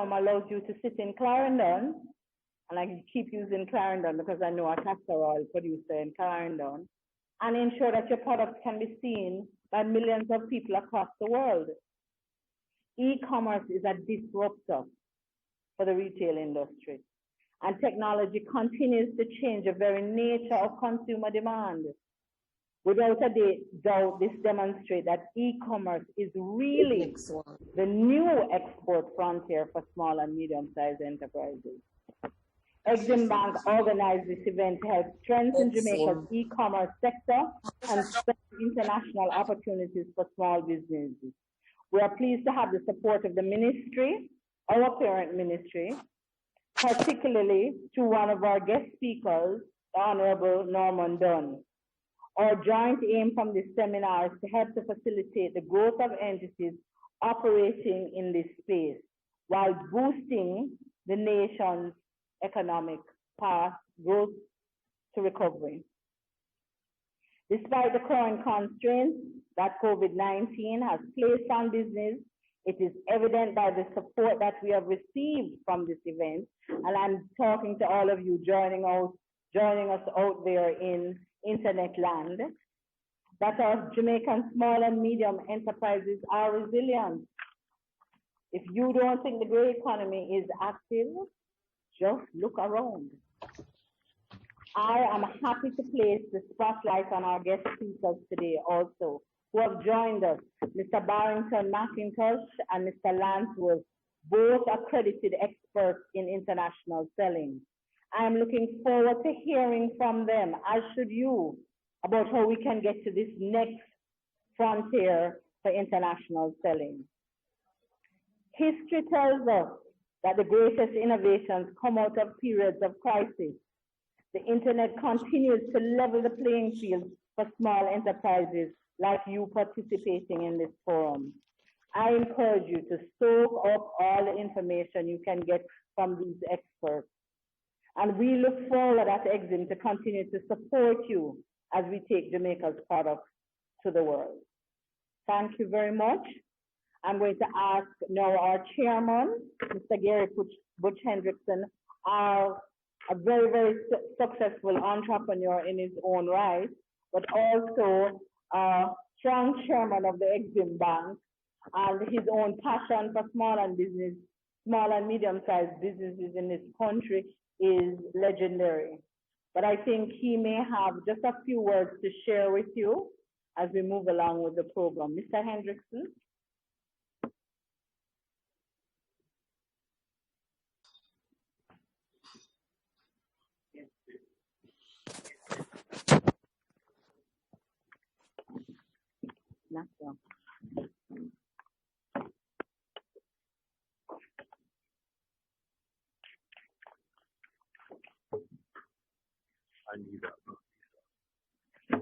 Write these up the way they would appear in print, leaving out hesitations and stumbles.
forum allows you to sit in Clarendon, and I keep using Clarendon because I know a castor oil producer in Clarendon, and ensure that your products can be seen by millions of people across the world. E-commerce is a disruptor for the retail industry, and technology continues to change the very nature of consumer demand. Without a doubt, this demonstrates that e-commerce is really the new export frontier for small and medium-sized enterprises. Exim Bank organized this event to help strengthen Jamaica's e-commerce sector and strengthen international opportunities for small businesses. We are pleased to have the support of the ministry, our parent ministry, particularly through one of our guest speakers, the Honorable Norman Dunn. Our joint aim from this seminar is to help to facilitate the growth of entities operating in this space while boosting the nation's economic path growth to recovery. Despite the current constraints that COVID-19 has placed on business, it is evident by the support that we have received from this event, and I'm talking to all of you joining us out there in internet land, that our Jamaican small and medium enterprises are resilient. If you don't think the grey economy is active, just look around. I am happy to place the spotlight on our guest speakers today also, who have joined us, Mr. Barrington McIntosh and Mr. Lansworth, both accredited experts in international selling. I'm looking forward to hearing from them, as should you, about how we can get to this next frontier for international selling. History tells us that the greatest innovations come out of periods of crisis. The internet continues to level the playing field for small enterprises like you participating in this forum. I encourage you to soak up all the information you can get from these experts. And we look forward at Exim to continue to support you as we take Jamaica's products to the world. Thank you very much. I'm going to ask now our chairman, Mr. Gary Butch Hendrickson, a very, very successful entrepreneur in his own right, but also a strong chairman of the Exim Bank, and his own passion for small and medium-sized businesses in this country is legendary. But I think he may have just a few words to share with you as we move along with the program. Mr. Hendrickson. I need that.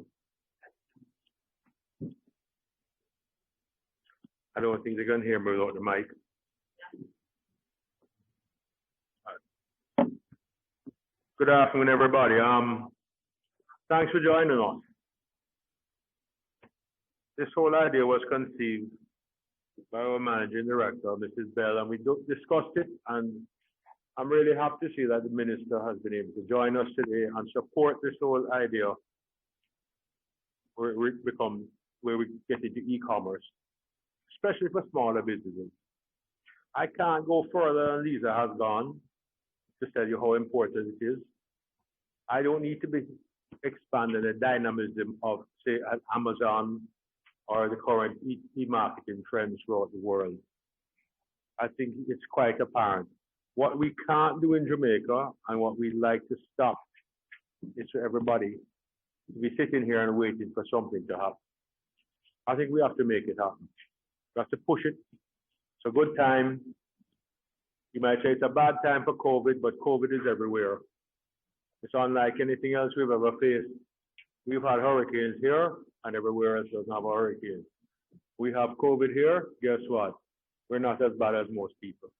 I don't think they can hear me without the mic. Good afternoon, everybody. Thanks for joining us. This whole idea was conceived by our managing director, Mrs. Bell, and we discussed it, and I'm really happy to see that the minister has been able to join us today and support this whole idea where we get into e-commerce, especially for smaller businesses. I can't go further than Lisa has gone to tell you how important it is. I don't need to be expanding the dynamism of, say, Amazon or the current e-marketing trends throughout the world. I think it's quite apparent. What we can't do in Jamaica and what we'd like to stop is for everybody to be sitting here and waiting for something to happen. I think we have to make it happen. We have to push it. It's a good time. You might say it's a bad time for COVID, but COVID is everywhere. It's unlike anything else we've ever faced. We've had hurricanes here, and everywhere else doesn't have a hurricane. We have COVID here, guess what? We're not as bad as most people.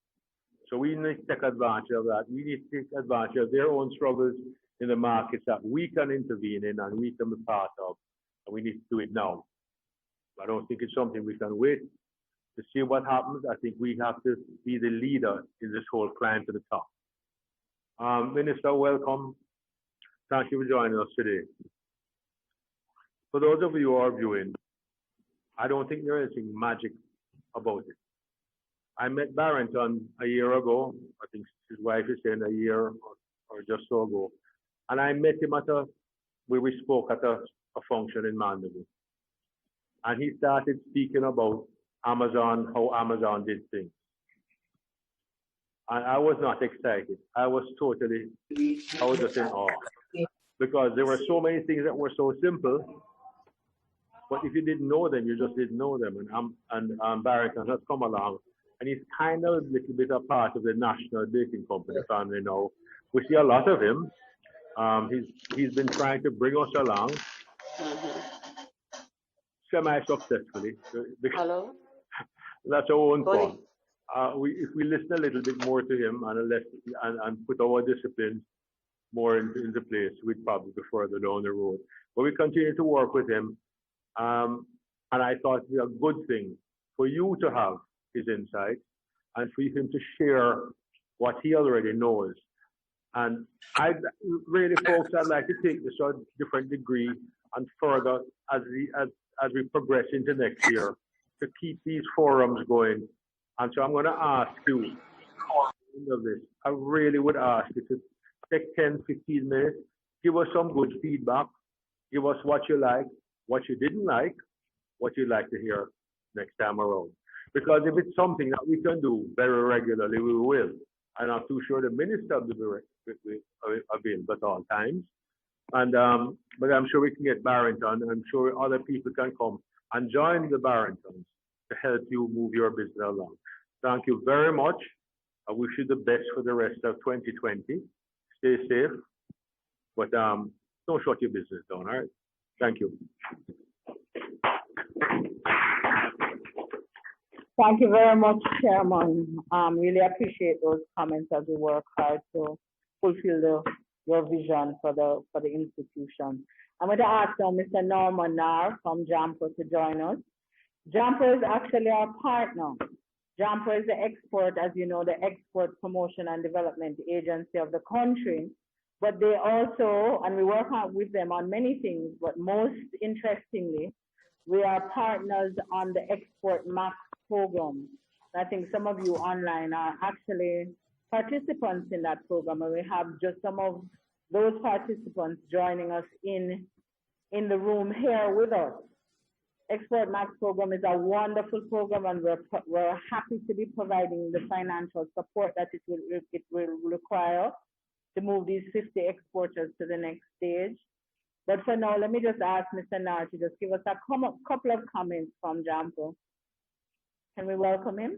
So we need to take advantage of that. We need to take advantage of their own struggles in the markets that we can intervene in and we can be part of. And we need to do it now. I don't think it's something we can wait to see what happens. I think we have to be the leader in this whole climb to the top. Minister, welcome. Thank you for joining us today. For those of you who are viewing, I don't think there is anything magic about it. I met Barrington a year ago. I think his wife is saying a year or just so ago. And I met him at where we spoke at a function in Mandeville. And he started speaking about Amazon, how Amazon did things. And I was not excited. I was just in awe. Because there were so many things that were so simple, but if you didn't know them, you just didn't know them. And Barrington has come along, and he's kind of a little bit a part of the National Baking Company family now. We see a lot of him. He's been trying to bring us along semi-successfully. Hello? That's our own fault. If we listen a little bit more to him and put our disciplines more into place, we'd probably be further down the road. But we continue to work with him. And I thought it would be a good thing for you to have his insight and for him to share what he already knows. And folks, I'd like to take this to a different degree and further as we progress into next year to keep these forums going. And so I'm going to ask you, I really would ask you to take 10, 15 minutes, give us some good feedback, give us what you like, what you didn't like, what you'd like to hear next time around. Because if it's something that we can do very regularly, we will. I'm not too sure the minister will be available at all times. And but I'm sure we can get Barrington. I'm sure other people can come and join the Barringtons to help you move your business along. Thank you very much. I wish you the best for the rest of 2020. Stay safe, but don't shut your business down, all right? Thank you. Thank you very much, Chairman. Really appreciate those comments as we work hard to fulfill your vision for the institution. I'm going to ask now Mr. Norman Nair from JAMPO to join us. JAMPO is actually our partner. JAMPO is the export, as you know, the Export Promotion and Development Agency of the country. But they also, and we work with them on many things, but most interestingly, we are partners on the Export Max program. I think some of you online are actually participants in that program, and we have just some of those participants joining us in the room here with us. Export Max program is a wonderful program, and we're happy to be providing the financial support that it will require to move these 50 exporters to the next stage. But for now, let me just ask Mr. Nair to just give us a couple of comments from JAMPO. Can we welcome him?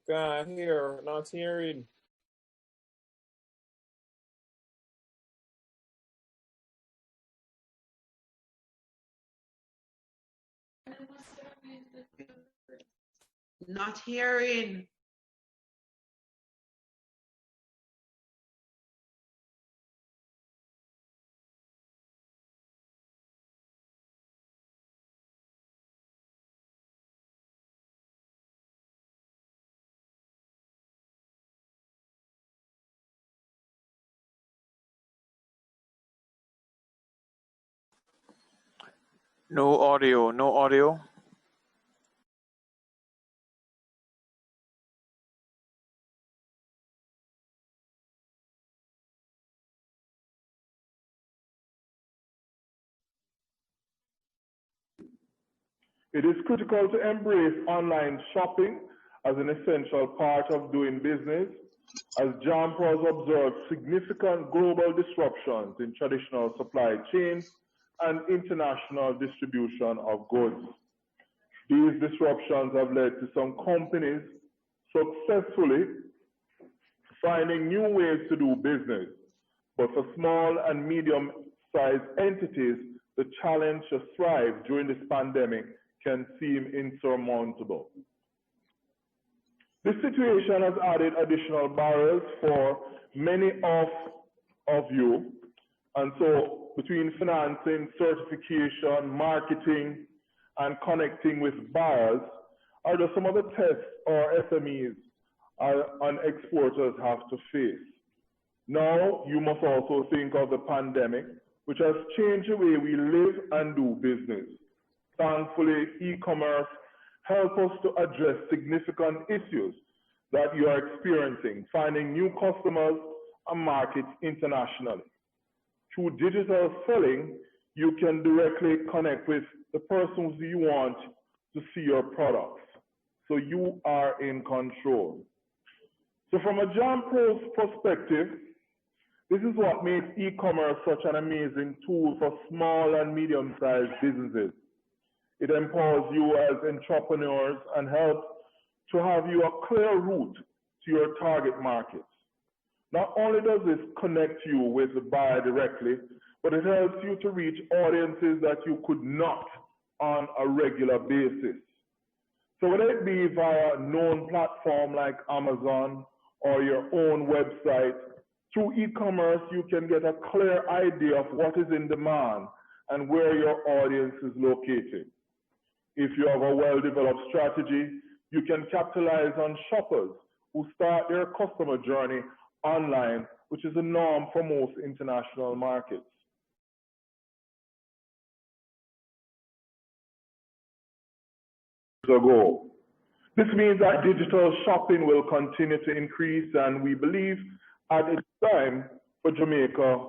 Guy here, not hearing. Not hearing. No audio, no audio. It is critical to embrace online shopping as an essential part of doing business, as JAMPROs observed significant global disruptions in traditional supply chains and international distribution of goods. These disruptions have led to some companies successfully finding new ways to do business. But for small and medium-sized entities, the challenge to thrive during this pandemic can seem insurmountable. This situation has added additional barriers for many of you. And so between financing, certification, marketing, and connecting with buyers are just some of the tests our SMEs and exporters have to face. Now, you must also think of the pandemic, which has changed the way we live and do business. Thankfully, e-commerce helps us to address significant issues that you are experiencing, finding new customers and markets internationally. Through digital selling, you can directly connect with the persons you want to see your products. So you are in control. So from a JAMPRO's perspective, this is what makes e-commerce such an amazing tool for small and medium-sized businesses. It empowers you as entrepreneurs and helps to have you a clear route to your target markets. Not only does this connect you with the buyer directly, but it helps you to reach audiences that you could not on a regular basis. So whether it be via a known platform like Amazon or your own website, through e-commerce, you can get a clear idea of what is in demand and where your audience is located. If you have a well-developed strategy, you can capitalize on shoppers who start their customer journey online, which is a norm for most international markets. Ago. This means that digital shopping will continue to increase, and we believe at it's time for Jamaica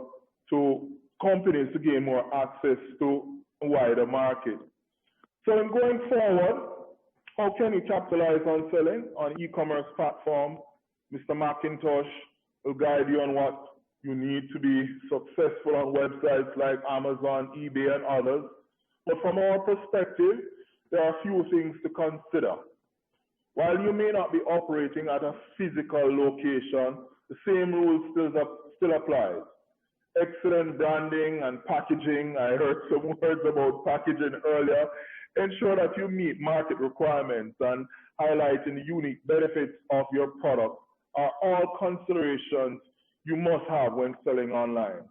to companies to gain more access to a wider market. So in going forward, how can you capitalize on selling on e-commerce platform? Mr. McIntosh will guide you on what you need to be successful on websites like Amazon, eBay, and others. But from our perspective, there are a few things to consider. While you may not be operating at a physical location, the same rules still apply. Excellent branding and packaging. I heard some words about packaging earlier. Ensure that you meet market requirements and highlighting the unique benefits of your product are all considerations you must have when selling online.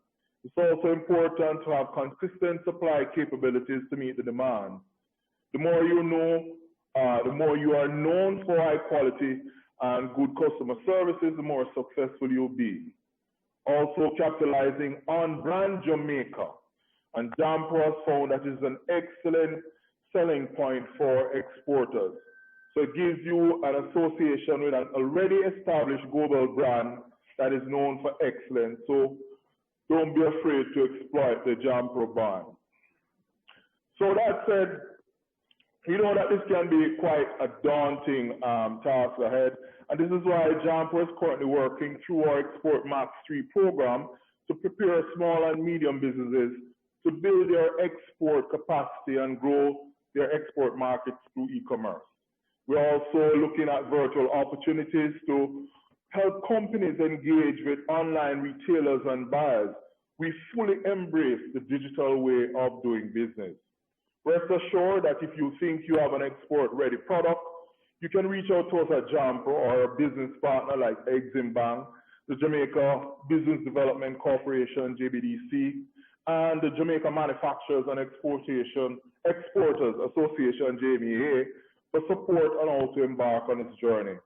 It's also important to have consistent supply capabilities to meet the demand. The more you know, the more you are known for high quality and good customer services, the more successful you'll be. Also capitalizing on brand Jamaica. And JAMPRO has found that is an excellent selling point for exporters. So it gives you an association with an already established global brand that is known for excellence. So don't be afraid to exploit the JAMPRO brand. So that said, you know that this can be quite a daunting task ahead. And this is why JAMPRO is currently working through our Export Max 3 program to prepare small and medium businesses to build their export capacity and grow their export markets through e-commerce. We're also looking at virtual opportunities to help companies engage with online retailers and buyers. We fully embrace the digital way of doing business. Rest assured that if you think you have an export-ready product, you can reach out to us at JAMPRO or a business partner like Exim Bank, the Jamaica Business Development Corporation, JBDC, and the Jamaica Manufacturers and Exporters Association, JMEA, for support on how to embark on this journey.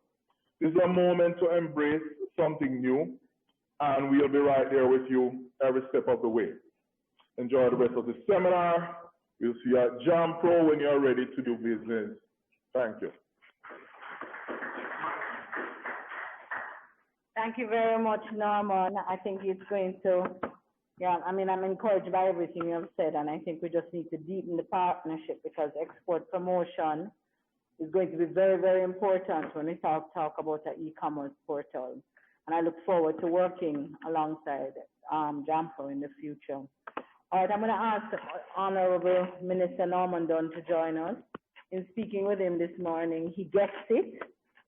This is a moment to embrace something new, and we'll be right there with you every step of the way. Enjoy the rest of the seminar. We'll see you at JAMPRO when you're ready to do business. Thank you. Thank you very much, Norman. I think it's going to Yeah, I mean, I'm encouraged by everything you have said, and I think we just need to deepen the partnership because export promotion is going to be very, very important when we talk about the e-commerce portal. And I look forward to working alongside Jampo in the future. All right, I'm going to ask Honorable Minister Norman Dunn to join us. In speaking with him this morning, he gets it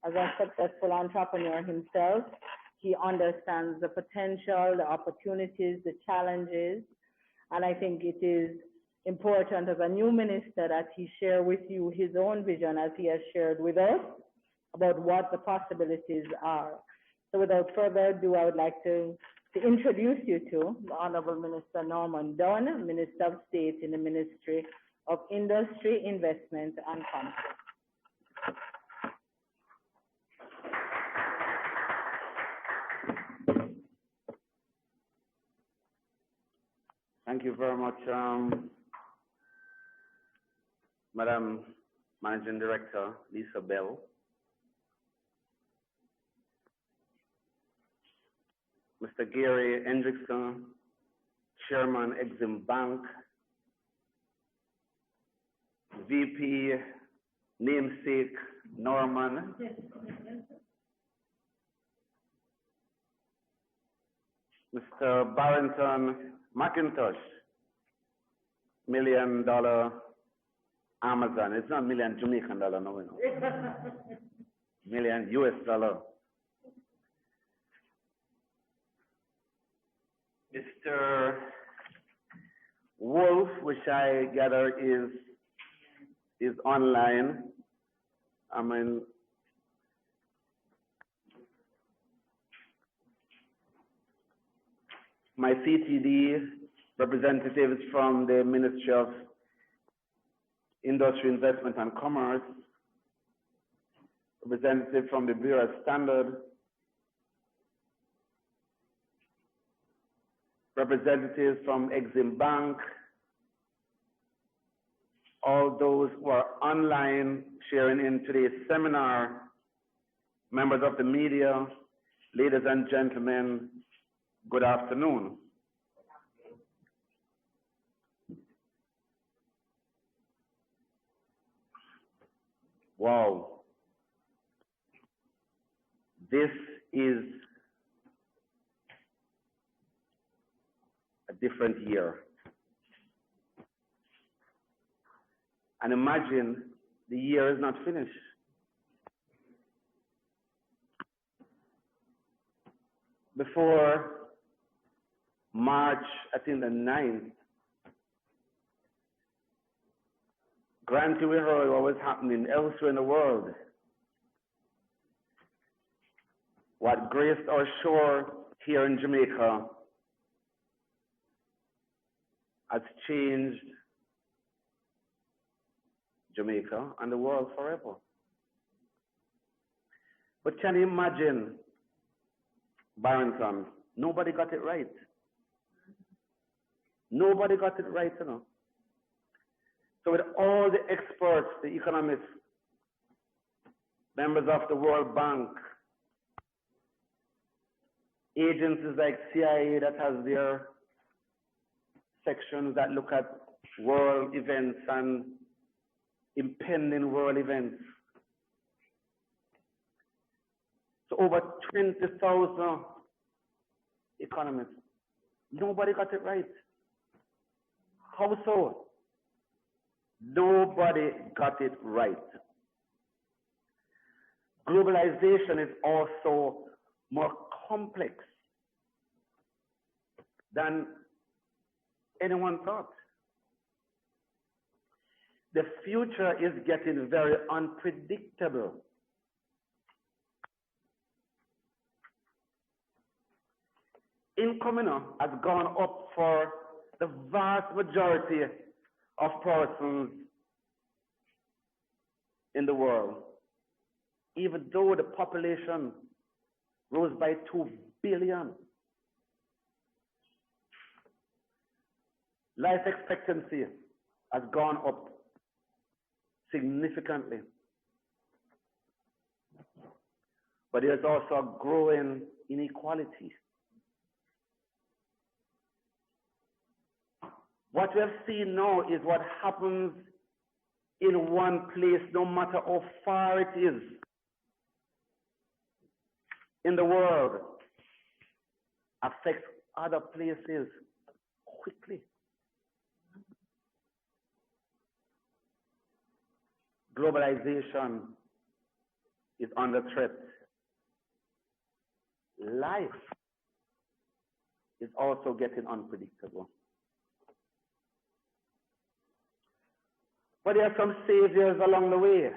as a successful entrepreneur himself. He understands the potential, the opportunities, the challenges, and I think it is important as a new minister that he share with you his own vision as he has shared with us about what the possibilities are. So without further ado, I would like to introduce you to the Honorable Minister Norman Dunn, Minister of State in the Ministry of Industry, Investment and Commerce. Thank you very much, Madam Managing Director Lisa Bell. Mr. Gary Hendrickson, Chairman Exim Bank, VP namesake Norman, Mr. Barrington McIntosh, $1 million Amazon. It's not million Jamaican dollar, no, we know. Million US dollar. Mr. Wolf, which I gather is online. I mean, my CTD representatives from the Ministry of Industry, Investment and Commerce, representative from the Bureau of Standard, representatives from Exim Bank, all those who are online sharing in today's seminar, members of the media, ladies and gentlemen, good afternoon. Wow. This is a different year. And imagine the year is not finished. Before March, I think the 9th, granted we heard what was happening elsewhere in the world. What graced our shore here in Jamaica has changed Jamaica and the world forever. But can you imagine, Barrington, nobody got it right. Nobody got it right, you know. So with all the experts, the economists, members of the World Bank, agencies like CIA that has their sections that look at world events and impending world events. So over 20,000 economists, nobody got it right. How so? Nobody got it right. Globalization is also more complex than anyone thought. The future is getting very unpredictable. Income has gone up for the vast majority of persons in the world, even though the population rose by 2 billion. Life expectancy has gone up significantly. But there's also a growing inequality. What we have seen now is what happens in one place, no matter how far it is in the world, affects other places quickly. Globalization is under threat. Life is also getting unpredictable. But there are some saviors along the way.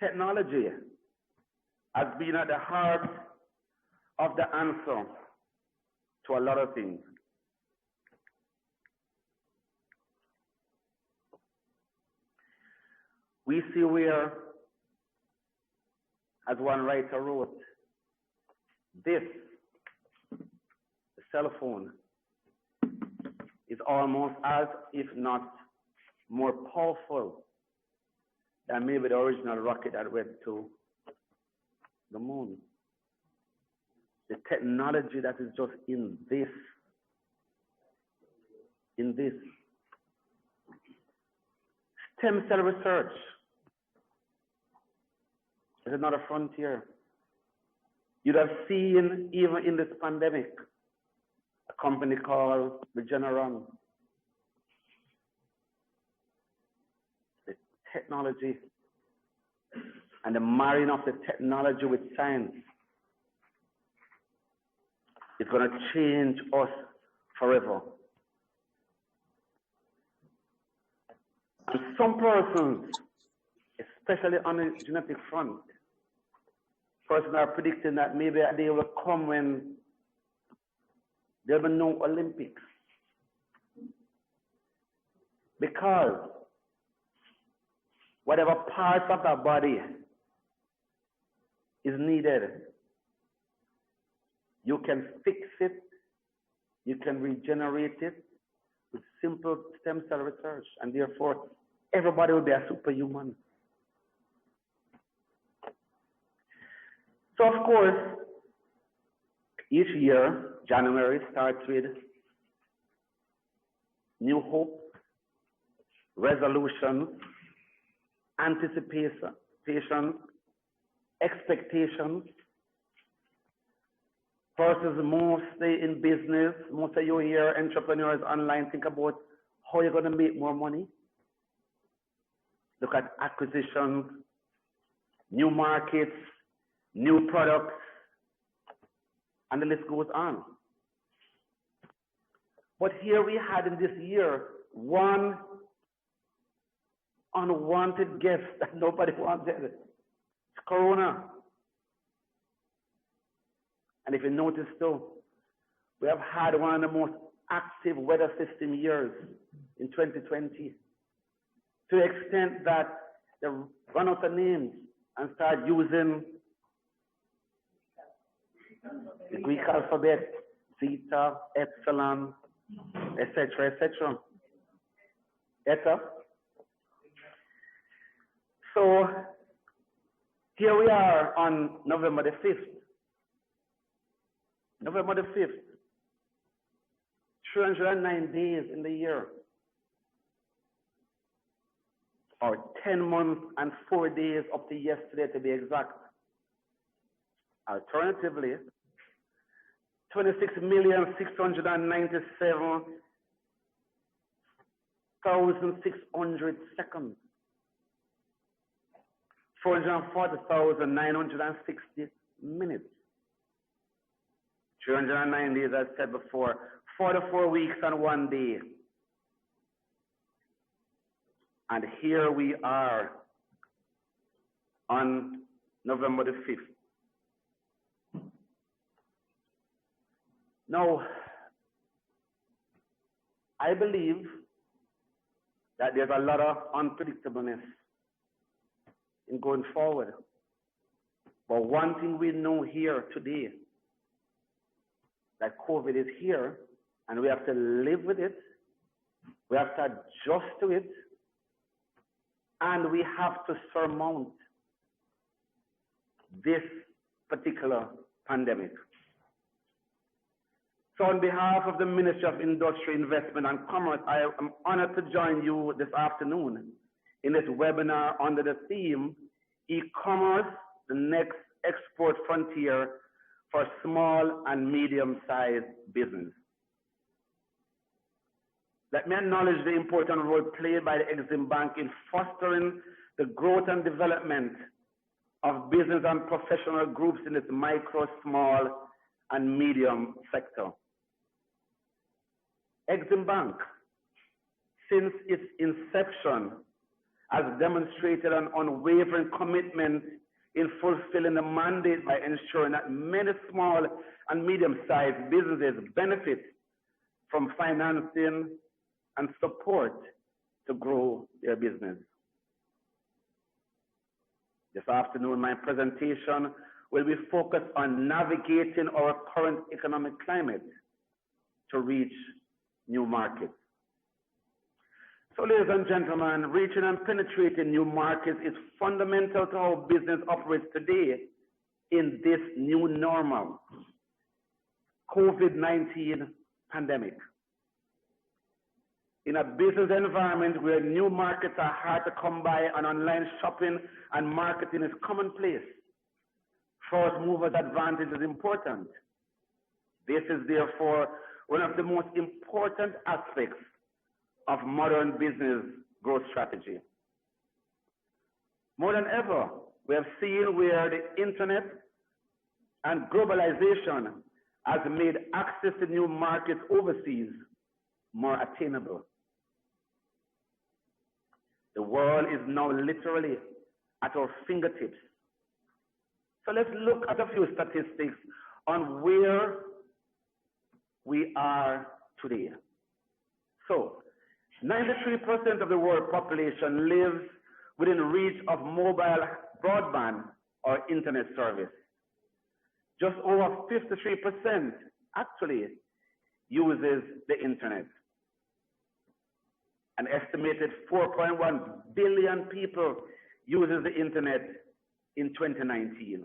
Technology has been at the heart of the answer to a lot of things. We see where, as one writer wrote, this, the cell phone, is almost as, if not more powerful than maybe the original rocket that went to the moon. The technology that is just in this. Stem cell research is another frontier. You'd have seen, even in this pandemic, a company called Regeneron. The technology and the marrying of the technology with science is going to change us forever. And some persons, especially on the genetic front, persons are predicting that maybe a day will come when there will be no Olympics. Because whatever parts of our body is needed, you can fix it, you can regenerate it with simple stem cell research, and therefore everybody will be a superhuman. So of course, each year, January starts with new hope, resolutions, anticipation, expectations. Persons mostly in business, most of you here, entrepreneurs online, think about how you're going to make more money. Look at acquisitions, new markets, new products, and the list goes on. But here we had in this year one unwanted guest that nobody wanted. It's Corona. And if you notice too, we have had one of the most active weather system years in 2020, to the extent that they run out of names and start using the Greek alphabet, theta, epsilon, etc., etc. Eta. So here we are on November the 5th. November the 5th, 309 days in the year, or 10 months and 4 days up to yesterday to be exact. Alternatively, 26,697,600 seconds, 440,960 minutes. 309 days, as I said before, 44 weeks and 1 day. And here we are on November the 5th. Now, I believe that there's a lot of unpredictableness in going forward. But one thing we know here today, that COVID is here, and we have to live with it, we have to adjust to it, and we have to surmount this particular pandemic. So on behalf of the Ministry of Industry, Investment and Commerce, I am honored to join you this afternoon in this webinar under the theme, E-commerce, the next export frontier for small and medium-sized business. Let me acknowledge the important role played by the Exim Bank in fostering the growth and development of business and professional groups in its micro, small, and medium sector. Exim Bank, since its inception, has demonstrated an unwavering commitment in fulfilling the mandate by ensuring that many small and medium-sized businesses benefit from financing and support to grow their business. This afternoon, my presentation will be focused on navigating our current economic climate to reach new markets. So, ladies and gentlemen, reaching and penetrating new markets is fundamental to how business operates today in this new normal, COVID-19 pandemic. In a business environment where new markets are hard to come by and online shopping and marketing is commonplace, first movers advantage is important. This is therefore one of the most important aspects of modern business growth strategy. More than ever, we have seen where the internet and globalization has made access to new markets overseas more attainable. The world is now literally at our fingertips. So let's look at a few statistics on where we are today. So, 93% of the world population lives within reach of mobile broadband or internet service. Just over 53% actually uses the internet. An estimated 4.1 billion people uses the internet in 2019.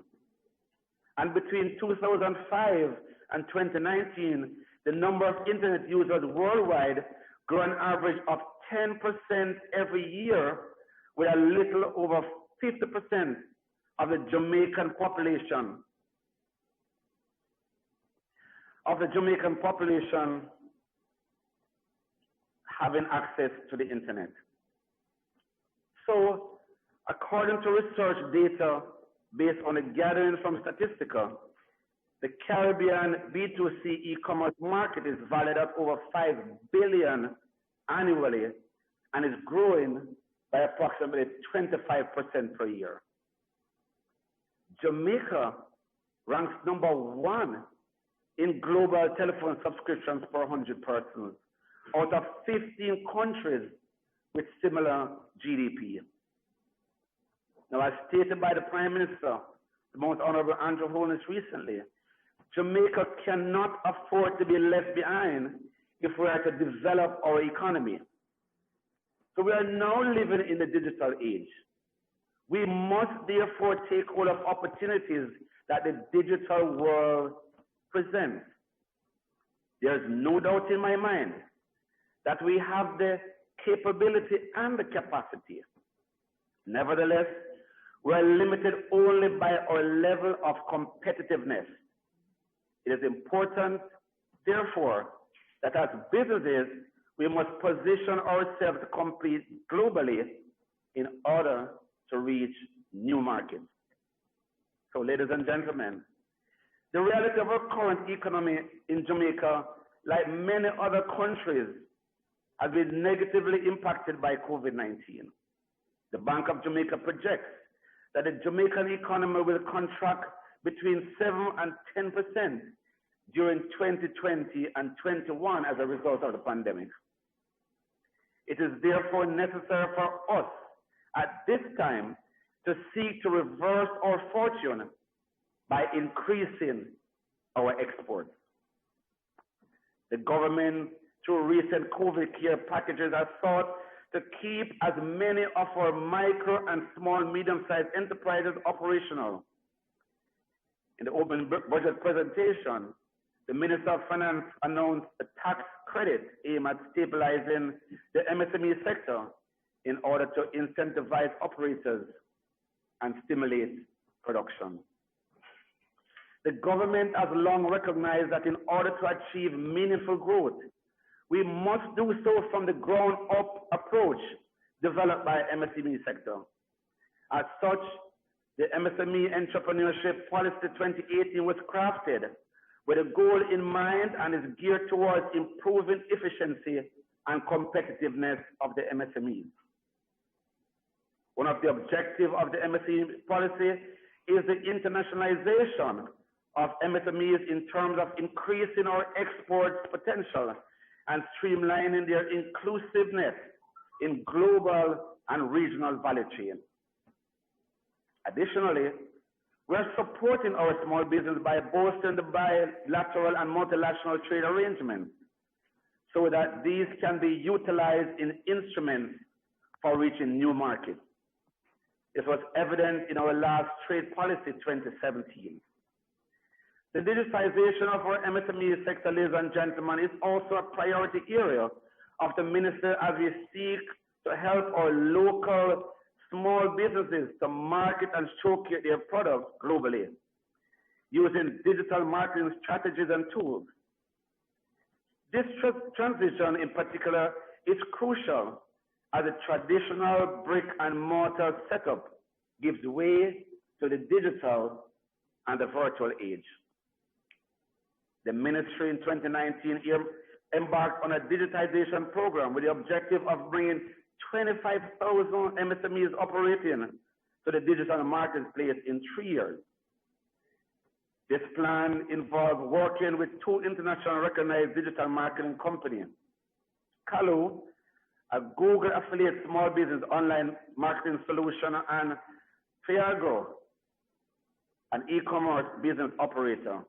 And between 2005 and 2019, the number of internet users worldwide grew an average of 10% every year, with a little over 50% of the Jamaican population having access to the internet. So, according to research data based on a gathering from Statistica, the Caribbean B2C e-commerce market is valued at over $5 billion annually and is growing by approximately 25% per year. Jamaica ranks number 1 in global telephone subscriptions per 100 persons out of 15 countries with similar GDP. Now, as stated by the Prime Minister, the Most Honorable Andrew Holness recently, Jamaica cannot afford to be left behind if we are to develop our economy. So we are now living in the digital age. We must therefore take hold of opportunities that the digital world presents. There is no doubt in my mind that we have the capability and the capacity. Nevertheless, we are limited only by our level of competitiveness. It is important, therefore, that as businesses, we must position ourselves to compete globally in order to reach new markets. So, ladies and gentlemen, the reality of our current economy in Jamaica, like many other countries, has been negatively impacted by COVID-19. The Bank of Jamaica projects that the Jamaican economy will contract between 7 and 10% during 2020 and 21 as a result of the pandemic. It is therefore necessary for us at this time to seek to reverse our fortune by increasing our exports. The government, through recent COVID care packages, has sought to keep as many of our micro and small, medium-sized enterprises operational. In the open budget presentation, the Minister of Finance announced a tax credit aimed at stabilizing the MSME sector in order to incentivize operators and stimulate production. The government has long recognized that in order to achieve meaningful growth, we must do so from the ground-up approach developed by MSME sector. As such, the MSME Entrepreneurship Policy 2018 was crafted with a goal in mind and is geared towards improving efficiency and competitiveness of the MSMEs. One of the objectives of the MSME policy is the internationalization of MSMEs in terms of increasing our export potential and streamlining their inclusiveness in global and regional value chain. Additionally, we're supporting our small business by bolstering the bilateral and multilateral trade arrangements so that these can be utilized in instruments for reaching new markets. This was evident in our last trade policy 2017. The digitization of our MSME sector, ladies and gentlemen, is also a priority area of the minister as we seek to help our local small businesses to market and showcase their products globally using digital marketing strategies and tools. This transition in particular is crucial as the traditional brick and mortar setup gives way to the digital and the virtual age. The ministry in 2019 embarked on a digitization program with the objective of bringing 25,000 MSMEs operating to the digital marketplace in 3 years. This plan involved working with two internationally recognized digital marketing companies, Kalu, a Google affiliate small business online marketing solution, and Fiagro, an e-commerce business operator,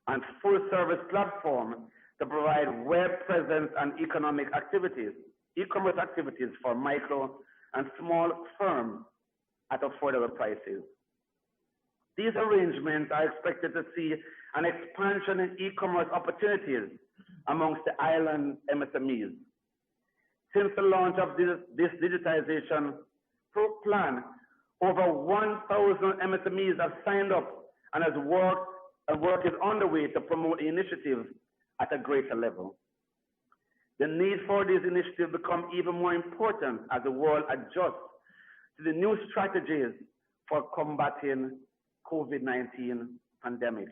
and full-service platform to provide web presence and e-commerce activities for micro and small firms at affordable prices. These arrangements are expected to see an expansion in e-commerce opportunities amongst the island MSMEs. Since the launch of this digitization plan, over 1,000 MSMEs have signed up and work is underway to promote the initiative at a greater level. The need for these initiatives becomes even more important as the world adjusts to the new strategies for combating COVID-19 pandemic.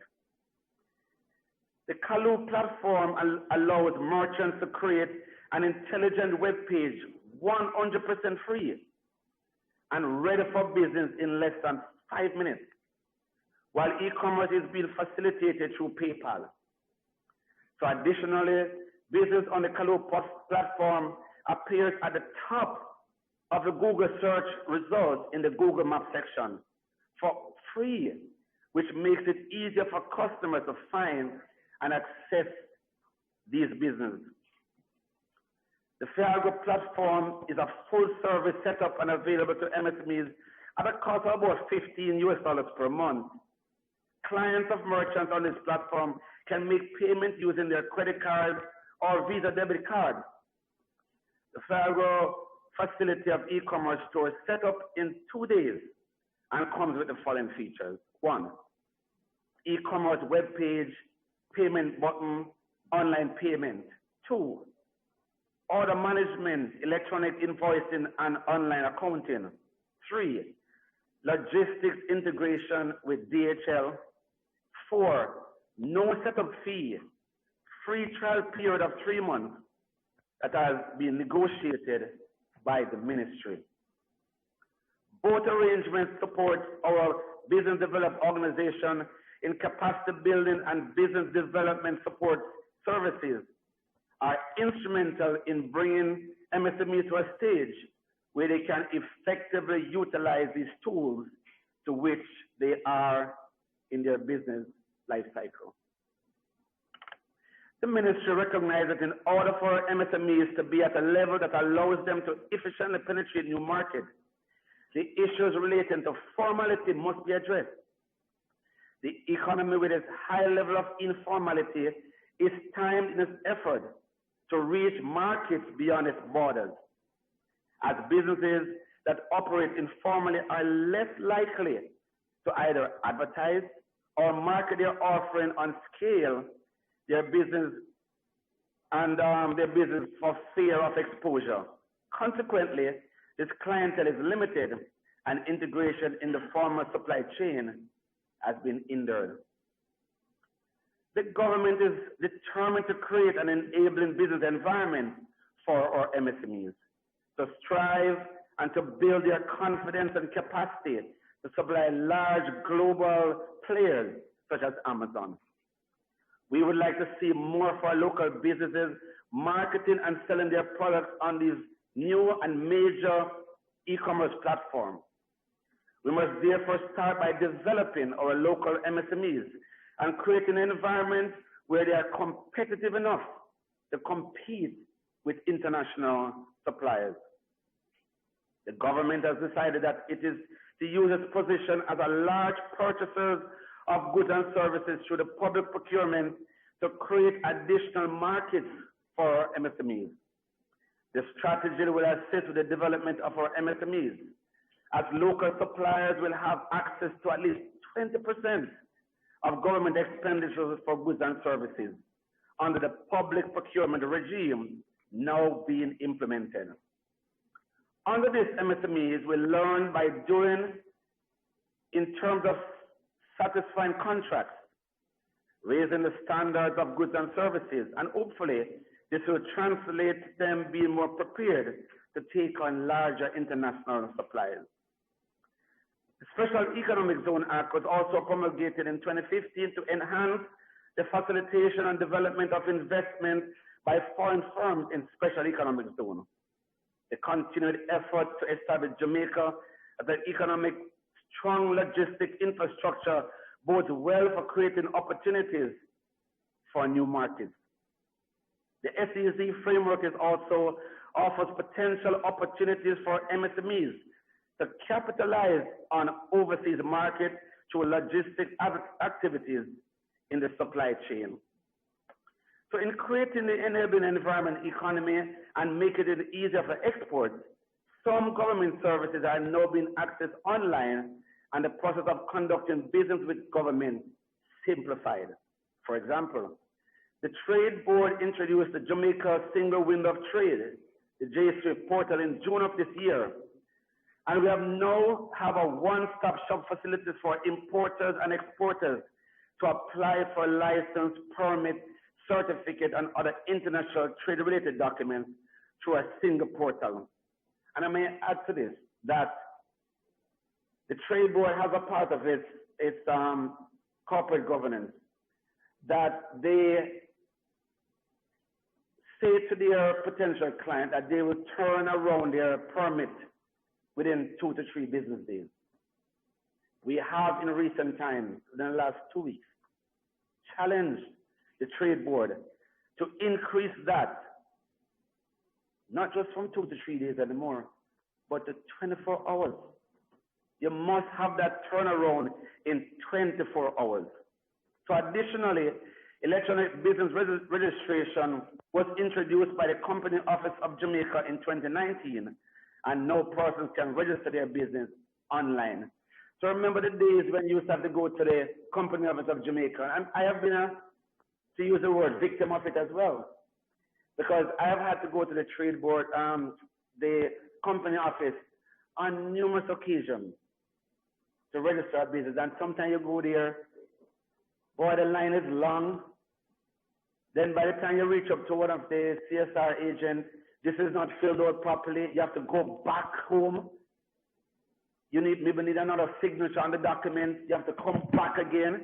The Kalu platform allows merchants to create an intelligent web page 100% free and ready for business in less than 5 minutes, while e-commerce is being facilitated through PayPal. So additionally, business on the Kalu platform appears at the top of the Google search results in the Google Maps section for free, which makes it easier for customers to find and access these businesses. The Fiagro platform is a full-service setup and available to MSMEs at a cost of about $15 per month. Clients of merchants on this platform can make payments using their credit card or Visa debit card. The Fiagro facility of e-commerce store is set up in 2 days and comes with the following features. 1, e-commerce web page, payment button, online payment. 2, order management, electronic invoicing, and online accounting. 3, logistics integration with DHL. 4, no setup fee, free trial period of 3 months that has been negotiated by the ministry. Both arrangements support our business development organization in capacity building and business development support services are instrumental in bringing MSMEs to a stage where they can effectively utilize these tools to which they are in their business life cycle. The ministry recognizes that in order for MSMEs to be at a level that allows them to efficiently penetrate new markets, the issues relating to formality must be addressed. The economy with its high level of informality is timed in its effort to reach markets beyond its borders, as businesses that operate informally are less likely to either advertise or market their offering on scale their business for fear of exposure. Consequently, this clientele is limited and integration in the formal supply chain has been hindered. The government is determined to create an enabling business environment for our MSMEs to strive and to build their confidence and capacity to supply large global players such as Amazon. We would like to see more of our local businesses marketing and selling their products on these new and major e-commerce platforms. We must therefore start by developing our local MSMEs and creating an environment where they are competitive enough to compete with international suppliers. The government has decided that it is to use its position as a large purchaser of goods and services through the public procurement to create additional markets for our MSMEs. The strategy will assist with the development of our MSMEs, as local suppliers will have access to at least 20% of government expenditures for goods and services under the public procurement regime now being implemented. Under this, MSMEs will learn by doing in terms of satisfying contracts, raising the standards of goods and services, and hopefully this will translate them being more prepared to take on larger international suppliers. The Special Economic Zone Act was also promulgated in 2015 to enhance the facilitation and development of investment by foreign firms in Special Economic Zone. The continued effort to establish Jamaica as an economic strong logistic infrastructure bodes well for creating opportunities for new markets. The SEZ framework is also offers potential opportunities for MSMEs to capitalize on overseas market through logistic activities in the supply chain. So in creating the enabling environment economy and making it easier for exports, some government services are now being accessed online and the process of conducting business with government simplified. For example, the Trade Board introduced the Jamaica Single Window of Trade, the J3 portal, in June of this year. And we now have a one-stop shop facilities for importers and exporters to apply for license, permit, certificate, and other international trade-related documents through a single portal. And I may add to this that the Trade Board has a part of its corporate governance that they say to their potential client that they will turn around their permit within 2 to 3 business days. We have in recent times, in the last 2 weeks, challenged the Trade Board to increase that, not just from 2 to 3 days anymore, but to 24 hours. You must have that turnaround in 24 hours. So additionally, electronic business registration was introduced by the Company Office of Jamaica in 2019, and now persons can register their business online. So remember the days when you used to have to go to the Company Office of Jamaica. And I have been to use the word, victim of it as well. Because I have had to go to the Trade Board, the Company Office, on numerous occasions to register a business. And sometimes you go there, boy, the line is long. Then by the time you reach up to one of the CSR agents, this is not filled out properly. You have to go back home. You maybe need another signature on the document. You have to come back again.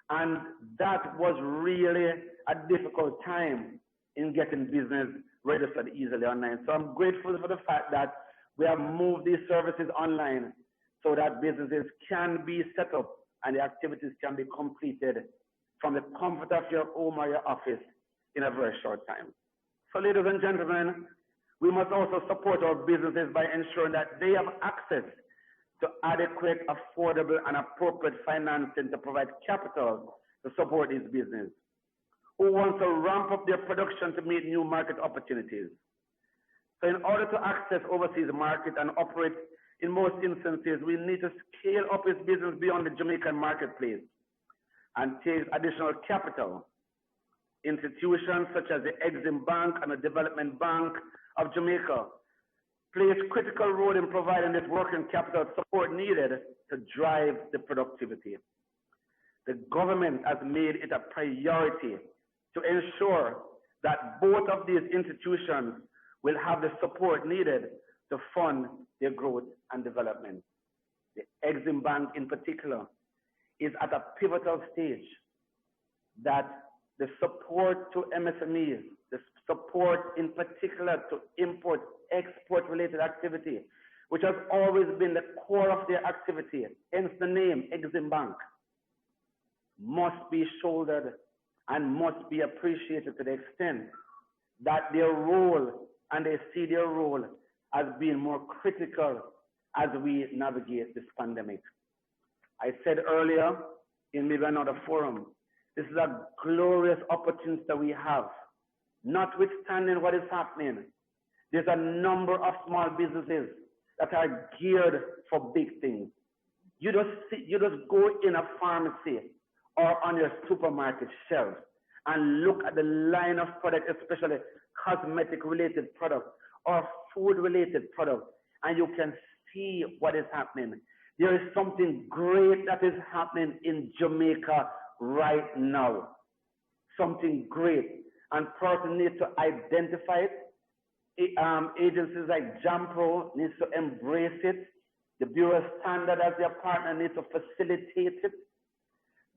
And that was really a difficult time in getting business registered easily online. So I'm grateful for the fact that we have moved these services online so that businesses can be set up and the activities can be completed from the comfort of your home or your office in a very short time. So ladies and gentlemen, we must also support our businesses by ensuring that they have access to adequate, affordable, and appropriate financing to provide capital to support this business, who want to ramp up their production to meet new market opportunities. So in order to access overseas market and operate in most instances, we need to scale up its business beyond the Jamaican marketplace and take additional capital. Institutions such as the Exim Bank and the Development Bank of Jamaica play a critical role in providing this working capital support needed to drive the productivity. The government has made it a priority to ensure that both of these institutions will have the support needed to fund their growth and development. The Exim Bank in particular is at a pivotal stage that the support to MSMEs, the support in particular to import, export related activity, which has always been the core of their activity, hence the name Exim Bank, must be shouldered and must be appreciated to the extent that their role, and they see their role as being more critical as we navigate this pandemic. I said earlier in maybe another forum, this is a glorious opportunity that we have, notwithstanding what is happening. There's a number of small businesses that are geared for big things. You just go in a pharmacy or on your supermarket shelf and look at the line of products, especially cosmetic related products or food related products, and you can see what is happening. There is something great that is happening in Jamaica right now. Something great. And persons need to identify it. Agencies like JAMPRO needs to embrace it. The Bureau Standard as their partner needs to facilitate it.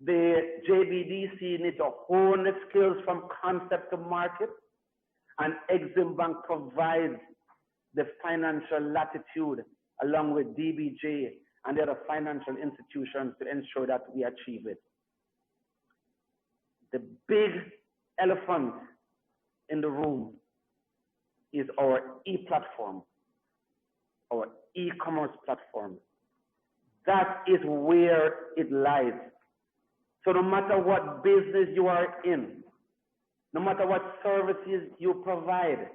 The JBDC needs to hone the skills from concept to market. And Exim Bank provides the financial latitude along with DBJ and the other financial institutions to ensure that we achieve it. The big elephant in the room is our e-platform, our e-commerce platform. That is where it lies. So no matter what business you are in, no matter what services you provide,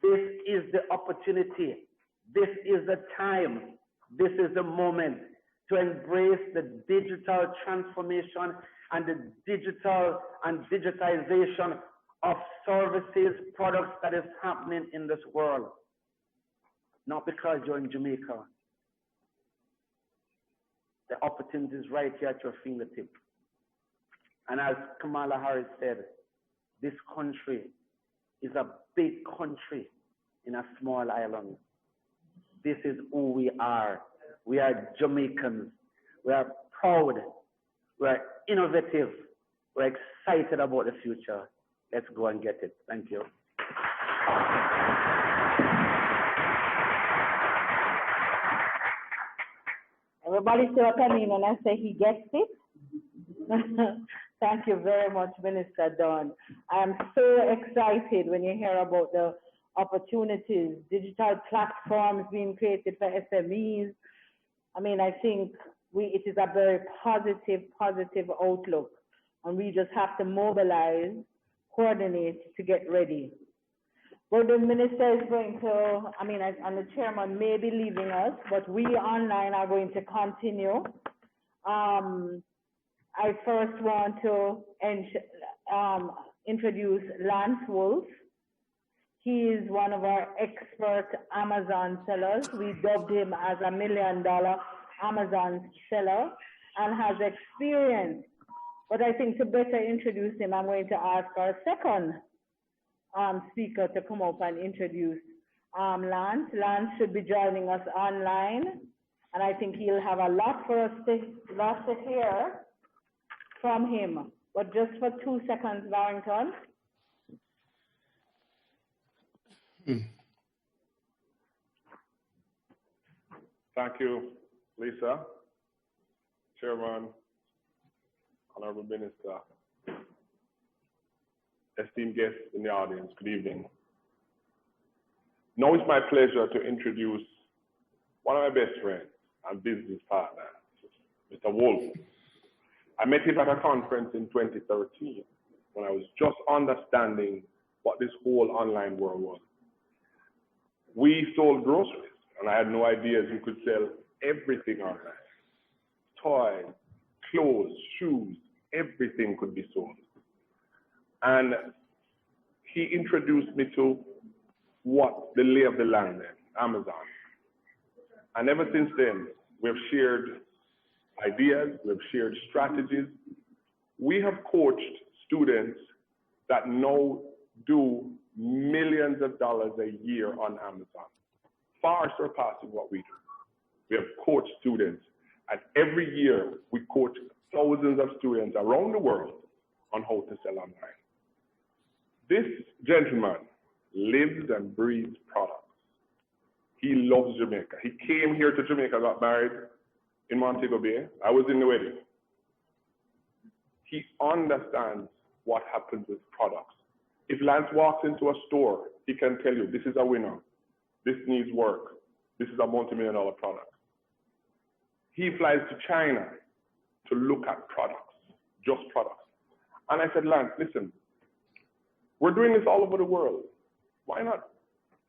this is the opportunity, this is the time, this is the moment to embrace the digital transformation and the digital and digitization of services, products that is happening in this world. Not because you're in Jamaica. The opportunity is right here at your fingertip. And as Kamala Harris said, this country is a big country in a small island. This is who we are. We are Jamaicans. We are proud. We are innovative. We're excited about the future. Let's go and get it. Thank you. Everybody still come in and I say he gets it. Thank you very much, Minister Don. I am so excited when you hear about the opportunities, digital platforms being created for SMEs. I mean, I think it is a very positive outlook, and we just have to mobilize, coordinate to get ready. Well, the minister is going to, and the chairman may be leaving us, but we online are going to continue. I first want to introduce Lance Wolf. He is one of our expert Amazon sellers. We dubbed him as $1 million Amazon seller and has experience. But I think to better introduce him, I'm going to ask our second speaker to come up and introduce Lance. Lance should be joining us online, and I think he'll have a lot for us to hear from him. But just for 2 seconds, Barrington. Thank you, Lisa, Chairman, Honorable Minister, esteemed guests in the audience, good evening. Now it's my pleasure to introduce one of my best friends and business partner, Mr. Wolf. I met him at a conference in 2013 when I was just understanding what this whole online world was. We sold groceries, and I had no idea you could sell everything online. Toys, clothes, shoes, everything could be sold. And he introduced me to what the lay of the land is, Amazon. And ever since then, we've shared ideas, we've shared strategies. We have coached students that now do millions of dollars a year on Amazon, far surpassing what we do. We have coached students, and every year we coach thousands of students around the world on how to sell online. This gentleman lives and breathes products. He loves Jamaica. He came here to Jamaica, got married in Montego Bay. I was in the wedding. He understands what happens with products. If Lance walks into a store, he can tell you, this is a winner. This needs work. This is a multi-million-dollar product. He flies to China to look at products, just products. And I said, Lance, listen, we're doing this all over the world. Why not?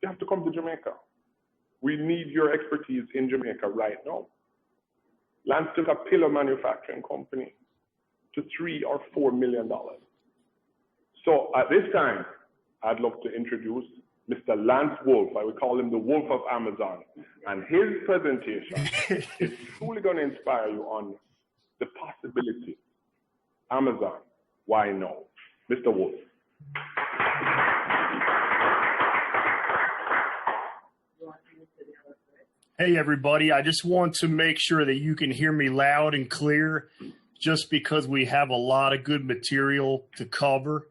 You have to come to Jamaica. We need your expertise in Jamaica right now. Lance took a pillow manufacturing company to $3 or $4 million. So at this time, I'd love to introduce Mr. Lance Wolf. I would call him the Wolf of Amazon. And his presentation is truly going to inspire you on the possibility. Amazon, why no? Mr. Wolf. Hey, everybody. I just want to make sure that you can hear me loud and clear just because we have a lot of good material to cover.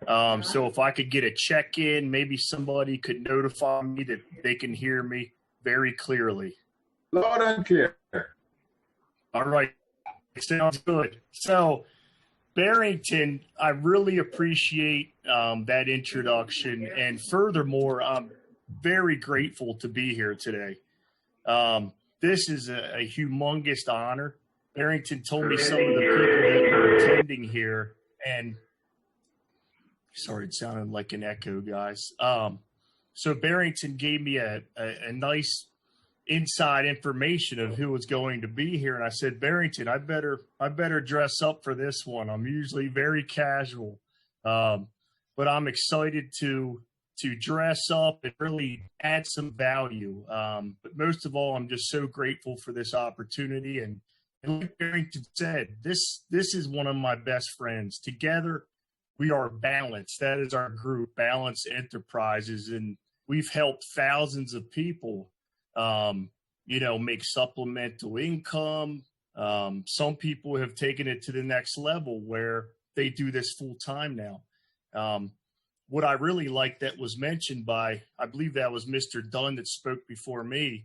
So if I could get a check-in, maybe somebody could notify me that they can hear me very clearly. Loud and clear. All right. Sounds good. So, Barrington, I really appreciate that introduction. And furthermore, I'm very grateful to be here today. This is a humongous honor. Barrington told me some of the people that were attending here, and sorry, it sounded like an echo, guys. So Barrington gave me a nice inside information of who was going to be here, and I said, Barrington, I better dress up for this one. I'm usually very casual, but I'm excited to dress up and really add some value. But most of all, I'm just so grateful for this opportunity. And like Barrington said, this is one of my best friends. Together, we are Balance. That is our group, Balance Enterprises. And we've helped thousands of people, make supplemental income. Some people have taken it to the next level where they do this full time now. What I really like that was mentioned by, I believe that was Mr. Dunn that spoke before me,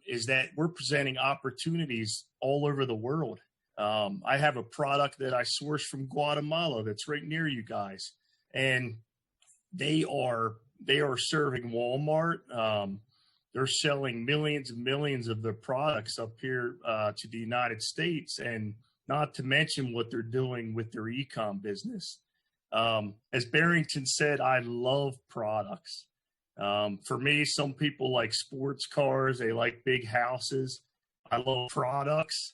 is that we're presenting opportunities all over the world. I have a product that I sourced from Guatemala that's right near you guys, and they are serving Walmart. They're selling millions and millions of their products up here to the United States, and not to mention what they're doing with their e-com business. As Barrington said, I love products. For me, some people like sports cars. They like big houses. I love products.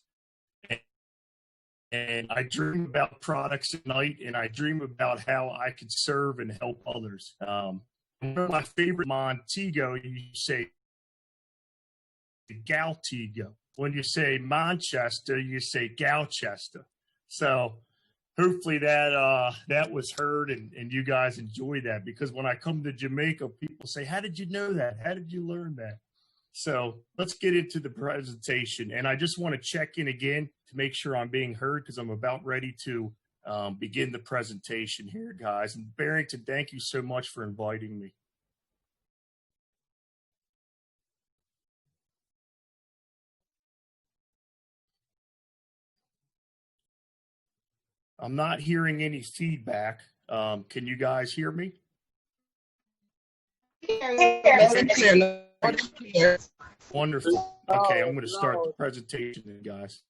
And I dream about products at night, and I dream about how I can serve and help others. One of my favorite Montego, you say Galtego. When you say Manchester, you say Galchester. So hopefully that was heard and you guys enjoy that, because when I come to Jamaica, people say, how did you know that? How did you learn that? So let's get into the presentation. And I just want to check in again to make sure I'm being heard, because I'm about ready to begin the presentation here, guys. And Barrington, thank you so much for inviting me. I'm not hearing any feedback. Can you guys hear me? Wonderful. Okay, I'm going to start the presentation, then, guys.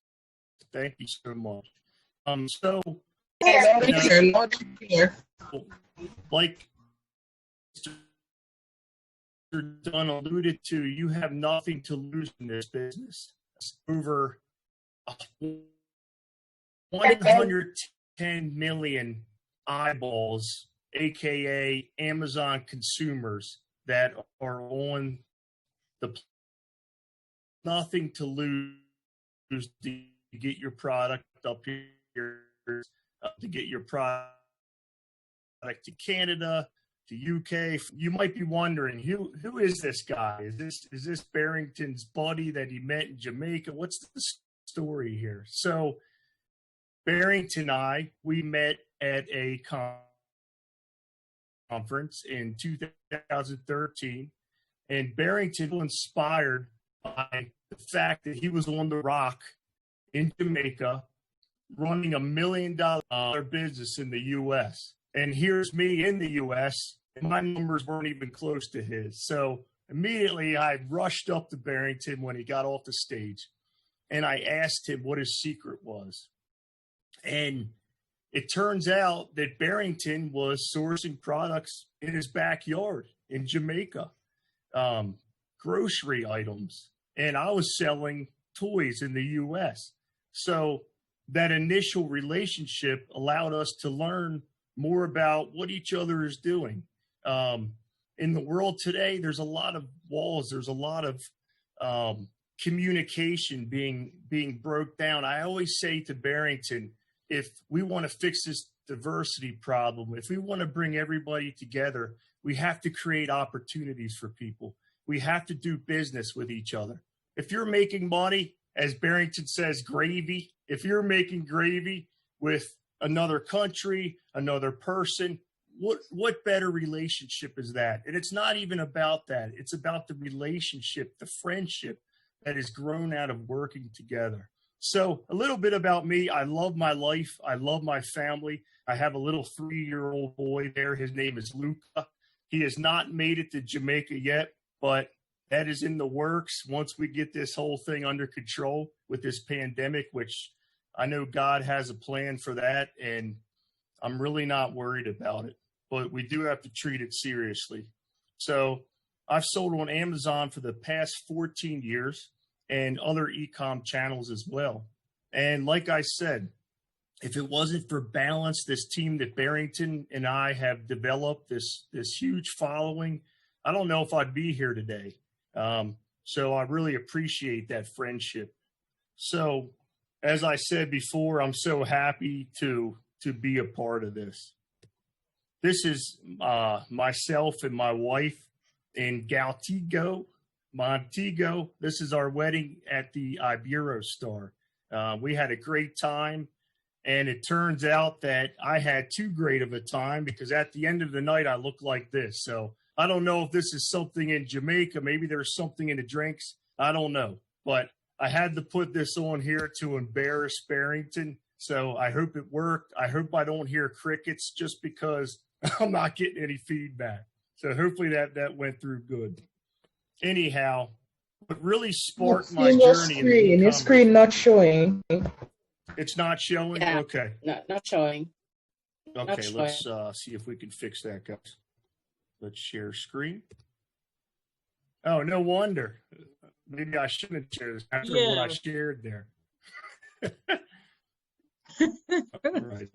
Thank you so much. So, like Mr. Dunn alluded to, you have nothing to lose in this business. Over 110 million eyeballs, aka Amazon consumers, that are on the nothing to lose to get your product up here, to get your product to Canada, to UK. You might be wondering, who is this guy? Is this Barrington's buddy that he met in Jamaica? What's the story here? So Barrington and I, we met at a conference in 2013, and Barrington was inspired by the fact that he was on the rock in Jamaica running $1 million business in the U.S. And here's me in the U.S., and my numbers weren't even close to his. So immediately I rushed up to Barrington when he got off the stage, and I asked him what his secret was. And it turns out that Barrington was sourcing products in his backyard in Jamaica, grocery items, and I was selling toys in the U.S. So that initial relationship allowed us to learn more about what each other is doing. In the world today, there's a lot of walls. There's a lot of communication being broke down. I always say to Barrington, if we want to fix this diversity problem, if we want to bring everybody together, we have to create opportunities for people. We have to do business with each other. If you're making money, as Barrington says, gravy, if you're making gravy with another country, another person, what better relationship is that? And it's not even about that. It's about the relationship, the friendship that has grown out of working together. So a little bit about me. I love my life. I love my family. I have a little 3-year-old boy there. His name is Luca. He has not made it to Jamaica yet, but that is in the works once we get this whole thing under control with this pandemic, which I know God has a plan for that, and I'm really not worried about it. But we do have to treat it seriously. So I've sold on Amazon for the past 14 years and other e-com channels as well. And like I said, if it wasn't for Balance, this team that Barrington and I have developed, this huge following, I don't know if I'd be here today. So I really appreciate that friendship. So as I said before, I'm so happy to be a part of this. This is myself and my wife in Galtigo, Montego. This is our wedding at the Iberostar. We had a great time, and it turns out that I had too great of a time because at the end of the night, I looked like this. So I don't know if this is something in Jamaica. Maybe there's something in the drinks. I don't know. But I had to put this on here to embarrass Barrington. So I hope it worked. I hope I don't hear crickets just because I'm not getting any feedback. So hopefully that went through good. Anyhow, what really sparked my journey in e-commerce. Your screen not showing. It's not showing? Yeah. Okay. Not showing. Okay, let's see if we can fix that, guys. Let's share screen. Oh, no wonder. Maybe I shouldn't share this after what I shared there. All right.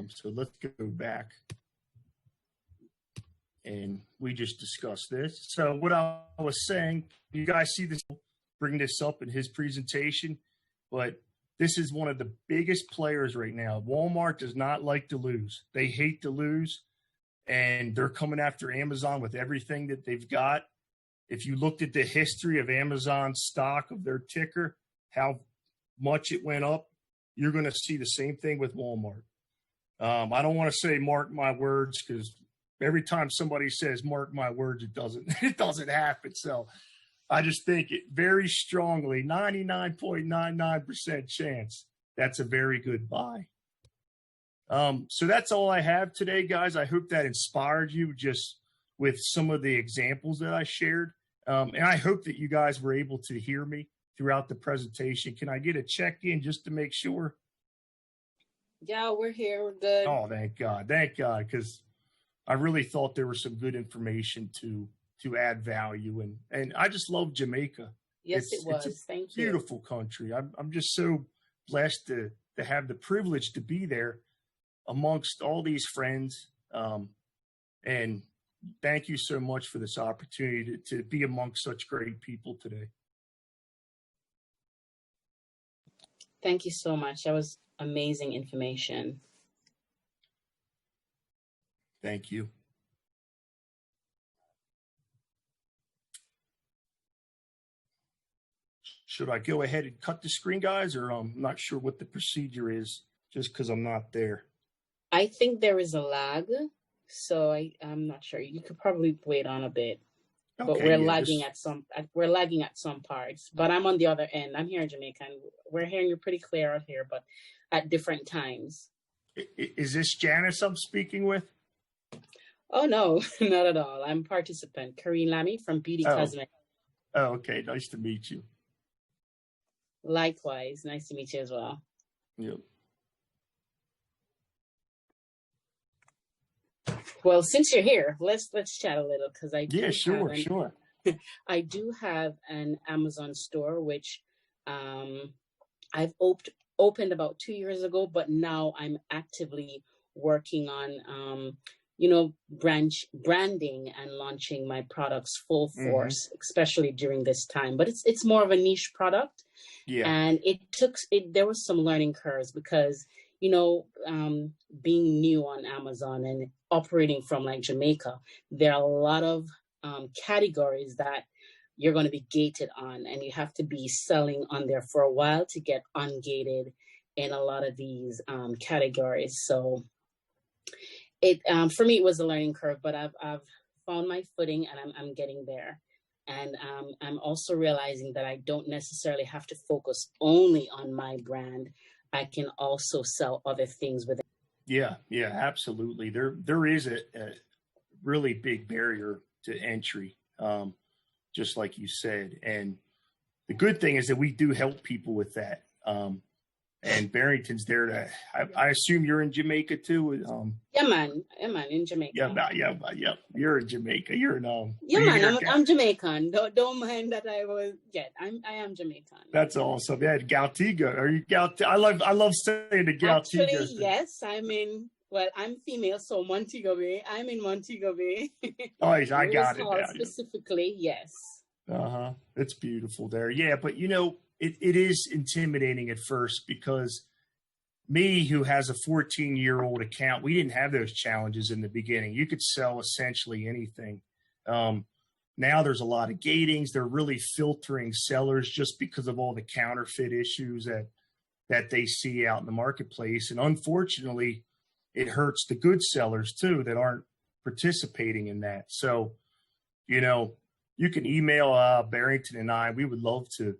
So let's go back. And we just discussed this. So what I was saying, you guys see this, bring this up in his presentation, but this is one of the biggest players right now. Walmart does not like to lose. They hate to lose, and they're coming after Amazon with everything that they've got. If you looked at the history of Amazon's stock, of their ticker, how much it went up, you're going to see the same thing with Walmart. I don't want to say mark my words because every time somebody says mark my words, it doesn't happen. So I just think it very strongly, 99.99% chance that's a very good buy. So that's all I have today, guys. I hope that inspired you just with some of the examples that I shared. And I hope that you guys were able to hear me throughout the presentation. Can I get a check-in just to make sure? Yeah, we're here. We're good. Oh, thank God. Thank God. Because I really thought there was some good information to add value. And I just love Jamaica. Yes, it was. It's a Thank you. beautiful country. I'm just so blessed to have the privilege to be there amongst all these friends. And thank you so much for this opportunity to be amongst such great people today. Thank you so much. That was amazing information. Thank you. Should I go ahead and cut the screen, guys, or I'm not sure what the procedure is just because I'm not there? I think there is a lag, so I'm not sure. You could probably wait on a bit, but Okay, we're yeah, lagging at some parts. But I'm on the other end. I'm here in Jamaica, and we're hearing you pretty clear out here, but at different times. Is this Janice I'm speaking with? Oh no, not at all. I'm a participant, Karine Lamy from Beauty Cosmetics. Oh, okay. Nice to meet you. Likewise, nice to meet you as well. Yep. Well, since you're here, let's chat a little because I do sure. I do have an Amazon store which I've opened about 2 years ago, but now I'm actively working on branding and launching my products full force, especially during this time. But it's more of a niche product. Yeah. And there was some learning curves because, being new on Amazon and operating from like Jamaica, there are a lot of categories that you're going to be gated on, and you have to be selling on there for a while to get ungated in a lot of these categories. So for me, it was a learning curve, but I've found my footing and I'm getting there. And I'm also realizing that I don't necessarily have to focus only on my brand. I can also sell other things with it. Yeah, absolutely. There is a really big barrier to entry, just like you said. And the good thing is that we do help people with that. And Barrington's there to, I assume you're in Jamaica too. Yeah, man, in Jamaica. Yeah. You're in Jamaica. You're in Yeah, man. I'm Jamaican. Don't mind that I was. Yeah, I am Jamaican. That's awesome. Yeah, Gautiga. Are you Gautiga? I love saying the Gautiga. Actually, yes. I'm female, so Montego Bay. I'm in Montego Bay. Oh, I got it. Specifically, yes. It's beautiful there. Yeah, but it is intimidating at first because me, who has a 14-year-old account, we didn't have those challenges in the beginning. You could sell essentially anything. Now there's a lot of gatings. They're really filtering sellers just because of all the counterfeit issues that they see out in the marketplace. And unfortunately, it hurts the good sellers too that aren't participating in that. So, you can email Barrington and I. We would love to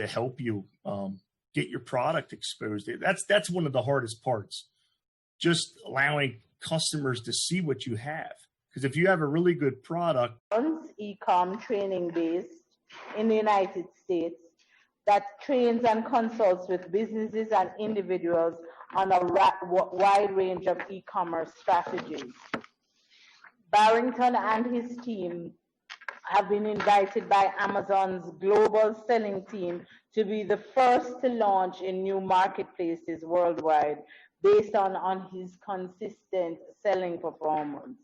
help you get your product exposed. That's one of the hardest parts, just allowing customers to see what you have. Because if you have a really good product. E-com training based in the United States that trains and consults with businesses and individuals on a wide range of e-commerce strategies. Barrington and his team have been invited by Amazon's global selling team to be the first to launch in new marketplaces worldwide based on his consistent selling performance.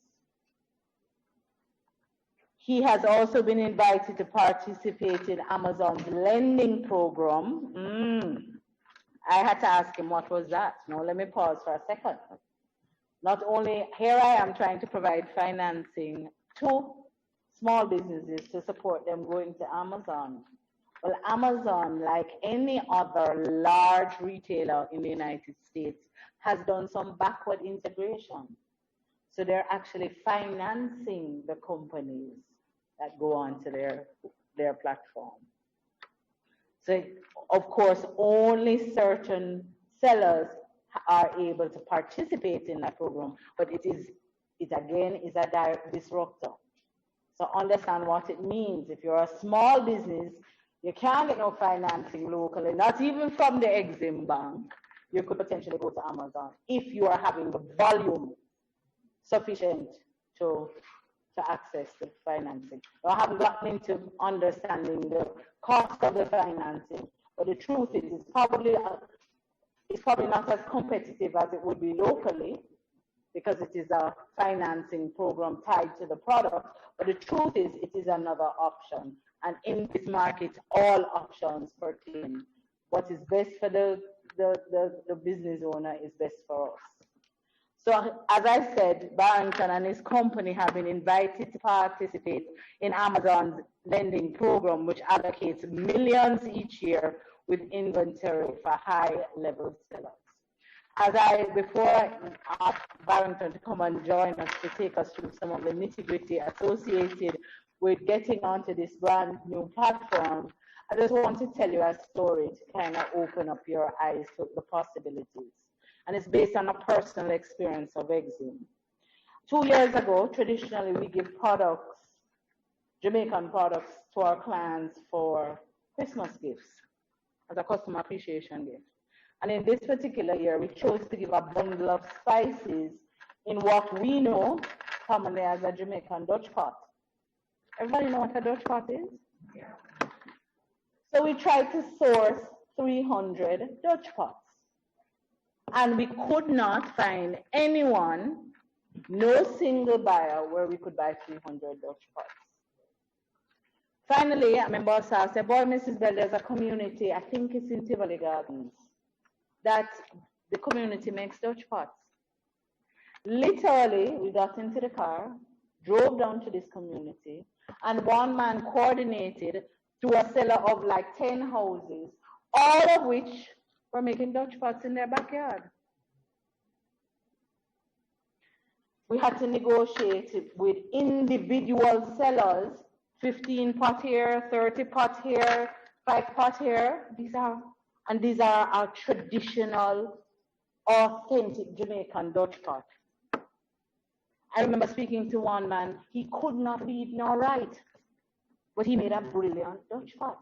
He has also been invited to participate in Amazon's lending program. I had to ask him, what was that? Now, let me pause for a second. Not only, here I am trying to provide financing to small businesses to support them going to Amazon. Well, Amazon, like any other large retailer in the United States, has done some backward integration. So they're actually financing the companies that go onto their platform. So, of course, only certain sellers are able to participate in that program, but it again is a direct disruptor. So understand what it means. If you're a small business, you can't get no financing locally, not even from the Exim Bank. You could potentially go to Amazon if you are having the volume sufficient to access the financing. I haven't gotten into understanding the cost of the financing, but the truth is it's probably not as competitive as it would be locally because it is a financing program tied to the product. But the truth is it is another option. And in this market, all options pertain. What is best for the business owner is best for us. So as I said, Barrington and his company have been invited to participate in Amazon's lending program, which allocates millions each year with inventory for high-level sellers. Before I ask Barrington to come and join us to take us through some of the nitty-gritty associated with getting onto this brand new platform, I just want to tell you a story to kind of open up your eyes to the possibilities. And it's based on a personal experience of Exim. 2 years ago, traditionally, we give products, Jamaican products, to our clients for Christmas gifts as a customer appreciation gift. And in this particular year, we chose to give a bundle of spices in what we know commonly as a Jamaican Dutch pot. Everybody know what a Dutch pot is? Yeah. So we tried to source 300 Dutch pots. And we could not find anyone, no single buyer, where we could buy 300 Dutch pots. Finally, my boss said, boy, Mrs. Bell, there's a community, I think it's in Tivoli Gardens, that the community makes Dutch pots. Literally, we got into the car, drove down to this community, and one man coordinated to a seller of like 10 houses, all of which were making Dutch pots in their backyard. We had to negotiate with individual sellers, 15 pot here, 30 pot here, 5 pot here. These are our traditional, authentic Jamaican Dutch pot. I remember speaking to one man, he could not read nor write, but he made a brilliant Dutch pot.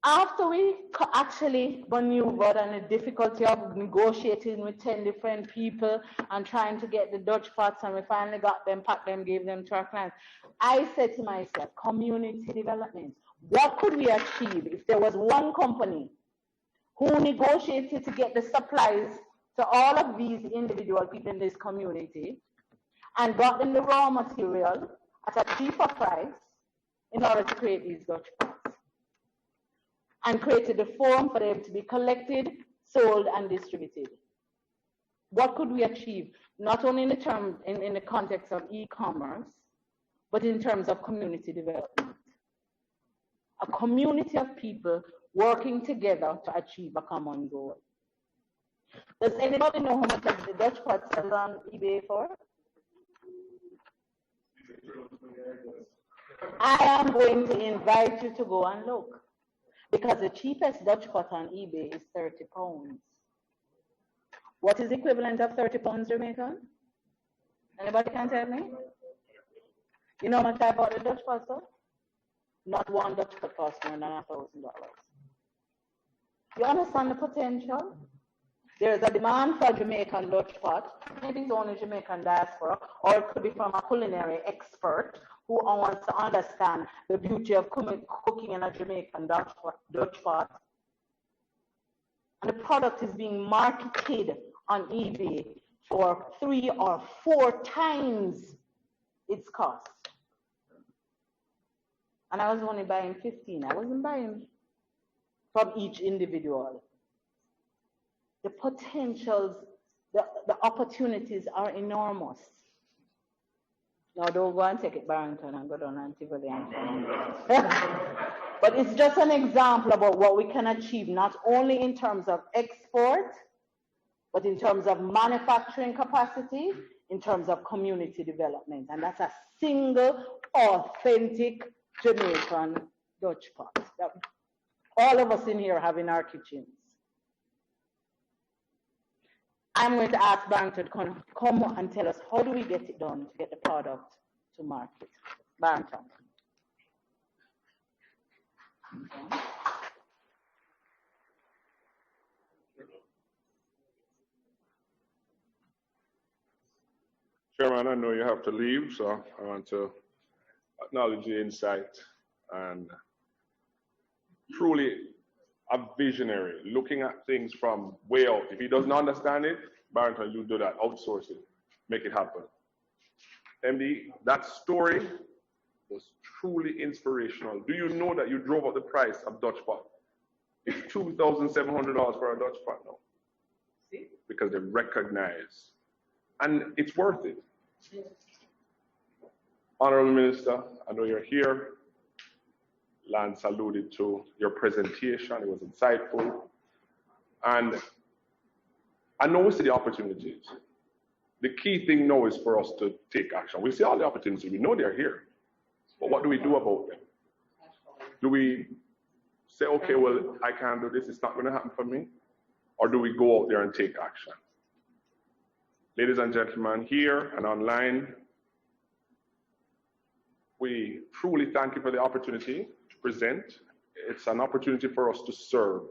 After we actually maneuvered and the difficulty of negotiating with 10 different people and trying to get the Dutch pots, and we finally got them, packed them, gave them to our clients, I said to myself, community development. What could we achieve if there was one company who negotiated to get the supplies to all of these individual people in this community and got them the raw material at a cheaper price in order to create these Dutch pots? And created a forum for them to be collected, sold, and distributed. What could we achieve? Not only in the context of e-commerce, but in terms of community development. A community of people working together to achieve a common goal. Does anybody know how much the Dutch pot sells on eBay for? I am going to invite you to go and look. Because the cheapest Dutch pot on eBay is 30 pounds. What is the equivalent of 30 pounds Jamaican? Anybody can tell me? You know how much I bought the Dutch pot, sir? Not one Dutch pot cost more than $1,000. You understand the potential? There is a demand for Jamaican Dutch pot. Maybe it's only Jamaican diaspora, or it could be from a culinary expert who wants to understand the beauty of cooking in a Jamaican Dutch pot. And the product is being marketed on eBay for 3 or 4 times its cost. And I was only buying 15. I wasn't buying from each individual. The potentials, the opportunities are enormous. Now don't go and take it Barrington and go down and Tivoli and But it's just an example about what we can achieve, not only in terms of export, but in terms of manufacturing capacity, in terms of community development. And that's a single, authentic Jamaican Dutch pot that all of us in here have in our kitchens. I'm going to ask Barrington to come and tell us how do we get it done to get the product to market. Barton. Okay. Chairman, I know you have to leave, so I want to acknowledge the insight and truly a visionary, looking at things from way out. If he doesn't understand it, Barrington, you do that, outsource it, make it happen. MD, that story was truly inspirational. Do you know that you drove up the price of Dutch pot? It's $2,700 for a Dutch pot now. See? Because they recognize. And it's worth it. Honorable Minister, I know you're here. Lance alluded to your presentation. It was insightful. And I know we see the opportunities. The key thing now is for us to take action. We see all the opportunities. We know they're here. But what do we do about them? Do we say, okay, well, I can't do this. It's not going to happen for me? Or do we go out there and take action? Ladies and gentlemen, here and online, we truly thank you for the opportunity to present. It's an opportunity for us to serve.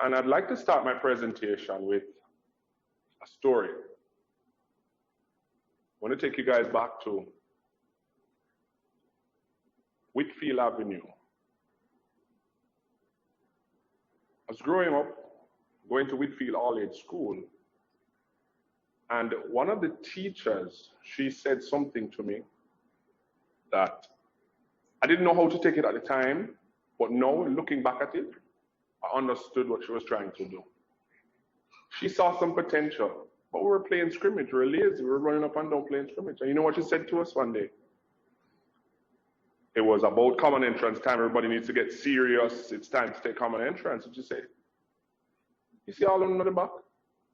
And I'd like to start my presentation with a story. I want to take you guys back to Whitfield Avenue. I was growing up, going to Whitfield All-Age School, and one of the teachers, she said something to me that I didn't know how to take it at the time, but now looking back at it, I understood what she was trying to do. She saw some potential, but we were playing scrimmage, we were lazy, we were running up and down playing scrimmage. And you know what she said to us one day? It was about common entrance time, everybody needs to get serious, it's time to take common entrance. And she said, you see all of them at the back?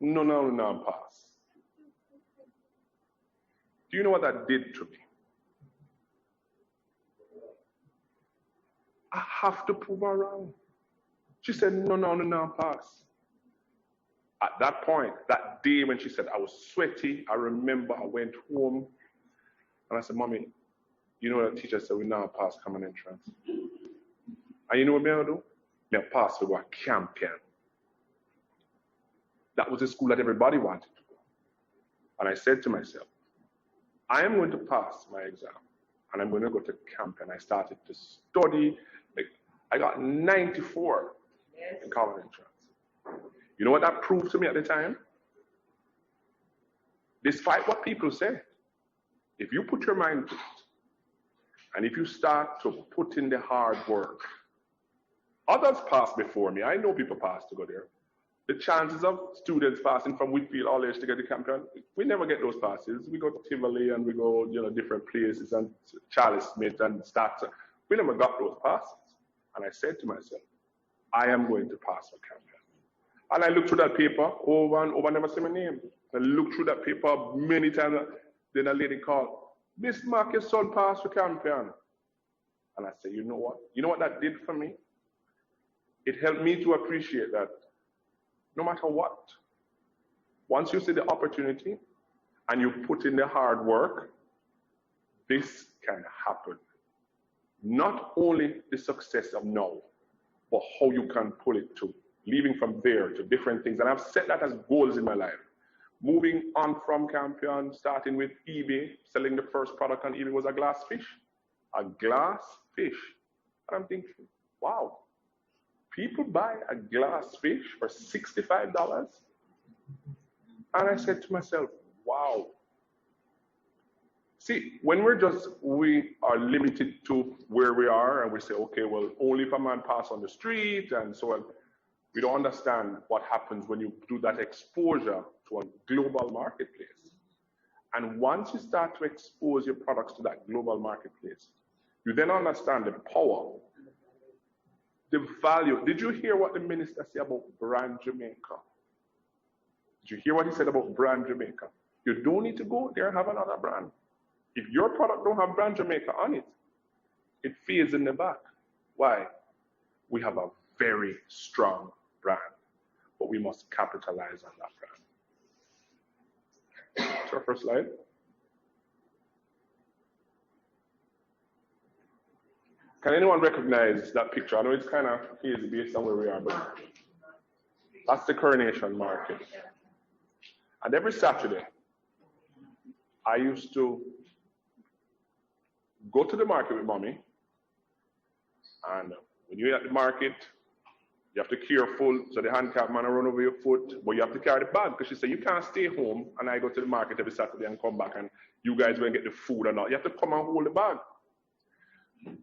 No, pass. Do you know what that did to me? I have to prove her wrong. She said, no, pass. At that point, that day when she said, I was sweaty, I remember I went home and I said, Mommy, you know what the teacher said, we now pass common entrance. And you know what I'm going to do? Me pass, we were champion. That was the school that everybody wanted to go. And I said to myself, I am going to pass my exam and I'm going to go to camp. And I started to study. I got 94 in common entrance. You know what that proved to me at the time? Despite what people say, if you put your mind to it, and if you start to put in the hard work, others passed before me. I know people passed to go there. The chances of students passing from Whitfield All-Age to get the campion, we never get those passes. We go to Tivoli and we go, different places and Charlie Smith and Stats. We never got those passes. And I said to myself, I am going to pass for campion. And I looked through that paper over and over, never see my name. I looked through that paper many times. Then a lady called, Miss Mark, your son passed for campion. And I said, you know what? You know what that did for me? It helped me to appreciate that no matter what, once you see the opportunity and you put in the hard work, this can happen. Not only the success of now, but how you can pull it to, leaving from there to different things. And I've set that as goals in my life. Moving on from Campion, starting with eBay, selling the first product on eBay was a glass fish. A glass fish. And I'm thinking, wow, people buy a glass fish for $65? And I said to myself, wow. See, when we are limited to where we are and we say, okay, well, only if a man pass on the street and so on, we don't understand what happens when you do that exposure to a global marketplace. And once you start to expose your products to that global marketplace, you then understand the power, the value. Did you hear what the minister said about Brand Jamaica? Did you hear what he said about Brand Jamaica? You don't need to go there and have another brand. If your product don't have Brand Jamaica on it, it fades in the back. Why? We have a very strong brand, but we must capitalize on that brand. So our first slide. Can anyone recognize that picture? I know it's kind of hazy based on where we are, but that's the Coronation Market. And every Saturday, I used to go to the market with mommy. And when you're at the market, you have to be careful so the handicap man will run over your foot, but you have to carry the bag because she said you can't stay home and I go to the market every Saturday and come back and you guys go and get the food and all. You have to come and hold the bag.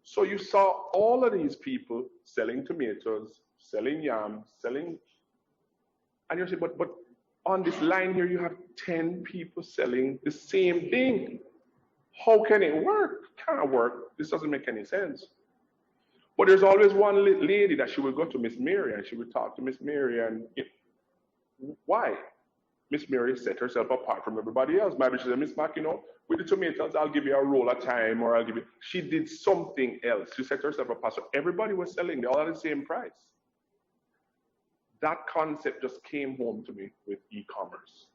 So you saw all of these people selling tomatoes, selling yams, selling, and you say, but on this line here you have 10 people selling the same thing. How can it work? Can't work. This doesn't make any sense. But there's always one lady that she will go to, Miss Mary, and she will talk to Miss Mary. And why? Miss Mary set herself apart from everybody else. Maybe she said, Miss Mac, you know, with the tomatoes, I'll give you a roll at a time, or I'll give you. She did something else. She set herself apart. So everybody was selling. They all at the same price. That concept just came home to me with e-commerce.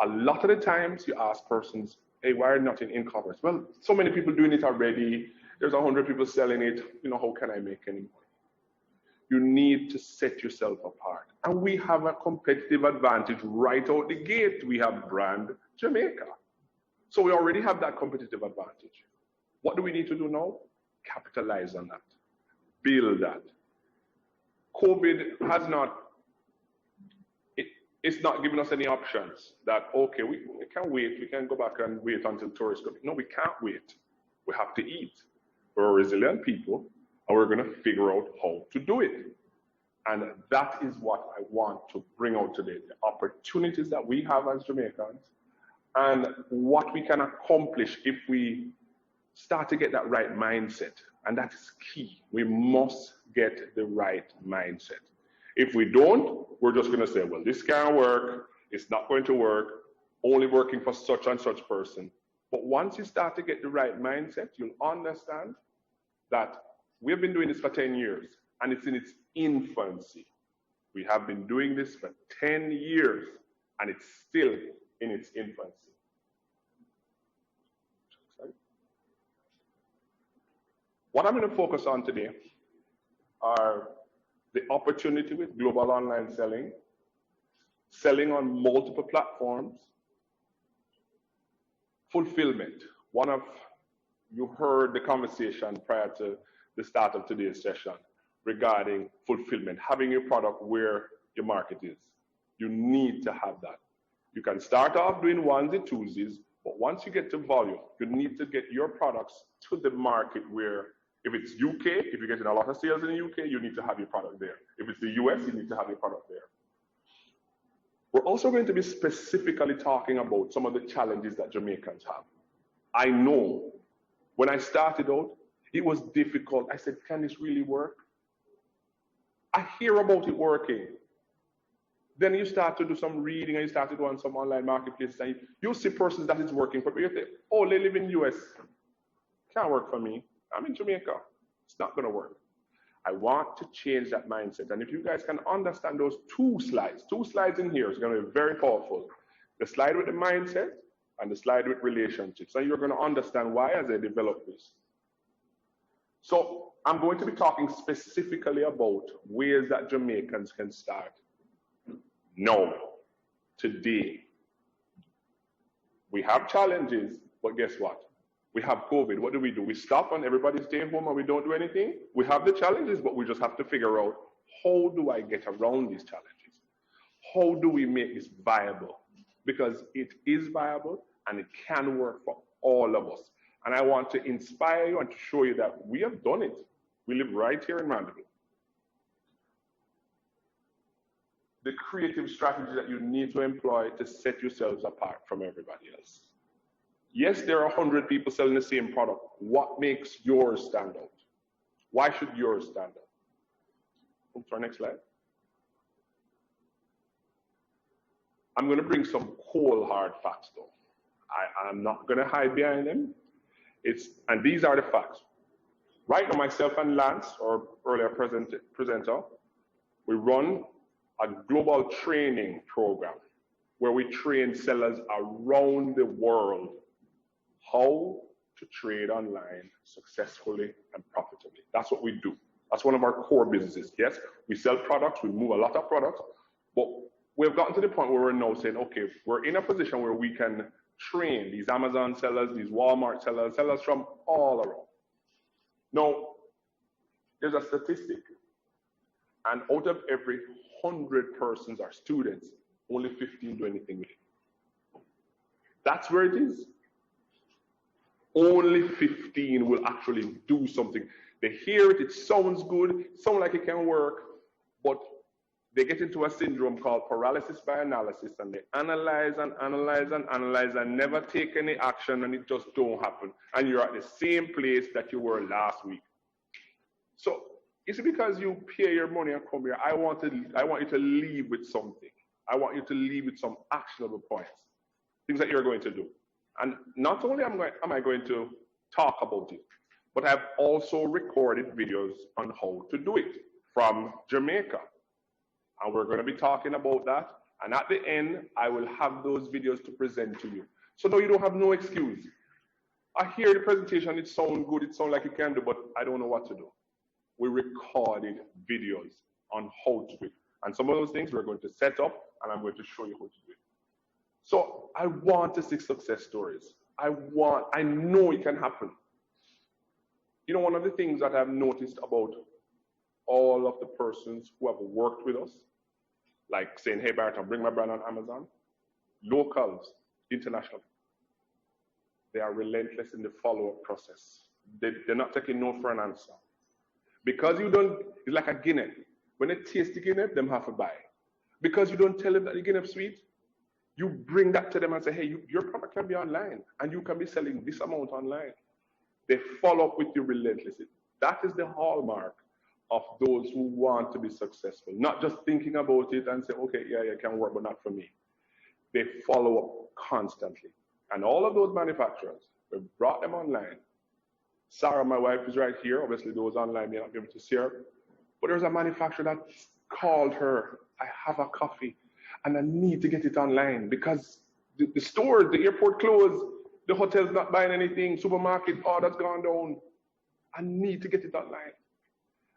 A lot of the times you ask persons, hey, why are you not in e-commerce? Well, so many people doing it already. There's 100 people selling it. You know, how can I make any money? You need to set yourself apart. And we have a competitive advantage right out the gate. We have brand Jamaica. So we already have that competitive advantage. What do we need to do now? Capitalize on that. Build that. COVID has not, it's not giving us any options that, okay, we can wait. We can go back and wait until tourists come. No, we can't wait. We have to eat. We're a resilient people, and we're going to figure out how to do it. And that is what I want to bring out today, the opportunities that we have as Jamaicans and what we can accomplish if we start to get that right mindset. And that is key. We must get the right mindset. If we don't, we're just going to say, well, this can't work. It's not going to work. Only working for such and such person. But once you start to get the right mindset, you'll understand that we've been doing this for 10 years and it's in its infancy. We have been doing this for 10 years and it's still in its infancy. What I'm going to focus on today are the opportunity with global online selling, selling on multiple platforms, fulfillment. You heard the conversation prior to the start of today's session regarding fulfillment, having your product where your market is. You need to have that. You can start off doing onesie, twosies, but once you get to volume, you need to get your products to the market where, if it's UK, if you're getting a lot of sales in the UK, you need to have your product there. If it's the US, you need to have your product there. We're also going to be specifically talking about some of the challenges that Jamaicans have. I know when I started out, it was difficult. I said, can this really work? I hear about it working. Then you start to do some reading and you start to go on some online marketplaces and you see persons that is working for you. You think, oh, they live in the US. Can't work for me. I'm in Jamaica. It's not going to work. I want to change that mindset. And if you guys can understand those two slides in here is going to be very powerful. The slide with the mindset and the slide with relationships. And you're going to understand why as I develop this. So I'm going to be talking specifically about ways that Jamaicans can start. No, today. We have challenges, but guess what? We have COVID. What do? We stop and everybody stay home and we don't do anything? We have the challenges, but we just have to figure out, how do I get around these challenges? How do we make this viable? Because it is viable and it can work for all of us. And I want to inspire you and to show you that we have done it. We live right here in Mandeville. The creative strategy that you need to employ to set yourselves apart from everybody else. Yes, there are 100 people selling the same product. What makes yours stand out? Why should yours stand out? Move to our next slide. I'm going to bring some cold, hard facts, though. I'm not going to hide behind them. And these are the facts. Right now, myself and Lance, our earlier presenter, we run a global training program where we train sellers around the world how to trade online successfully and profitably. That's what we do. That's one of our core businesses. Yes, we sell products, we move a lot of products, but we've gotten to the point where we're now saying, okay, we're in a position where we can train these Amazon sellers, these Walmart sellers, sellers from all around. Now, there's a statistic, and out of every 100 persons or students, only 15 do anything with it. That's where it is. Only 15 will actually do something. They hear it, it sounds good, it sounds like it can work, but they get into a syndrome called paralysis by analysis, and they analyze and analyze and analyze and never take any action, and it just don't happen. And you're at the same place that you were last week. So it's because you pay your money and come here. I want you to leave with something. I want you to leave with some actionable points, things that you're going to do. And not only am I going to talk about it, but I've also recorded videos on how to do it from Jamaica. And we're going to be talking about that. And at the end, I will have those videos to present to you. So now you don't have no excuse. I hear the presentation, it sounds good, it sounds like you can do, but I don't know what to do. We recorded videos on how to do it. And some of those things we're going to set up, and I'm going to show you how to do it. So I want to see success stories. I know it can happen. You know, one of the things that I've noticed about all of the persons who have worked with us, like saying, hey, Barton, bring my brand on Amazon, locals, international, they are relentless in the follow-up process. They're not taking no for an answer. Because you don't, it's like a Guinness. When they taste the Guinness, them have to buy. Because you don't tell them that the Guinness sweet, you bring that to them and say, hey, your product can be online, and you can be selling this amount online. They follow up with you relentlessly. That is the hallmark of those who want to be successful. Not just thinking about it and say, okay, yeah, it can work, but not for me. They follow up constantly. And all of those manufacturers, we brought them online. Sarah, my wife, is right here. Obviously, those online may not be able to see her. But there's a manufacturer that called her, I have a coffee, and I need to get it online because the stores, the airport closed, the hotel's not buying anything, supermarket, oh, that's gone down. I need to get it online.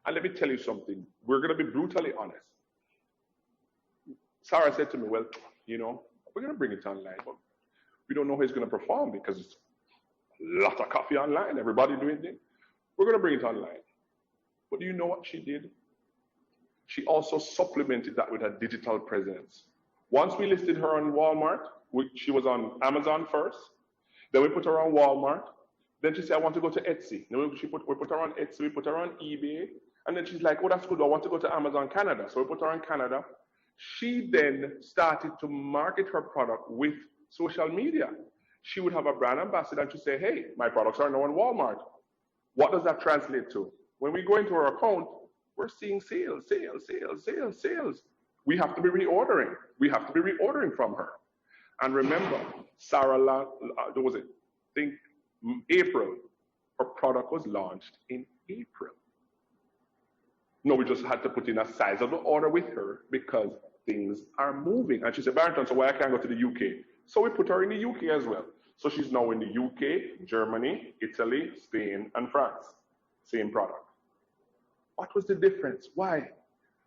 And let me tell you something. We're going to be brutally honest. Sarah said to me, well, you know, we're going to bring it online, but we don't know how it's going to perform because it's a lot of coffee online, everybody doing it. We're going to bring it online. But do you know what she did? She also supplemented that with a digital presence. Once we listed her on Walmart, she was on Amazon first. Then we put her on Walmart. Then she said, I want to go to Etsy. Then we put her on Etsy, we put her on eBay. And then she's like, oh, that's good. I want to go to Amazon Canada. So we put her on Canada. She then started to market her product with social media. She would have a brand ambassador and she'd say, hey, my products are now on Walmart. What does that translate to? When we go into her account, we're seeing sales. We have to be reordering. We have to be reordering from her. And remember, Sarah, was it? I think April, her product was launched in April. No, we just had to put in a sizable order with her because things are moving. And she said, Barrington, so why I can't go to the UK? So we put her in the UK as well. So she's now in the UK, Germany, Italy, Spain, and France. Same product. What was the difference? Why?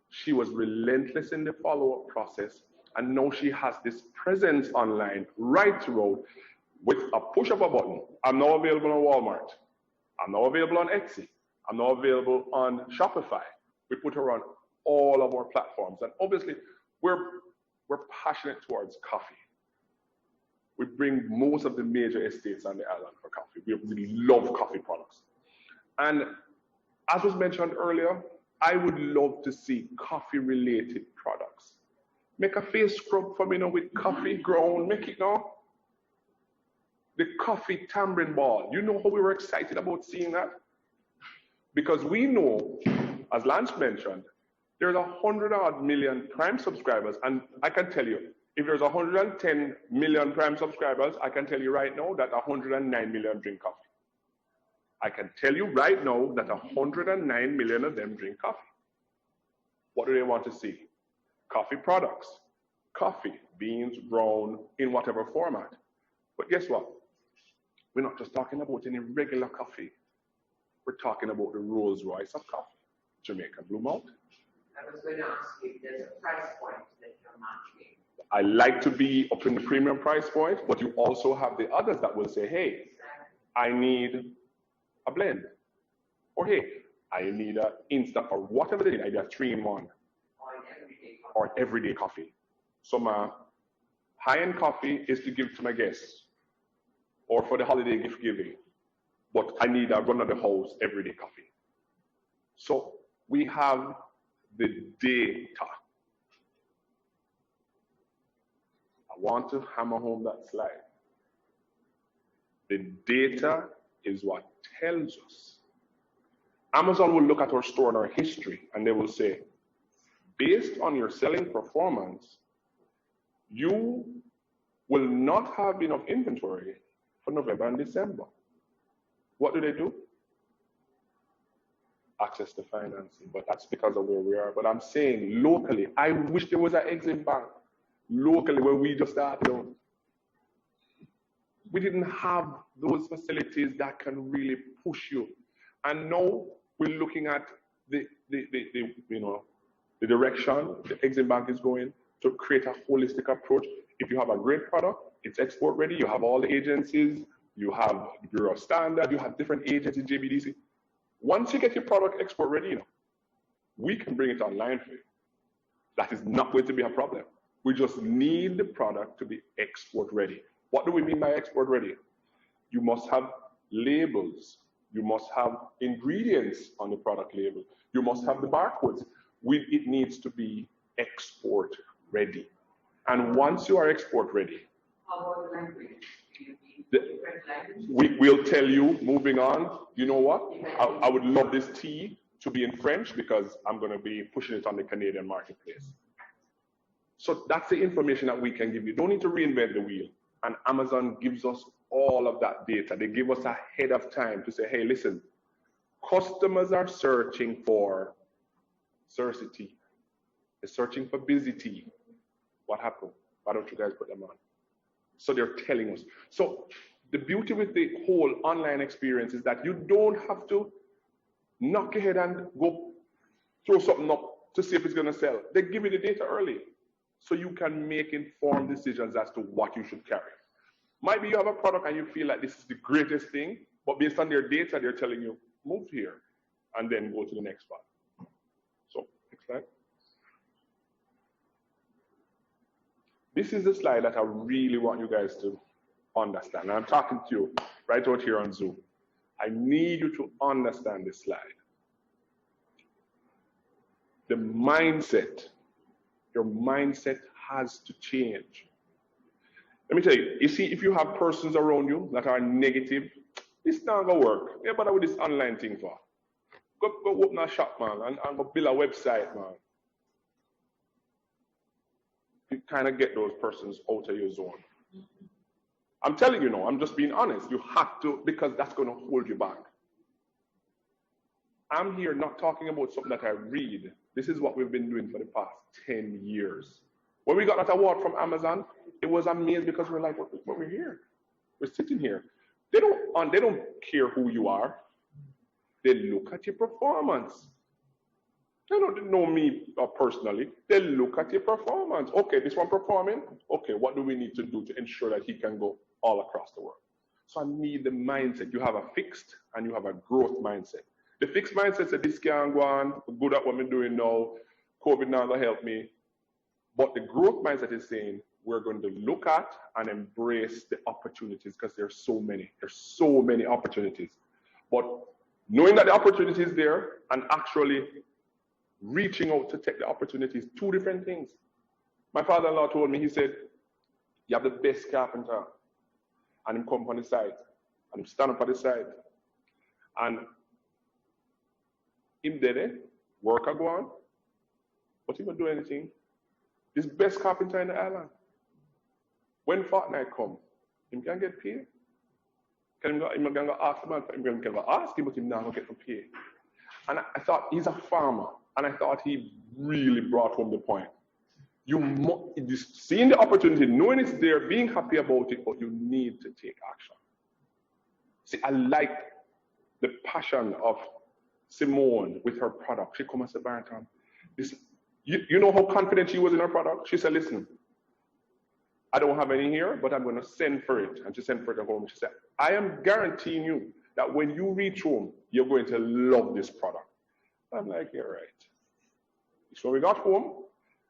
She was relentless in the follow-up process, and now she has this presence online right throughout with a push of a button. I'm now available on Walmart. I'm now available on Etsy. I'm now available on Shopify. We put her on all of our platforms. And obviously, we're passionate towards coffee. We bring most of the major estates on the island for coffee. We really love coffee products. And as was mentioned earlier, I would love to see coffee-related products. Make a face scrub for me now with coffee ground. Make it now. The coffee tambourine ball. You know how we were excited about seeing that? Because we know, as Lance mentioned, there's 100-odd million Prime subscribers. And I can tell you, if there's 110 million Prime subscribers, I can tell you right now that 109 million drink coffee. I can tell you right now that 109 million of them drink coffee. What do they want to see? Coffee products. Coffee, beans, ground, in whatever format. But guess what? We're not just talking about any regular coffee. We're talking about the Rolls Royce of coffee, Jamaican Blue Mountain. I was going to ask you if there's a price point that you're matching. I like to be up in the premium price point, but you also have the others that will say, hey, I need a blend. Or hey, I need an instant, or whatever they need, either 3-in-1 or everyday coffee. So my high-end coffee is to give to my guests or for the holiday gift giving, but I need a run-of-the-house everyday coffee. So we have the data. I want to hammer home that slide. The data is what tells us. Amazon will look at our store and our history, and they will say, based on your selling performance, you will not have enough inventory for November and December. What do? Access to financing, but that's because of where we are. But I'm saying locally, I wish there was an exit bank locally where we just started out. We didn't have those facilities that can really push you. And now we're looking at the direction the Exim Bank is going to create a holistic approach. If you have a great product, it's export ready. You have all the agencies, you have the Bureau of Standard, you have different agencies, JBDC. Once you get your product export ready, we can bring it online for you. That is not going to be a problem. We just need the product to be export ready. What do we mean by export ready? You must have labels. You must have ingredients on the product label. You must have the barcodes. It needs to be export ready. And once you are export ready, how about the language? Do you need different languages? We'll tell you, moving on, you know what? I would love this tea to be in French because I'm going to be pushing it on the Canadian marketplace. So that's the information that we can give you. Don't need to reinvent the wheel. And Amazon gives us all of that data. They give us ahead of time to say, hey, listen, customers are searching for scarcity. They're searching for busy tea. What happened? Why don't you guys put them on? So they're telling us. So the beauty with the whole online experience is that you don't have to knock your head and go throw something up to see if it's going to sell. They give you the data early, so you can make informed decisions as to what you should carry. Maybe you have a product and you feel like this is the greatest thing, but based on their data, they're telling you, move here, and then go to the next one. So, next slide. This is the slide that I really want you guys to understand. And I'm talking to you right out here on Zoom. I need you to understand this slide. The mindset, your mindset has to change. Let me tell you, you see, if you have persons around you that are negative, this not gonna work. Yeah, but with this online thing for. Go open a shop, man, and go build a website, man. You kind of get those persons out of your zone. I'm telling you now, I'm just being honest. You have to, because that's going to hold you back. I'm here not talking about something that I read. This is what we've been doing for the past 10 years. When we got that award from Amazon, it was amazing because we're like, what we're here. We're sitting here. They don't care who you are. They look at your performance. They don't know me personally. They look at your performance. Okay, this one performing. Okay, what do we need to do to ensure that he can go all across the world? So I need the mindset. You have a fixed and you have a growth mindset. The fixed mindset says, this can't go on. I'm good at what I'm doing now. COVID now will help me. But the growth mindset is saying, we're going to look at and embrace the opportunities because there's so many. There's so many opportunities. But knowing that the opportunity is there and actually reaching out to take the opportunities, two different things. My father-in-law told me, he said, you have the best carpenter, and him come on the side, and him stand up on the side, and him there, worker go on, but he don't do anything. This best carpenter in the island. When fortnight come, him can get paid. Him can go ask the man, him can go ask him, but him not going to get paid. And I thought, he's a farmer. And I thought he really brought home the point. Seeing the opportunity, knowing it's there, being happy about it, but you need to take action. See, I like the passion of Simone with her product. She come and said, Barrington, this, you know how confident she was in her product? She said, listen, I don't have any here, but I'm going to send for it. And she sent for it at home. She said, I am guaranteeing you that when you reach home, you're going to love this product. I'm like, you're right. So we got home.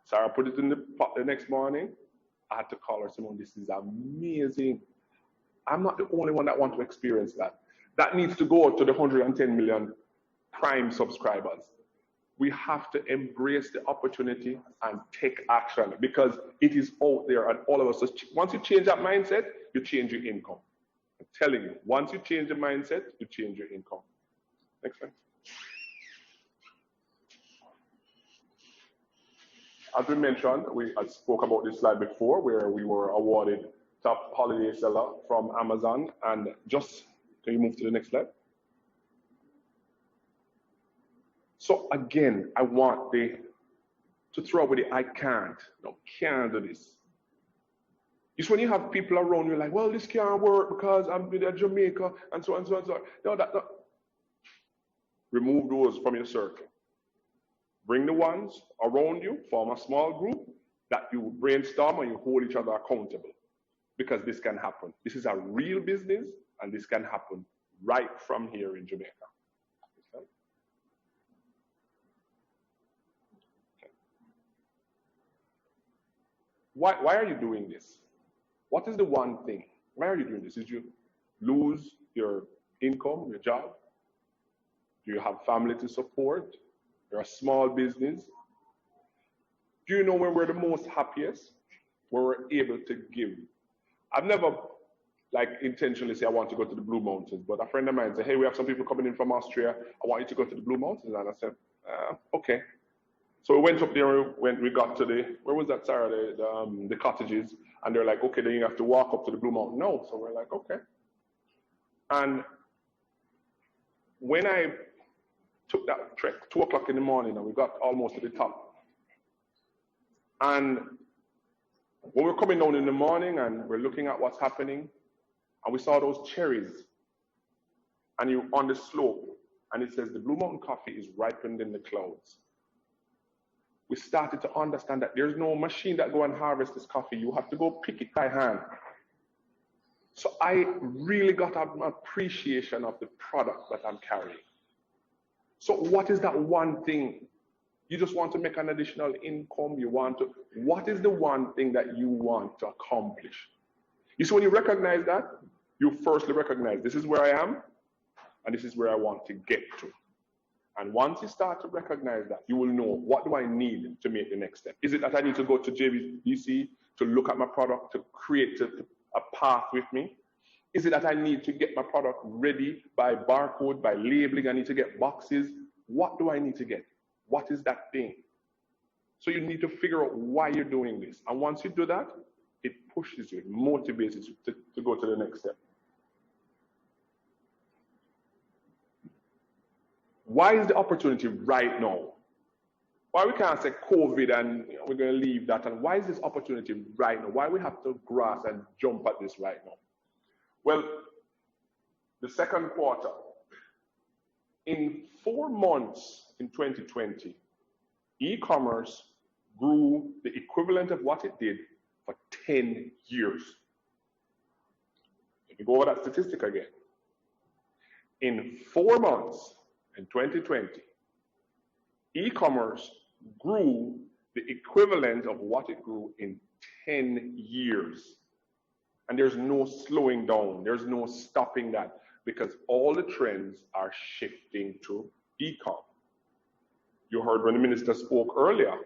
Sarah put it in the pot the next morning. I had to call her, Simone, this is amazing. I'm not the only one that wants to experience that. That needs to go out to the 110 million Prime subscribers. We have to embrace the opportunity and take action because it is out there and all of us. So once you change that mindset, you change your income. I'm telling you, once you change the mindset, you change your income. Next slide. As we mentioned, I spoke about this slide before where we were awarded top holiday seller from Amazon. And just, can you move to the next slide? So again, I want to throw away the I can't. No, can't do this. It's when you have people around you like, well, this can't work because I'm in Jamaica and so on and so on and so on. No. Remove those from your circle. Bring the ones around you, form a small group that you brainstorm and you hold each other accountable. Because this can happen. This is a real business and this can happen right from here in Jamaica. Why are you doing this? What is the one thing? Why are you doing this? Did you lose your income, your job? Do you have family to support? You're a small business. Do you know when we're the most happiest? When we're able to give. I've never intentionally say I want to go to the Blue Mountains, but a friend of mine said, hey, we have some people coming in from Austria. I want you to go to the Blue Mountains. And I said, okay. So we went up there when we got to where was that, Sarah? The cottages. And they're like, okay, then you have to walk up to the Blue Mountain. No. So we're like, okay. And when I took that trek, 2 o'clock in the morning, and we got almost to the top. And when we're coming down in the morning and we're looking at what's happening, and we saw those cherries, and you're on the slope, and it says the Blue Mountain coffee is ripened in the clouds. We started to understand that there's no machine that go and harvest this coffee. You have to go pick it by hand. So I really got an appreciation of the product that I'm carrying. So what is that one thing? You just want to make an additional income. What is the one thing that you want to accomplish? You see, when you recognize that, you firstly recognize this is where I am, and this is where I want to get to. And once you start to recognize that, you will know, what do I need to make the next step? Is it that I need to go to JVDC to look at my product, to create a path with me? Is it that I need to get my product ready by barcode, by labeling? I need to get boxes. What do I need to get? What is that thing? So you need to figure out why you're doing this. And once you do that, it pushes you, it motivates you to go to the next step. Why is the opportunity right now? Why we can't say COVID and we're going to leave that? And why is this opportunity right now? Why we have to grasp and jump at this right now? Well, the second quarter, in 4 months in 2020, e-commerce grew the equivalent of what it did for 10 years. Let me go over that statistic again. In 4 months in 2020, e-commerce grew the equivalent of what it grew in 10 years. And there's no slowing down. There's no stopping that because all the trends are shifting to e-com. You heard when the minister spoke earlier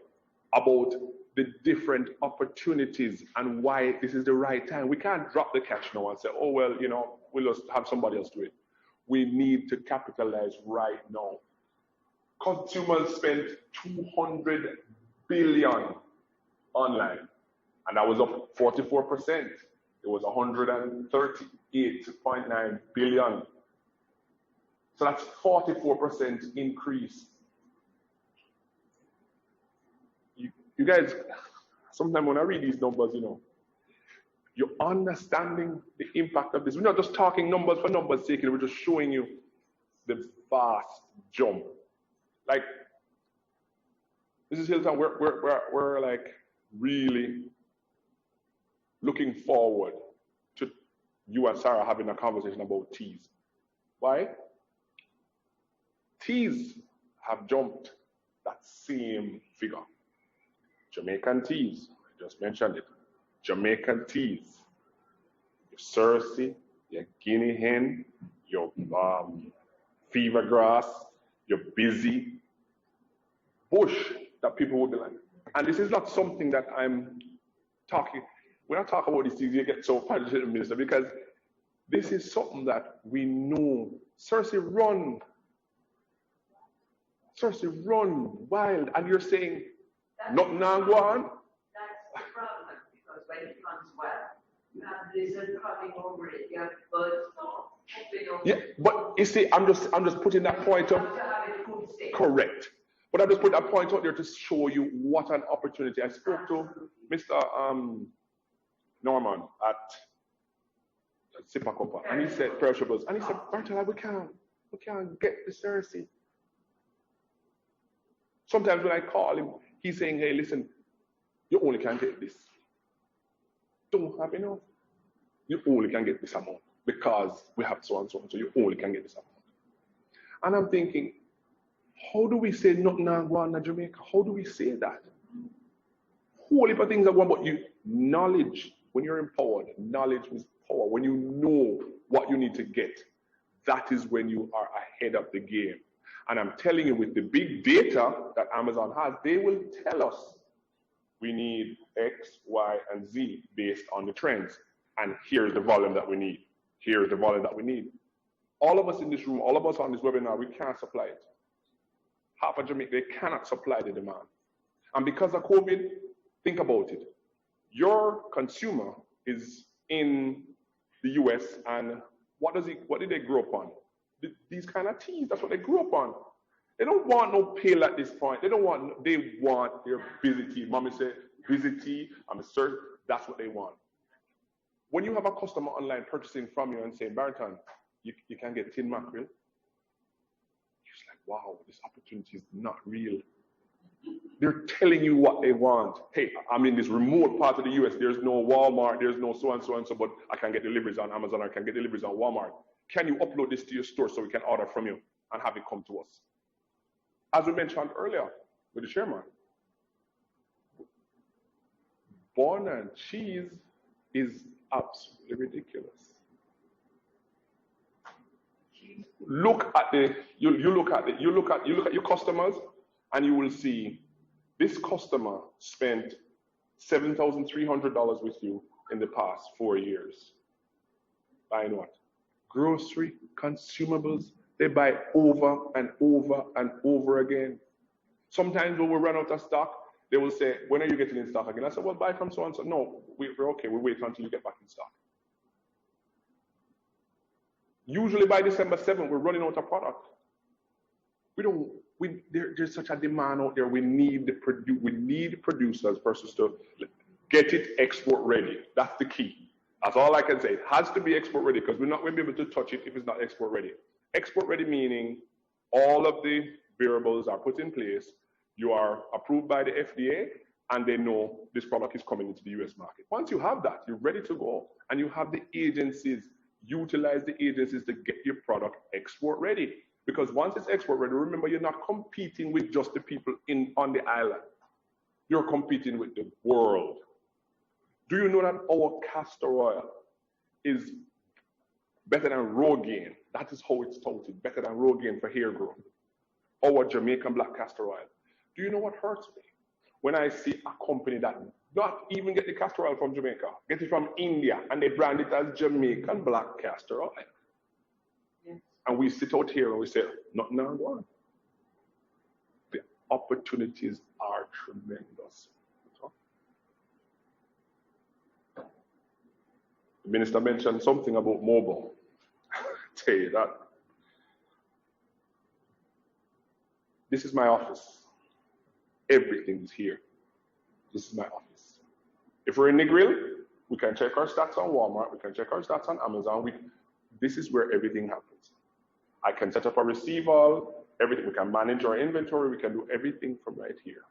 about the different opportunities and why this is the right time. We can't drop the catch now and say, oh, well, we'll just have somebody else do it. We need to capitalize right now. Consumers spent $200 billion online, and that was up 44%. It was 138.9 billion. So that's 44% increase. You guys, sometimes when I read these numbers, You're understanding the impact of this. We're not just talking numbers for numbers' sake, we're just showing you the vast jump. Like, Mrs. Hilton, we're like really looking forward to you and Sarah having a conversation about teas. Why? Teas have jumped that same figure. Jamaican teas, I just mentioned it. Jamaican teas. Your Cersei, your guinea hen, your fever grass, your busy bush that people would be like. And this is not something that I'm talking, we're not talking about these things, you get so passionate, Minister, because this is something that we know. Cersei run wild, and you're saying, nothing now go on? That's the problem, because when it comes well, you have lizard coming over it, you have birds hopping over it. Yeah, but you see, I'm just putting that point up. Correct. But I'm just putting that point out there to show you what an opportunity. I spoke to Mr. Norman at Sipacopa, and he said, perishables, and he said, Bertola, we can't get the Cersei. Sometimes when I call him, he's saying, hey, listen, you only can get this. Don't have enough. You only can get this amount because we have so and so, so you only can get this amount. And I'm thinking, how do we say nothing now go on in Jamaica? How do we say that? Whole heap of things are going, but you knowledge, when you're empowered, knowledge is power. When you know what you need to get, that is when you are ahead of the game. And I'm telling you, with the big data that Amazon has, they will tell us we need X, Y, and Z based on the trends. And here's the volume that we need. Here's the volume that we need. All of us in this room, all of us on this webinar, we can't supply it. Half of Jamaica, they cannot supply the demand. And because of COVID, think about it. Your consumer is in the US, and what did they grow up on? These kind of teas, that's what they grew up on. They don't want no pill at this point. They want their busy tea. Mommy said, busy tea, I'm a search, that's what they want. When you have a customer online purchasing from you and saying, Barrington, you can get tin mackerel, you're just like, wow, this opportunity is not real. They're telling you what they want. Hey, I'm in this remote part of the US, there's no Walmart, there's no so and so, but I can get deliveries on Amazon, I can get deliveries on Walmart. Can you upload this to your store so we can order from you and have it come to us? As we mentioned earlier with the chairman, bun and cheese is absolutely ridiculous. Look at you look at your customers, and you will see this customer spent $7,300 with you in the past 4 years. Buying what? Grocery, consumables. They buy over and over and over again. Sometimes when we run out of stock, they will say, when are you getting in stock again? I said, well, buy from so and so. No, we're okay. We'll wait until you get back in stock. Usually by December 7th, we're running out of product. There's such a demand out there. We need producers versus to get it export ready. That's the key. That's all I can say. It has to be export ready because we're not going to be able to touch it if it's not export ready. Export ready meaning all of the variables are put in place. You are approved by the FDA, and they know this product is coming into the US market. Once you have that, you're ready to go, and you have the agencies, utilize the agencies to get your product export ready. Because once it's export ready, remember, you're not competing with just the people on the island. You're competing with the world. Do you know that our castor oil is better than Rogaine? That is how it's touted, better than Rogaine for hair growth. Our Jamaican black castor oil. Do you know what hurts me? When I see a company that not even get the castor oil from Jamaica, get it from India, and they brand it as Jamaican black castor oil. Yes. And we sit out here and we say, nothing now go on. The opportunities are tremendous. The minister mentioned something about mobile. Tell you that. This is my office. Everything is here. This is my office. If we're in the grill, We can check our stats on Walmart. We can check our stats on Amazon. This is where everything happens. I can set up a receival, everything. We can manage our inventory. We can do everything from right here.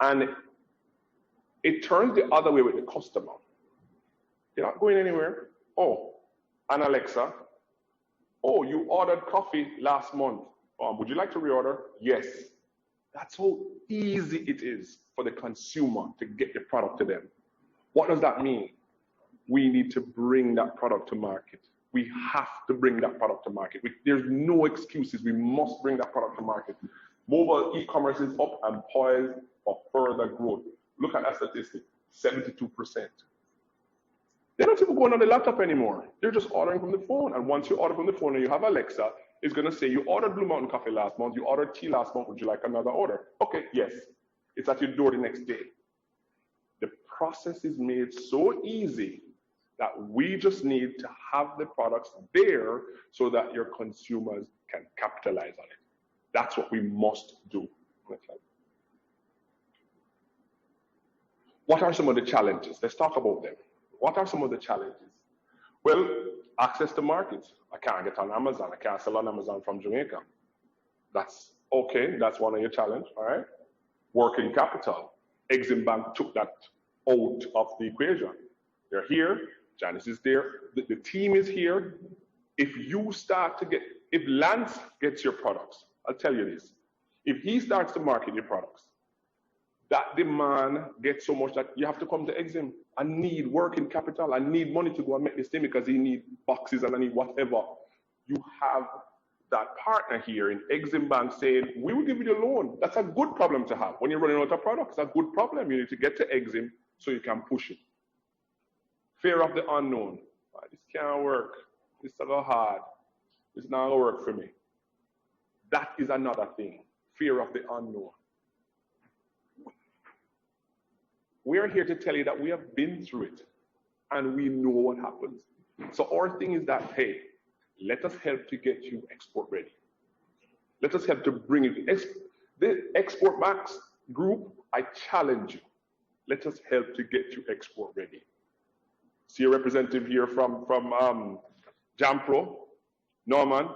And it turns the other way with the customer. They're not going anywhere. Oh, and Alexa, oh, you ordered coffee last month. Would you like to reorder? Yes. That's how easy it is for the consumer to get the product to them. What does that mean? We need to bring that product to market. We have to bring that product to market. There's no excuses. We must bring that product to market. Mobile e-commerce is up and poised for further growth. Look at that statistic, 72%. They're not even going on the laptop anymore. They're just ordering from the phone. And once you order from the phone and you have Alexa, it's going to say, you ordered Blue Mountain Coffee last month, you ordered tea last month, would you like another order? Okay, yes. It's at your door the next day. The process is made so easy that we just need to have the products there so that your consumers can capitalize on it. That's what we must do. What are some of the challenges? Let's talk about them. What are some of the challenges? Well, access to markets. I can't get on Amazon. I can't sell on Amazon from Jamaica. That's okay. That's one of your challenges, all right? Working capital. Exim Bank took that out of the equation. They're here. Janice is there. The team is here. If you start to if Lance gets your products, I'll tell you this. If he starts to market your products, that demand gets so much that you have to come to Exim. I need working capital. I need money to go and make this thing because he need boxes and I need whatever. You have that partner here in Exim Bank saying, we will give you the loan. That's a good problem to have. When you're running out of products, it's a good problem. You need to get to Exim so you can push it. Fear of the unknown. This can't work. This is a little hard. It's not going to work for me. That is another thing. Fear of the unknown. We are here to tell you that we have been through it and we know what happens. So our thing is that, hey, let us help to get you export ready. Let us help to bring it. The Export Max group, I challenge you. Let us help to get you export ready. See a representative here from Jampro, Norman.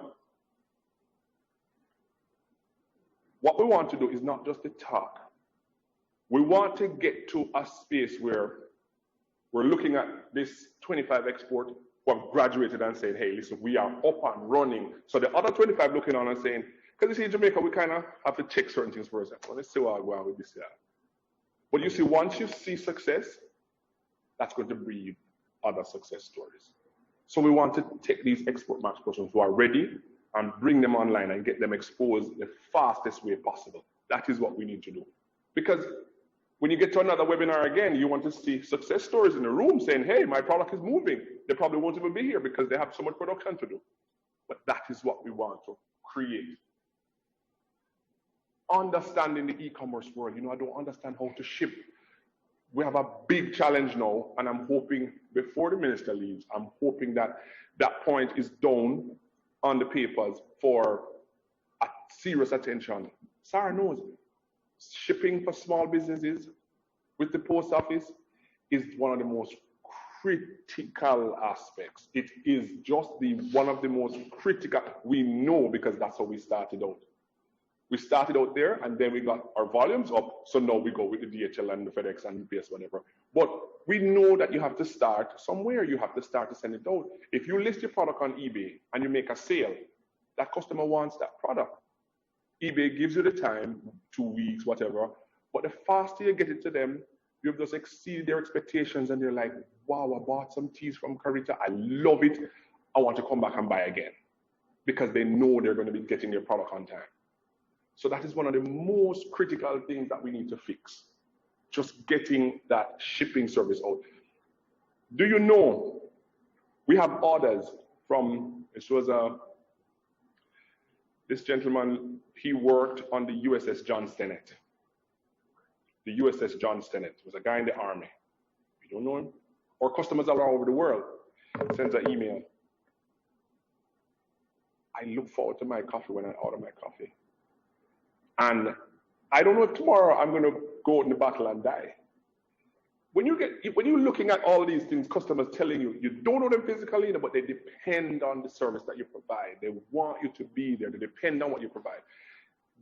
What we want to do is not just to talk. We want to get to a space where we're looking at this 25 export who have graduated and saying, hey, listen, we are up and running. So the other 25 looking on and saying, because you see in Jamaica, we kind of have to check certain things for us. Well, let's see what I'll go on with this here. But you see, once you see success, that's going to breed other success stories. So we want to take these Export Max persons who are ready and bring them online and get them exposed the fastest way possible. That is what we need to do. Because when you get to another webinar again, you want to see success stories in the room saying, hey, my product is moving. They probably won't even be here because they have so much production to do. But that is what we want to create. Understanding the e-commerce world. I don't understand how to ship. We have a big challenge now, and I'm hoping before the minister leaves, I'm hoping that that point is down on the papers for a serious attention. Sarah knows. Shipping for small businesses with the post office is one of the most critical aspects. It is just one of the most critical. We know because that's how we started out. We started out there and then we got our volumes up. So now we go with the DHL and the FedEx and UPS, whatever. But we know that you have to start somewhere. You have to start to send it out. If you list your product on eBay and you make a sale, that customer wants that product. eBay gives you the time, 2 weeks, whatever, but the faster you get it to them, you've just exceeded their expectations and they're like, wow, I bought some teas from Carita, I love it, I want to come back and buy again. Because they know they're going to be getting their product on time. So that is one of the most critical things that we need to fix. Just getting that shipping service out. Do you know, we have orders from, this gentleman, he worked on the USS John Stennet. The USS John Stennet was a guy in the army. You don't know him? Our customers all over the world sends an email. I look forward to my coffee when I order my coffee. And I don't know if tomorrow I'm going to go out in the battle and die. when you're looking at all these things, customers telling you, you don't know them physically, but they depend on the service that you provide. They want you to be there. They depend on what you provide.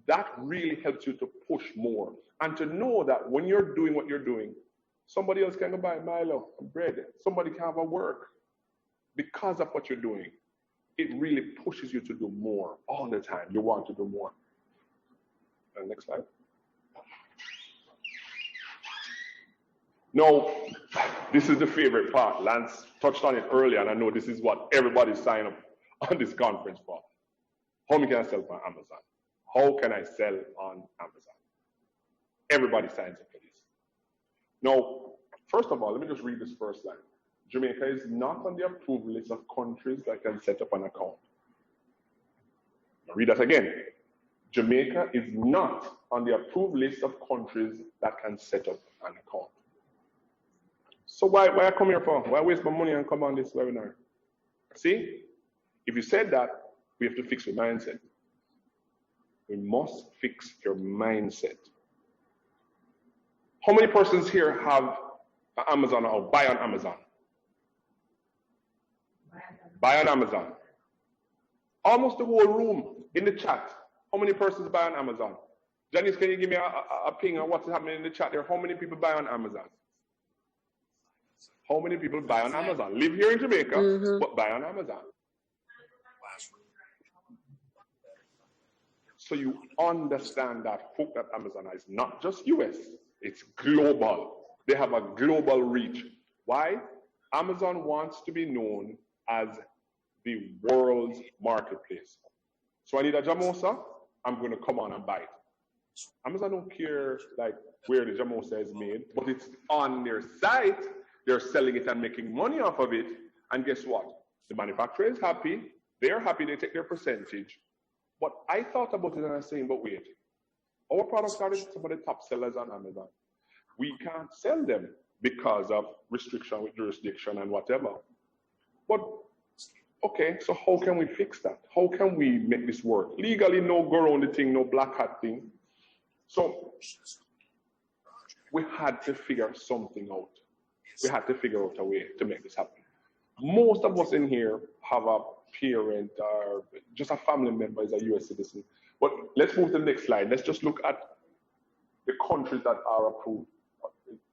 That really helps you to push more and to know that when you're doing what you're doing, somebody else can go buy Milo and bread. Somebody can have a work because of what you're doing. It really pushes you to do more all the time. You want to do more. Next slide. Now, this is the favorite part. Lance touched on it earlier, and I know this is what everybody's signing up on this conference for. How can I sell on Amazon? How can I sell on Amazon? Everybody signs up for this. Now, first of all, let me just read this first line. Jamaica is not on the approved list of countries that can set up an account. I'll read that again. Jamaica is not on the approved list of countries that can set up an account. So why I come here for? Why waste my money and come on this webinar? See, if you said that, we have to fix your mindset. We must fix your mindset. How many persons here have Amazon or buy on Amazon? Buy on Amazon. Almost the whole room in the chat. How many persons buy on Amazon? Janice, can you give me a ping on what's happening in the chat there? How many people buy on Amazon? How many people buy on Amazon? Live here in Jamaica, but buy on Amazon. So you understand that hook that Amazon is not just US, it's global. They have a global reach. Why? Amazon wants to be known as the world's marketplace. So I need a jamosa, I'm going to come on and buy it. Amazon don't care like where the jamosa is made, but it's on their site. They're selling it and making money off of it. And guess what? The manufacturer is happy. They're happy. They take their percentage. But I thought about it and I was saying, but wait, our products are some of the top sellers on Amazon. We can't sell them because of restriction with jurisdiction and whatever. But okay, so how can we fix that? How can we make this work? Legally, no go around the thing, no black hat thing. So we had to figure something out. We had to figure out a way to make this happen. Most of us in here have a parent or just a family member is a US citizen. But let's move to the next slide. Let's just look at the countries that are approved.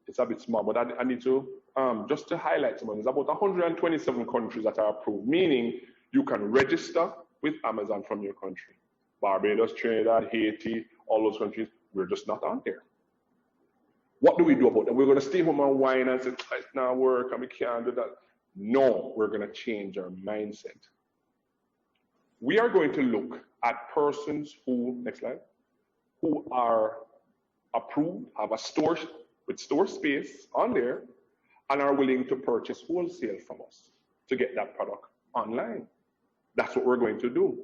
It's a bit small, but I need to, just to highlight some of them. There's about 127 countries that are approved, meaning you can register with Amazon from your country. Barbados, Trinidad, Haiti, all those countries, we're just not on there. What do we do about that? We're going to stay home and whine and say, it's not work and we can't do that. No, we're going to change our mindset. We are going to look at persons who, next slide, who are approved, have a store with store space on there, and are willing to purchase wholesale from us to get that product online. That's what we're going to do.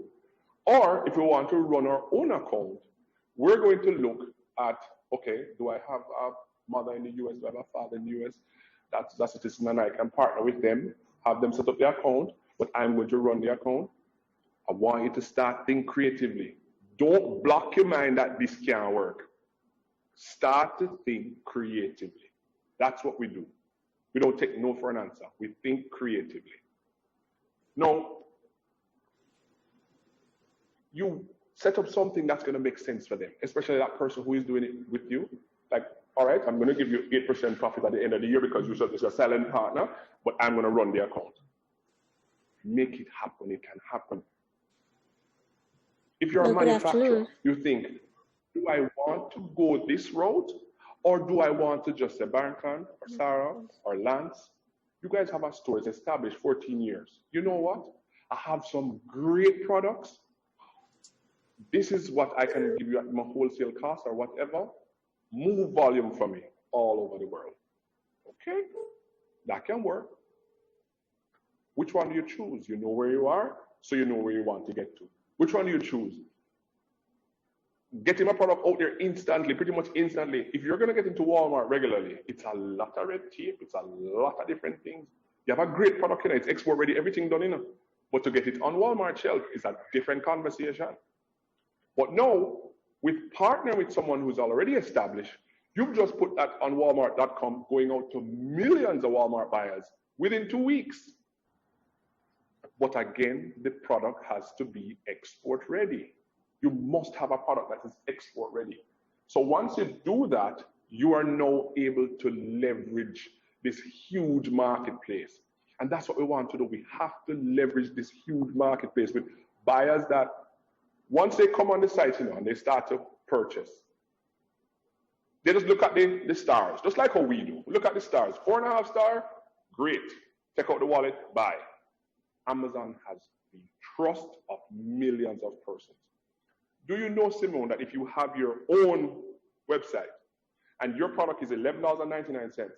Or if we want to run our own account, we're going to look at, okay, do I have a mother in the US, do I have a father in the US? That's a citizen, and I can partner with them, have them set up the account, but I'm going to run the account. I want you to start thinking creatively. Don't block your mind that this can't work. Start to think creatively. That's what we do. We don't take no for an answer. We think creatively. Now, you set up something that's going to make sense for them, especially that person who is doing it with you. Like, all right, I'm going to give you 8% profit at the end of the year because you said it's a silent partner, but I'm going to run the account. Make it happen. It can happen. If you're a manufacturer, you think, do I want to go this route, or do I want to just say Barrington or Sarah or Lance? You guys have a store. It's established 14 years. You know what? I have some great products. This is what I can give you at my wholesale cost or whatever. Move volume for me all over the world. Okay? That can work. Which one do you choose? You know where you are, so you know where you want to get to. Which one do you choose? Getting my product out there instantly, pretty much instantly. If you're going to get into Walmart regularly, it's a lot of red tape. It's a lot of different things. You have a great product in it. It's export ready, everything done in it. But to get it on Walmart shelf is a different conversation. But no, with partnering with someone who's already established, You've just put that on Walmart.com, going out to millions of Walmart buyers within 2 weeks. But again, the product has to be export ready. You must have a product that is export ready. So once you do that, you are now able to leverage this huge marketplace. And that's what we want to do. We have to leverage this huge marketplace with buyers that once they come on the site, and they start to purchase, they just look at the stars, just like how we do. Look at the stars. 4.5 star, great. Take out the wallet, buy. Amazon has the trust of millions of persons. Do you know, Simone, that if you have your own website and your product is $11.99,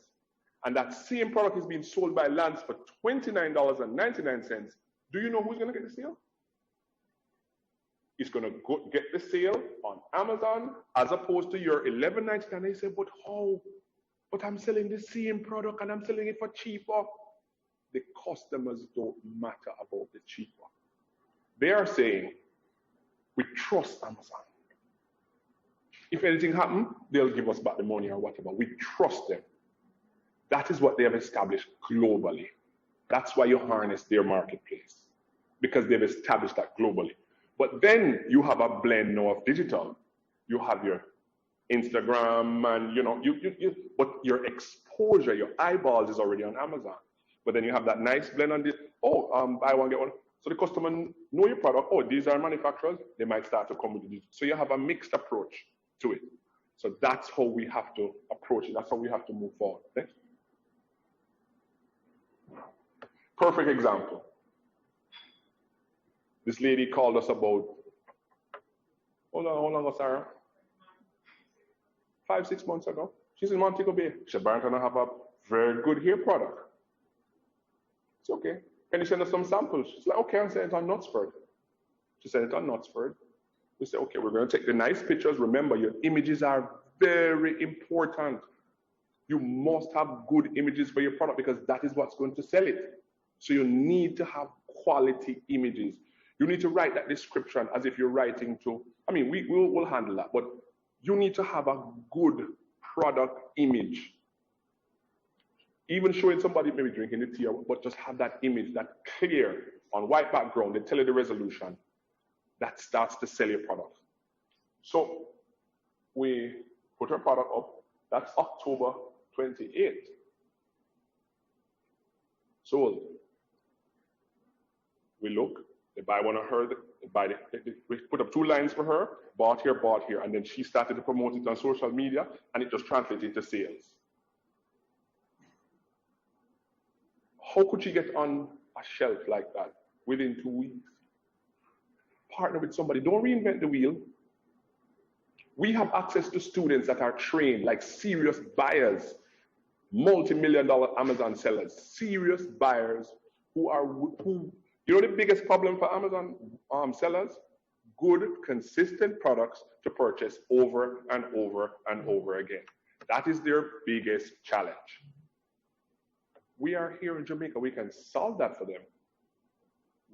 and that same product is being sold by Lance for $29.99, do you know who's going to get the sale? It's going to get the sale on Amazon as opposed to your $11.99. They say, but how? But I'm selling the same product and I'm selling it for cheaper. The customers don't matter about the cheaper. They are saying, we trust Amazon. If anything happens, they'll give us back the money or whatever. We trust them. That is what they have established globally. That's why you harness their marketplace, because they've established that globally. But then you have a blend now of digital. You have your Instagram and, but your exposure, your eyeballs is already on Amazon. But then you have that nice blend on this, buy one, get one. So the customer know your product. Oh, these are manufacturers. They might start to come with it. So you have a mixed approach to it. So that's how we have to approach it. That's how we have to move forward. Next. Perfect example. This lady called us about, hold on, Sarah. 5-6 months ago. She's in Montego Bay. She said, Barrington, I have a very good hair product. It's okay. Can you send us some samples? She's like, okay, I'll send it on Knutsford. She sent it on Knutsford. We said, okay, we're going to take the nice pictures. Remember, your images are very important. You must have good images for your product because that is what's going to sell it. So you need to have quality images. You need to write that description as if you're writing to, we'll handle that, but you need to have a good product image. Even showing somebody maybe drinking the tea, but just have that image, that clear on white background, they tell you the resolution. That starts to sell your product. So we put our product up. That's October 28th. Sold. We look, they buy one of her, we put up 2 lines for her, bought here, and then she started to promote it on social media, and it just translated into sales. How could she get on a shelf like that within 2 weeks? Partner with somebody. Don't reinvent the wheel. We have access to students that are trained, like serious buyers, multi-million-dollar Amazon sellers, serious buyers who the biggest problem for Amazon sellers? Good, consistent products to purchase over and over and over again. That is their biggest challenge. We are here in Jamaica. We can solve that for them.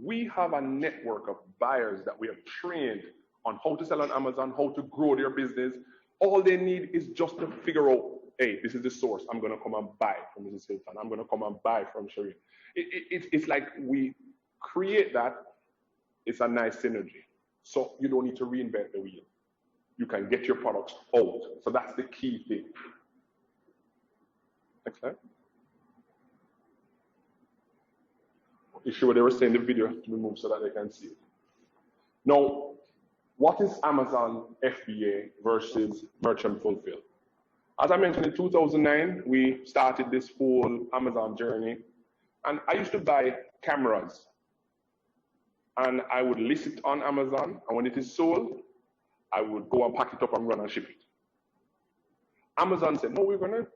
We have a network of buyers that we have trained on how to sell on Amazon, how to grow their business. All they need is just to figure out, hey, this is the source. I'm going to come and buy from Mrs. Hilton. I'm going to come and buy from Sherry. It's like we create that. It's a nice synergy. So you don't need to reinvent the wheel. You can get your products out. So that's the key thing. Next slide. You sure they were saying the video to be moved so that they can see it. Now, what is Amazon FBA versus Merchant Fulfill? As I mentioned, in 2009, we started this whole Amazon journey. And I used to buy cameras. And I would list it on Amazon. And when it is sold, I would go and pack it up and run and ship it. Amazon said, no, we're going to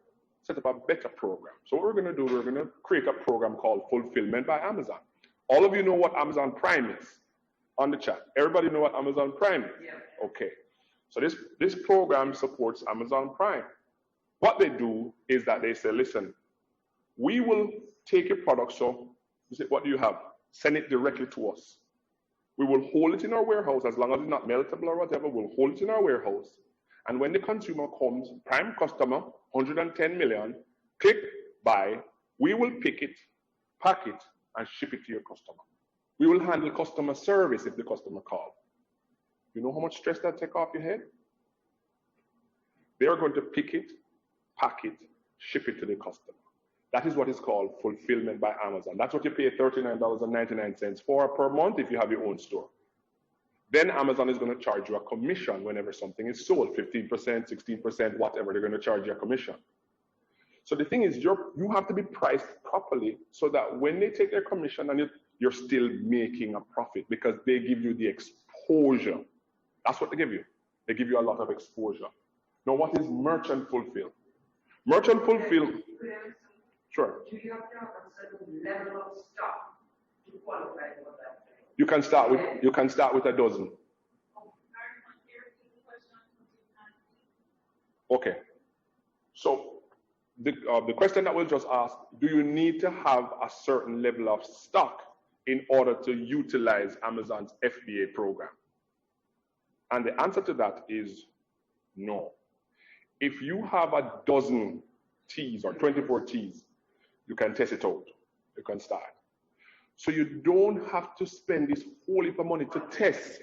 set up a better program. So what we're going to do, we're going to create a program called Fulfillment by Amazon. All of you know what Amazon Prime is on the chat. Everybody know what Amazon Prime is? Yeah. Okay. So this program supports Amazon Prime. What they do is that they say, listen, we will take your product. So you say, what do you have? Send it directly to us. We will hold it in our warehouse as long as it's not meltable or whatever. We'll hold it in our warehouse. And when the consumer comes, prime customer, 110 million, click buy, we will pick it, pack it, and ship it to your customer. We will handle customer service if the customer calls. You know how much stress that take off your head? They are going to pick it, pack it, ship it to the customer. That is what is called fulfillment by Amazon. That's what you pay $39.99 for per month if you have your own store. Then Amazon is going to charge you a commission whenever something is sold, 15%, 16%, whatever, they're going to charge you a commission. So the thing is, you have to be priced properly so that when they take their commission and you're still making a profit because they give you the exposure. That's what they give you. They give you a lot of exposure. Now, what is merchant fulfill? Merchant fulfill. Sure. Do you have to have a certain level of stock to qualify for that? You can start with a dozen. Okay. So the question that was just asked, do you need to have a certain level of stock in order to utilize Amazon's FBA program? And the answer to that is no. If you have a dozen teas or 24 teas, you can test it out. You can start. So you don't have to spend this whole heap of money to test.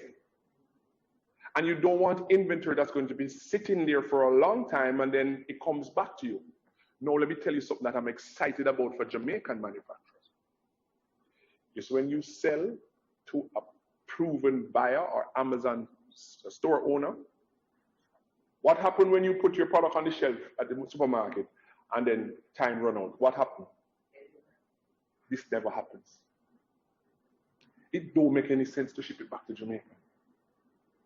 And you don't want inventory that's going to be sitting there for a long time and then it comes back to you. Now, let me tell you something that I'm excited about for Jamaican manufacturers. It's when you sell to a proven buyer or Amazon store owner. What happened when you put your product on the shelf at the supermarket and then time run out? What happened? This never happens. It don't make any sense to ship it back to Jamaica.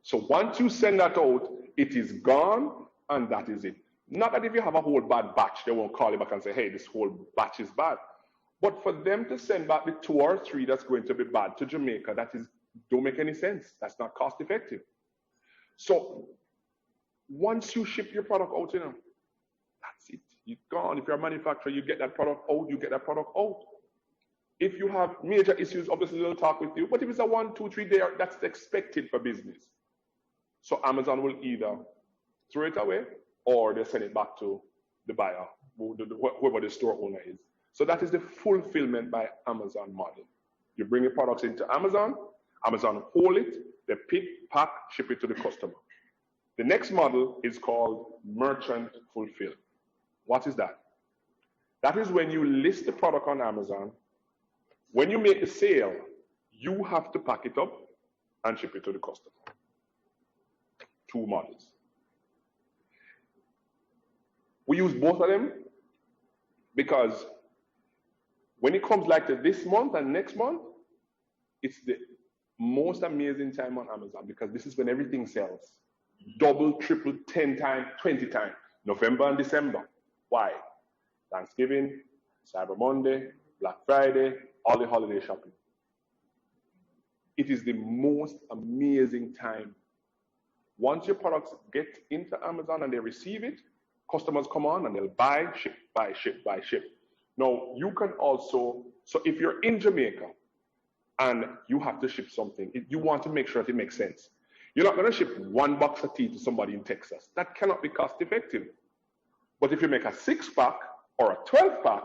So once you send that out, it is gone and that is it. Not that if you have a whole bad batch, they won't call you back and say, hey, this whole batch is bad. But for them to send back the 2 or 3 that's going to be bad to Jamaica, don't make any sense. That's not cost effective. So once you ship your product out, that's it. You're gone. If you're a manufacturer, you get that product out, you get that product out. If you have major issues, obviously they'll talk with you. But if it's a 1, 2, 3 day, that's expected for business. So Amazon will either throw it away or they send it back to the buyer, whoever the store owner is. So that is the fulfillment by Amazon model. You bring your products into Amazon, Amazon hold it, they pick, pack, ship it to the customer. The next model is called merchant fulfill. What is that? That is when you list the product on Amazon. When you make the sale, you have to pack it up and ship it to the customer. 2 models. We use both of them because when it comes like to this month and next month, it's the most amazing time on Amazon because this is when everything sells. Double, triple, 10 times, 20 times. November and December. Why? Thanksgiving, Cyber Monday, Black Friday, all the holiday shopping. It is the most amazing time. Once your products get into Amazon and they receive it, customers come on and they'll buy, ship, buy, ship, buy, ship. Now, you can also, so if you're in Jamaica and you have to ship something, you want to make sure that it makes sense. You're not going to ship 1 box of tea to somebody in Texas. That cannot be cost effective. But if you make a 6-pack or a 12-pack,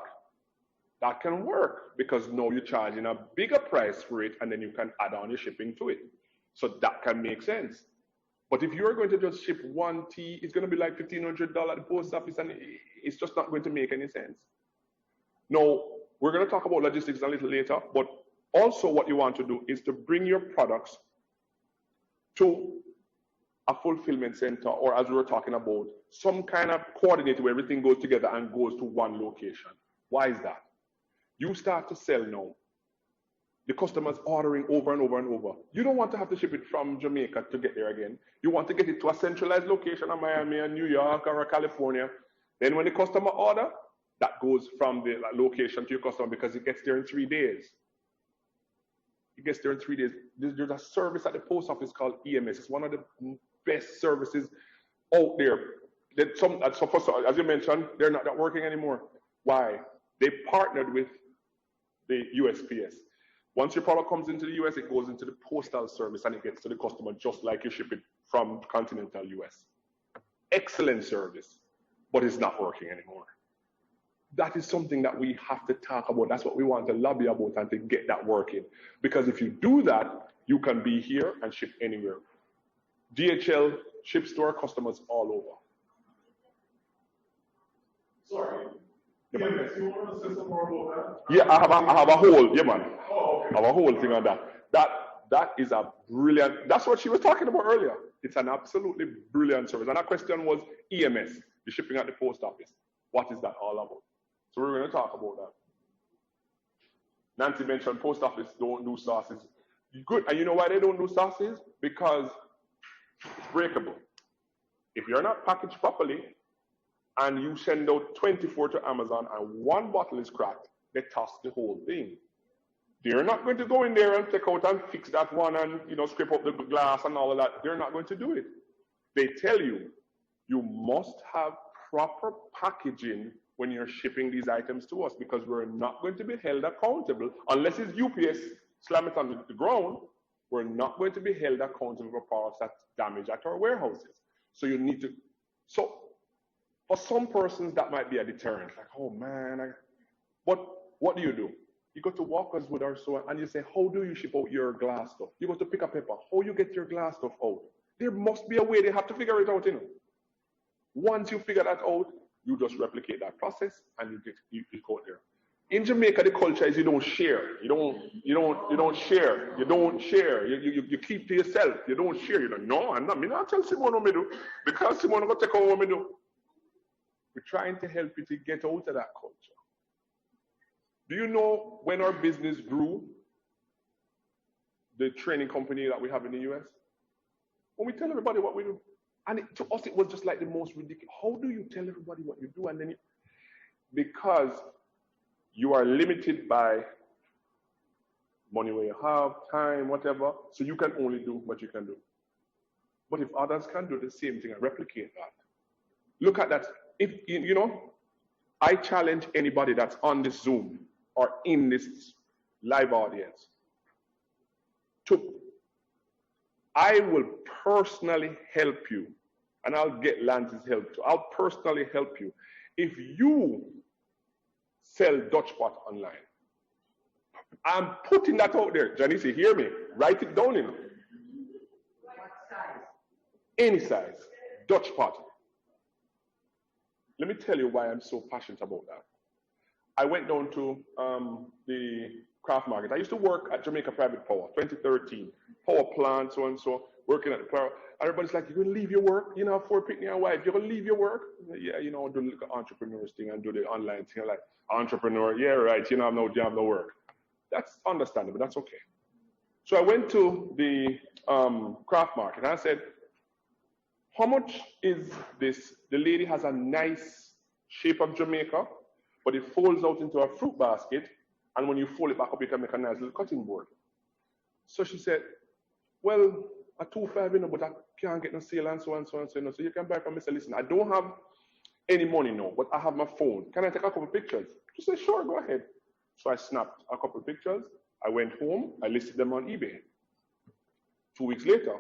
that can work because now you're charging a bigger price for it and then you can add on your shipping to it. So that can make sense. But if you're going to just ship 1 tea, it's going to be like $1,500 at the post office and it's just not going to make any sense. Now, we're going to talk about logistics a little later, but also what you want to do is to bring your products to a fulfillment center, or as we were talking about, some kind of coordinator where everything goes together and goes to one location. Why is that? You start to sell now. The customer's ordering over and over and over. You don't want to have to ship it from Jamaica to get there again. You want to get it to a centralized location in Miami or New York or California. Then when the customer order, that goes from the location to your customer because it gets there in 3 days. It gets there in 3 days. There's a service at the post office called EMS. It's one of the best services out there. As you mentioned, they're not working anymore. Why? They partnered with the USPS. Once your product comes into the US, it goes into the postal service and it gets to the customer just like you ship it from continental US. excellent service, but it's not working anymore. That is something that we have to talk about. That's what we want to lobby about and to get that working. Because if you do that, you can be here and ship anywhere. DHL ships to our customers all over. Sorry. Yeah, you want to say some more about that? Yeah, I have a whole, yeah man. Oh, okay. I have a whole thing on that. That is a brilliant, that's what she was talking about earlier. It's an absolutely brilliant service. And that question was EMS, the shipping at the post office. What is that all about? So we're going to talk about that. Nancy mentioned post office don't do sauces. Good. And you know why they don't do sauces? Because it's breakable. If you're not packaged properly and you send out 24 to Amazon and one bottle is cracked, they toss the whole thing. They're not going to go in there and take out and fix that one and, you know, scrape up the glass and all of that. They're not going to do it. They tell you, you must have proper packaging when you're shipping these items to us, because we're not going to be held accountable unless it's UPS slam it on the ground. We're not going to be held accountable for parts that's damaged at our warehouses. So you need to, so for some persons that might be a deterrent, like, oh man, what do? You go to Walker's Wood or so and you say, how do you ship out your glass stuff? You go to Pick a Pepper, how you get your glass stuff out? There must be a way. They have to figure it out, you know. Once you figure that out, you just replicate that process and you go there. In Jamaica, the culture is you don't share. You don't share. You don't share. You keep to yourself. You don't share. You don't. No, I'm not. Me not tell Simone what me do, because Simone going to take over what me do. We're trying to help you to get out of that culture. Do you know when our business grew, the training company that we have in the US? When we tell everybody what we do. And to us, it was just like the most ridiculous. How do you tell everybody what you do? And then because you are limited by money where you have, time, whatever, so you can only do what you can do. But if others can do the same thing and replicate that, look at that. If you know, I challenge anybody that's on this Zoom or in this live audience I will personally help you, and I'll get Lance's help too. I'll personally help you if you sell Dutch pot online. I'm putting that out there. Janice, hear me. Write it down, you know. What size? Any size. Dutch pot. Let me tell you why I'm so passionate about that. I went down to the craft market. I used to work at Jamaica Private Power, 2013. Power plant, so and so, working at the power. Everybody's like, you're going to leave your work? You know, for picking your wife, you're going to leave your work? Yeah, you know, do the entrepreneurs thing and do the online thing. Like, entrepreneur, yeah, right, you have no work. That's understandable, that's okay. So I went to the craft market and I said, how much is this? The lady has a nice shape of Jamaica, but it folds out into a fruit basket, and when you fold it back up, you can make a nice little cutting board. So she said, well, a 2.5, you know, but I can't get no sale and so on, so on, so on. So you can buy from me. Say, listen, I don't have any money now, but I have my phone. Can I take a couple of pictures? She said, sure, go ahead. So I snapped a couple of pictures. I went home. I listed them on eBay. 2 weeks later,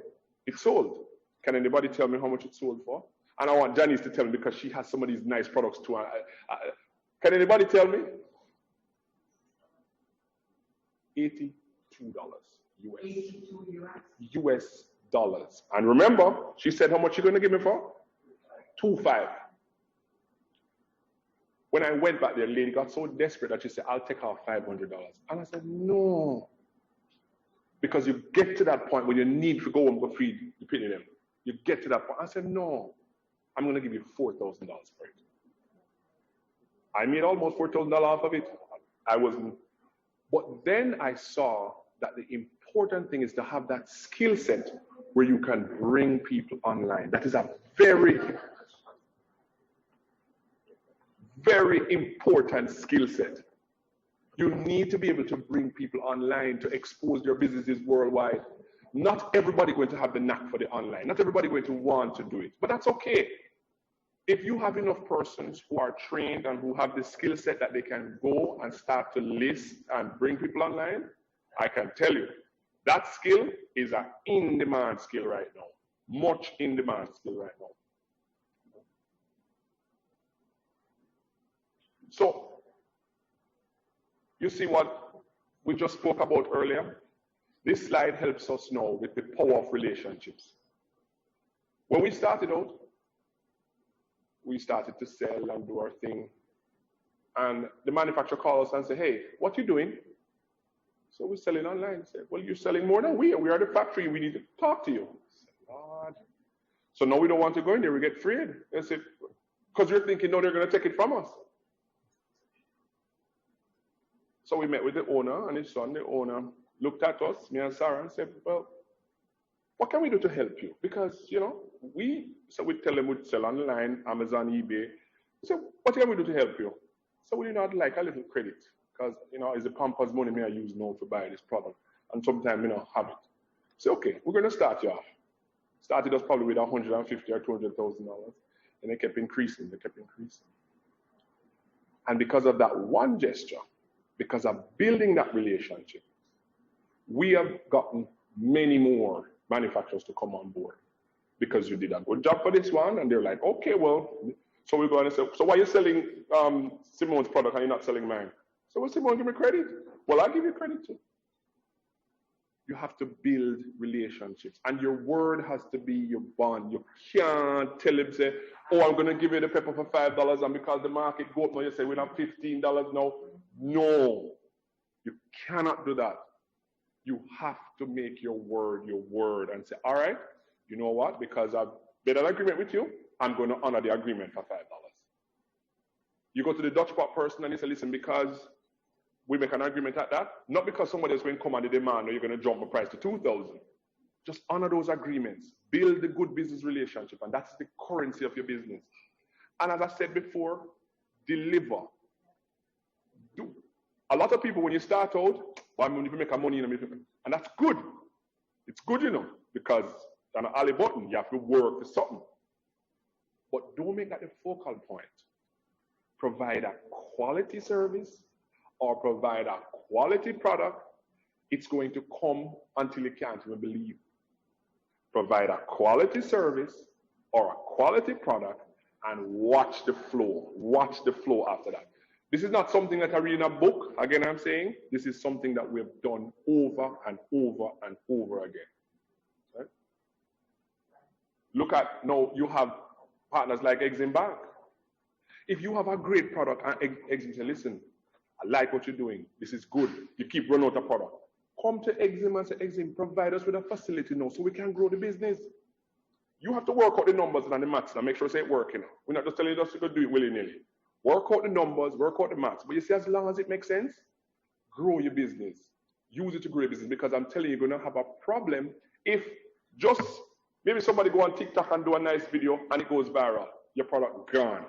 it sold. Can anybody tell me how much it sold for? And I want Janice to tell me because she has some of these nice products too. Can anybody tell me? $82 US. 82 US. US dollars. And remember, she said how much you're going to give me for? 2.5. When I went back there, the lady got so desperate that she said, I'll take out $500. And I said, no. Because you get to that point when you need to go and go feed the pitney them. You get to that point. I said, no, I'm going to give you $4,000 for it. I made almost $4,000 off of it. I wasn't. But then I saw that the important thing is to have that skill set where you can bring people online. That is a very, very important skill set. You need to be able to bring people online to expose their businesses worldwide. Not everybody going to have the knack for the online. Not everybody going to want to do it, but that's okay. If you have enough persons who are trained and who have the skill set that they can go and start to list and bring people online, I can tell you, that skill is an in-demand skill right now. Much in-demand skill right now. So, you see what we just spoke about earlier? This slide helps us know with the power of relationships. When we started out, we started to sell and do our thing. And the manufacturer calls us and say, hey, what you doing? So we're selling online. Say, well, you're selling more than we are. We are the factory. We need to talk to you. I said, Lord. So now we don't want to go in there. We get afraid. I said, because you're thinking, no, they're going to take it from us. So we met with the owner and his son. The owner looked at us, me and Sarah, and said, well, what can we do to help you? Because, you know, we tell them we'd sell online, Amazon, eBay. So what can we do to help you? So we not like a little credit, because, you know, it's the Pampers money me I use now to buy this product. And sometimes, you know, have it. So, okay, we're going to start you off. Started us probably with $150,000 or $200,000. And they kept increasing, And because of that one gesture, because of building that relationship, we have gotten many more manufacturers to come on board because you did a good job for this one. And they're like, okay, well, so we're going to say, so why are you selling Simone's product and you're not selling mine? So, well, Simone, give me credit. Well, I'll give you credit too. You have to build relationships, and your word has to be your bond. You can't tell him, say, oh, I'm going to give you the pepper for $5, and because the market go up now, you say, we have $15 now. No, you cannot do that. You have to make your word and say, all right, you know what? Because I've made an agreement with you, I'm going to honor the agreement for $5. You go to the Dutch pot person and you say, listen, because we make an agreement at that, not because somebody else going to come on the demand or you're going to jump the price to $2,000. Just honor those agreements. Build a good business relationship, and that's the currency of your business. And as I said before, deliver. Do. A lot of people, when you start out, well, I'm going to make money, and that's good. It's good, you know, because on an alley button, you have to work for something. But don't make that the focal point. Provide a quality service or provide a quality product. It's going to come until you can't even believe. Provide a quality service or a quality product and watch the flow. Watch the flow after that. This is not something that I read in a book. Again, I'm saying this is something that we've done over and over and over again. Right? Look at, now you have partners like Exim Bank. If you have a great product and Exim say, listen, I like what you're doing. This is good. You keep running out of product. Come to Exim and say, Exim, provide us with a facility now so we can grow the business. You have to work out the numbers and the maths and make sure it's working. We're not just telling you to do it willy-nilly. Work out the numbers, work out the maths. But you see, as long as it makes sense, grow your business. Use it to grow your business, because I'm telling you, you're going to have a problem if just maybe somebody go on TikTok and do a nice video and it goes viral. Your product gone.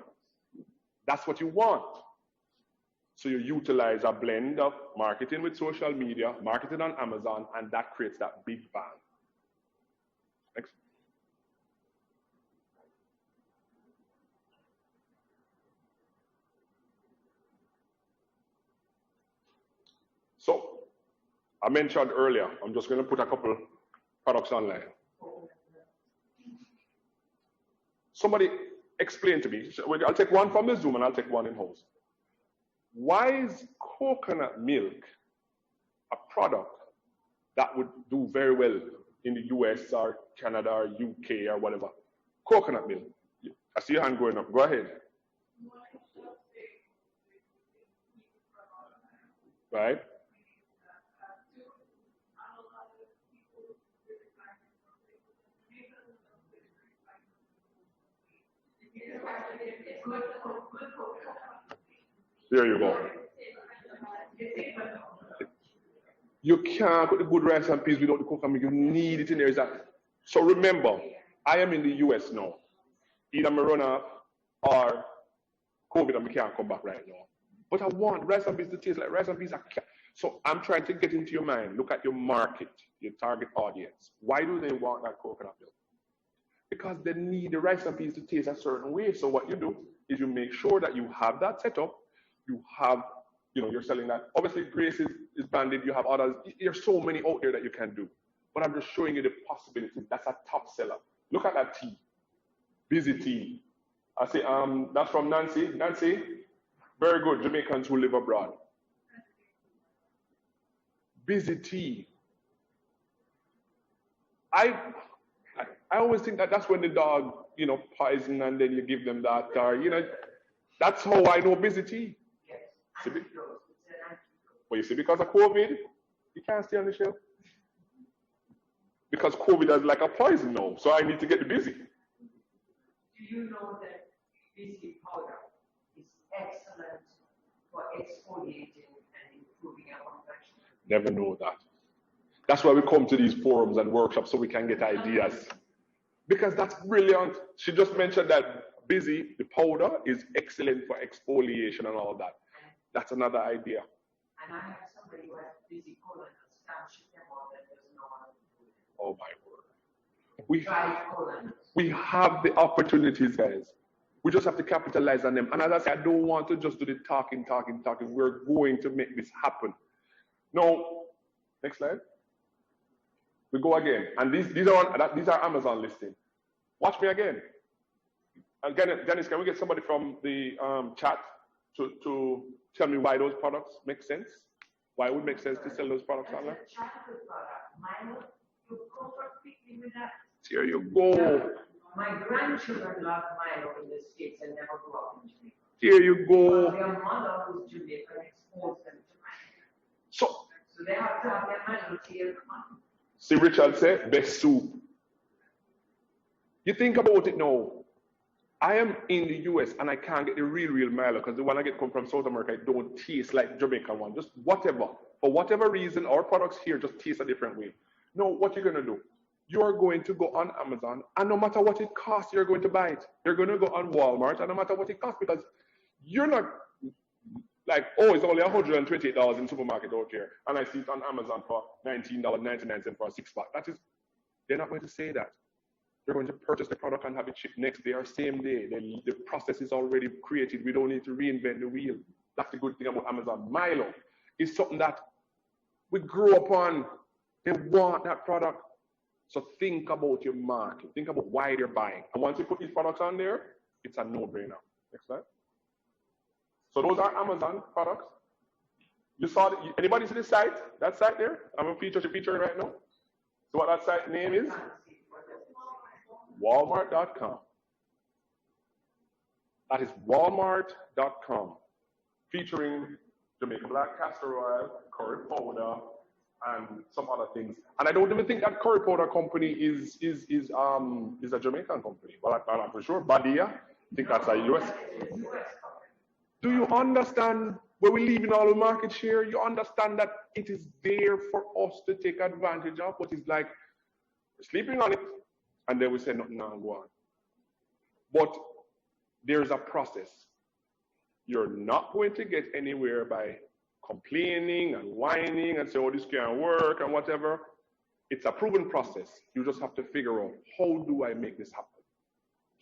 That's what you want. So you utilize a blend of marketing with social media, marketing on Amazon, and that creates that big bang. Next. So I mentioned earlier, I'm just going to put a couple products online. Somebody explain to me, I'll take one from the Zoom and I'll take one in-house. Why is coconut milk a product that would do very well in the US or Canada or UK or whatever? Coconut milk. I see your hand going up. Go ahead. Right? There you go. You can't put the good rice and peas without the coconut milk. You need it in there. So remember, I am in the US now. Either I'm run off or COVID and we can't come back right now. But I want rice and peas to taste like rice and peas. So I'm trying to get into your mind. Look at your market, your target audience. Why do they want that coconut milk? Because they need the rice and peas to taste a certain way. So what you do is you make sure that you have that set up. You have, you're selling that. Obviously, Grace is banded. You have others. There's so many out there that you can do. But I'm just showing you the possibilities. That's a top seller. Look at that tea. Busy tea. I say, that's from Nancy. Nancy, Very good, Jamaicans who live abroad. Busy tea. I always think that that's when the dog, you know, poison and then you give them that, or, you know, that's how I know busy tea. See, well, you see, because of COVID, you can't stay on the shelf. Because COVID is like a poison now, so I need to get the busy. Do you know that busy powder is excellent for exfoliating and improving your complexion? Never know that. That's why we come to these forums and workshops so we can get ideas. Because that's brilliant. She just mentioned that busy, the powder, is excellent for exfoliation and all that. That's another idea. And I have somebody who has busy colon and stamps them all that doesn't know how to do it. Oh my word. We have the opportunities, guys. We just have to capitalize on them. And as I said, I don't want to just do the talking. We're going to make this happen. Now, next slide. We go again. And these are Amazon listing. Watch me again. Again, Dennis, can we get somebody from the chat to tell me why those products make sense? Why it would make sense to sell those products online? Here you go. My grandchildren love Milo in the States and never grew up in Jamaica. Here you go. Their mother who's Jamaican exposed them to Milo. So they have to have their Milo here. See, Richard said, best soup. You think about it now. I am in the US and I can't get the real Milo because the one I get come from South America, it don't taste like Jamaican one. Just whatever. For whatever reason, our products here just taste a different way. No, what you're going to do? You're going to go on Amazon and no matter what it costs, you're going to buy it. You're going to go on Walmart and no matter what it costs because you're not like, oh, it's only $128 in supermarket out here. And I see it on Amazon for $19.99 for a 6-pack. That is, they're not going to say that. You're going to purchase the product and have it shipped next day or same day. The process is already created. We don't need to reinvent the wheel. That's the good thing about Amazon. Milo is something that we grew up on. They want that product. So think about your market. Think about why they're buying. And once you put these products on there, it's a no-brainer. Next slide. So those are Amazon products. You saw, anybody see the site? That site there? I'm going to feature it right now. So what that site name is? Walmart.com. That is Walmart.com, featuring Jamaican black castor oil, curry powder, and some other things. And I don't even think that curry powder company is a Jamaican company. Well, I'm not for sure. Badia, I think that's a US. Do you understand where we're leaving all the market share? You understand that it is there for us to take advantage of, but it's like we're sleeping on it, and then we say nothing now and go on. But there's a process. You're not going to get anywhere by complaining and whining and say, oh, this can't work and whatever. It's a proven process. You just have to figure out, how do I make this happen?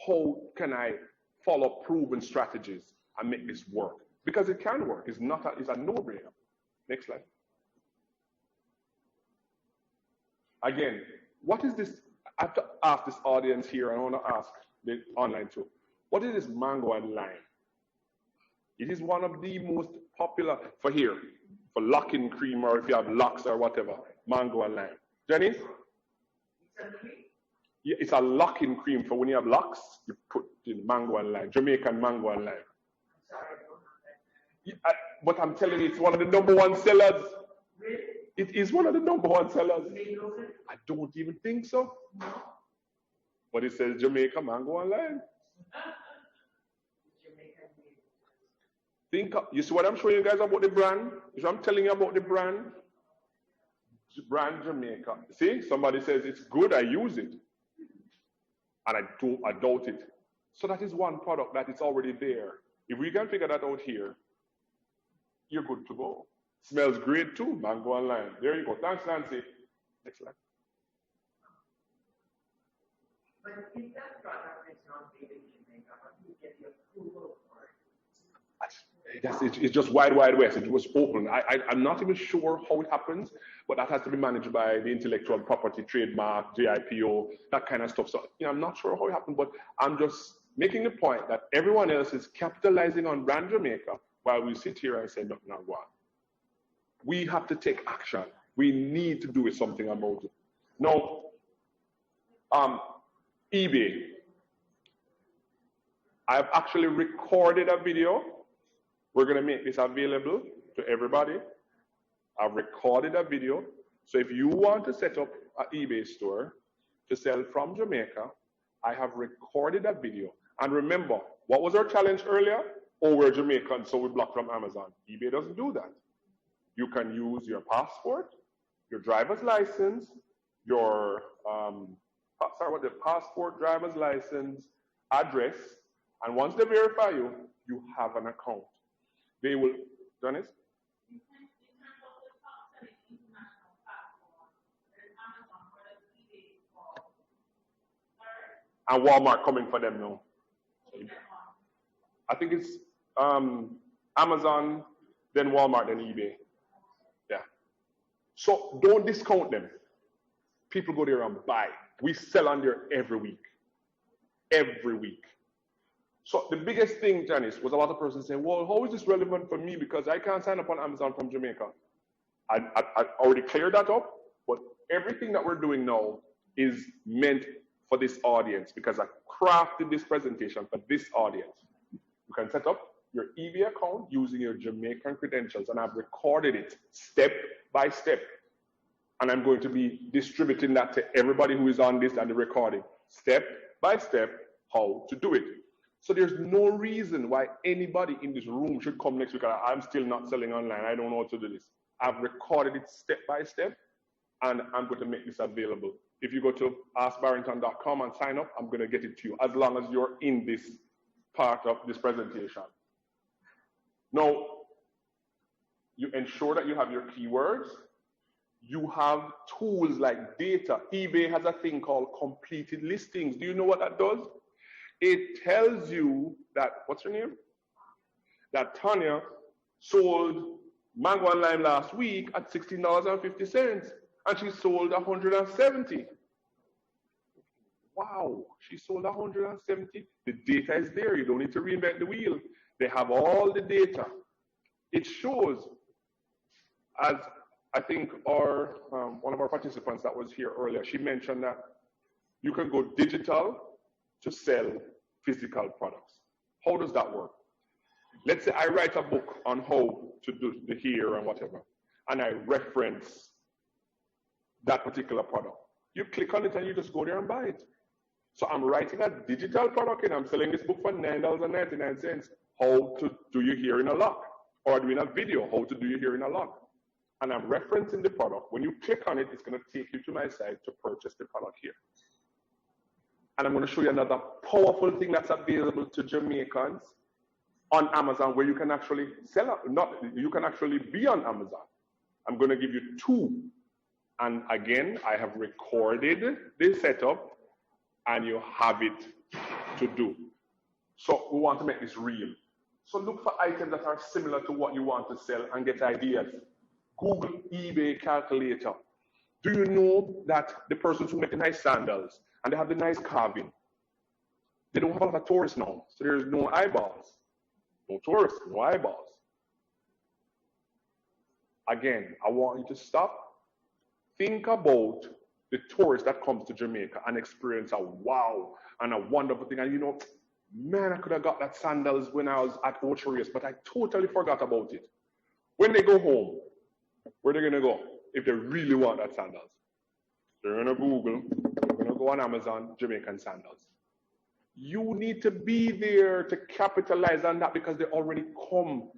How can I follow proven strategies and make this work? Because it can work. It's a no-brainer. Next slide. Again, what is this? I have to ask this audience here, and I want to ask the online too. What is this mango and lime? It is one of the most popular for here, for locking cream, or if you have locks or whatever, mango and lime. Jenny? Yeah, it's a locking cream for when you have locks, you put in mango and lime, Jamaican mango and lime. Yeah, but I'm telling you, it's one of the #1 sellers. Really? It is one of the #1 sellers. I don't even think so. But it says Jamaica mango and lime. You see what I'm showing you guys about the brand? So I'm telling you about the brand. Brand Jamaica. See, somebody says it's good, I use it. And I doubt it. So that is one product that is already there. If we can figure that out here, you're good to go. Smells great too, mango and lime. There you go. Thanks, Nancy. Next slide. But if that product is not made in Jamaica, how do you get the approval for it? It's just wide west. It was open. I'm not even sure how it happens, but that has to be managed by the intellectual property, trademark, JIPO, that kind of stuff. So, I'm not sure how it happened, but I'm just making the point that everyone else is capitalizing on brand Jamaica, while we sit here and say nothing not one. We have to take action. We need to do something about it. Now, eBay. I've actually recorded a video. We're going to make this available to everybody. I've recorded a video. So if you want to set up an eBay store to sell from Jamaica, I have recorded a video. And remember, what was our challenge earlier? Oh, we're Jamaican, so we block from Amazon. eBay doesn't do that. You can use your passport, your driver's license, your the passport, driver's license, address, and once they verify you, you have an account. They will, Dennis? And Walmart coming for them now. I think it's Amazon, then Walmart, then eBay. Yeah. So don't discount them. People go there and buy. We sell on there every week. Every week. So the biggest thing, Janice, was a lot of persons saying, well, how is this relevant for me? Because I can't sign up on Amazon from Jamaica. I already cleared that up, but everything that we're doing now is meant for this audience because I crafted this presentation for this audience. You can set up your eBay account using your Jamaican credentials, and I've recorded it step by step. And I'm going to be distributing that to everybody who is on this and the recording, step by step, how to do it. So there's no reason why anybody in this room should come next week and I'm still not selling online. I don't know how to do this. I've recorded it step by step, and I'm going to make this available. If you go to askbarrington.com and sign up, I'm going to get it to you as long as you're in this part of this presentation. Now, you ensure that you have your keywords. You have tools like data. eBay has a thing called completed listings. Do you know what that does? It tells you that, what's her name? That Tanya sold mango and lime last week at $16.50, and she sold 170. Wow, she sold 170. The data is there. You don't need to reinvent the wheel. They have all the data. It shows, as I think our one of our participants that was here earlier, she mentioned that you can go digital to sell physical products. How does that work? Let's say I write a book on how to do the hair and whatever, and I reference that particular product. You click on it and you just go there and buy it. So I'm writing a digital product and I'm selling this book for $9.99. How to do your hair in a lock. Or doing a video, how to do your hair in a lock. And I'm referencing the product. When you click on it, it's going to take you to my site to purchase the product here. And I'm going to show you another powerful thing that's available to Jamaicans on Amazon, where you can actually sell, you can actually be on Amazon. I'm going to give you two. And again, I have recorded the setup, and you have it to do. So we want to make this real. So look for items that are similar to what you want to sell and get ideas. Google eBay calculator. Do you know that the persons who make the nice sandals and they have the nice carving, they don't have a lot of tourists now, so there's no eyeballs. No tourists, no eyeballs. Again, I want you to stop. Think about the tourist that comes to Jamaica and experience a wow and a wonderful thing. And you know, man, I could have got that sandals when I was at Ocherius, but I totally forgot about it. When they go home, where are they going to go if they really want that sandals? They're going to Google, they're going to go on Amazon, Jamaican sandals. You need to be there to capitalize on that because they already come.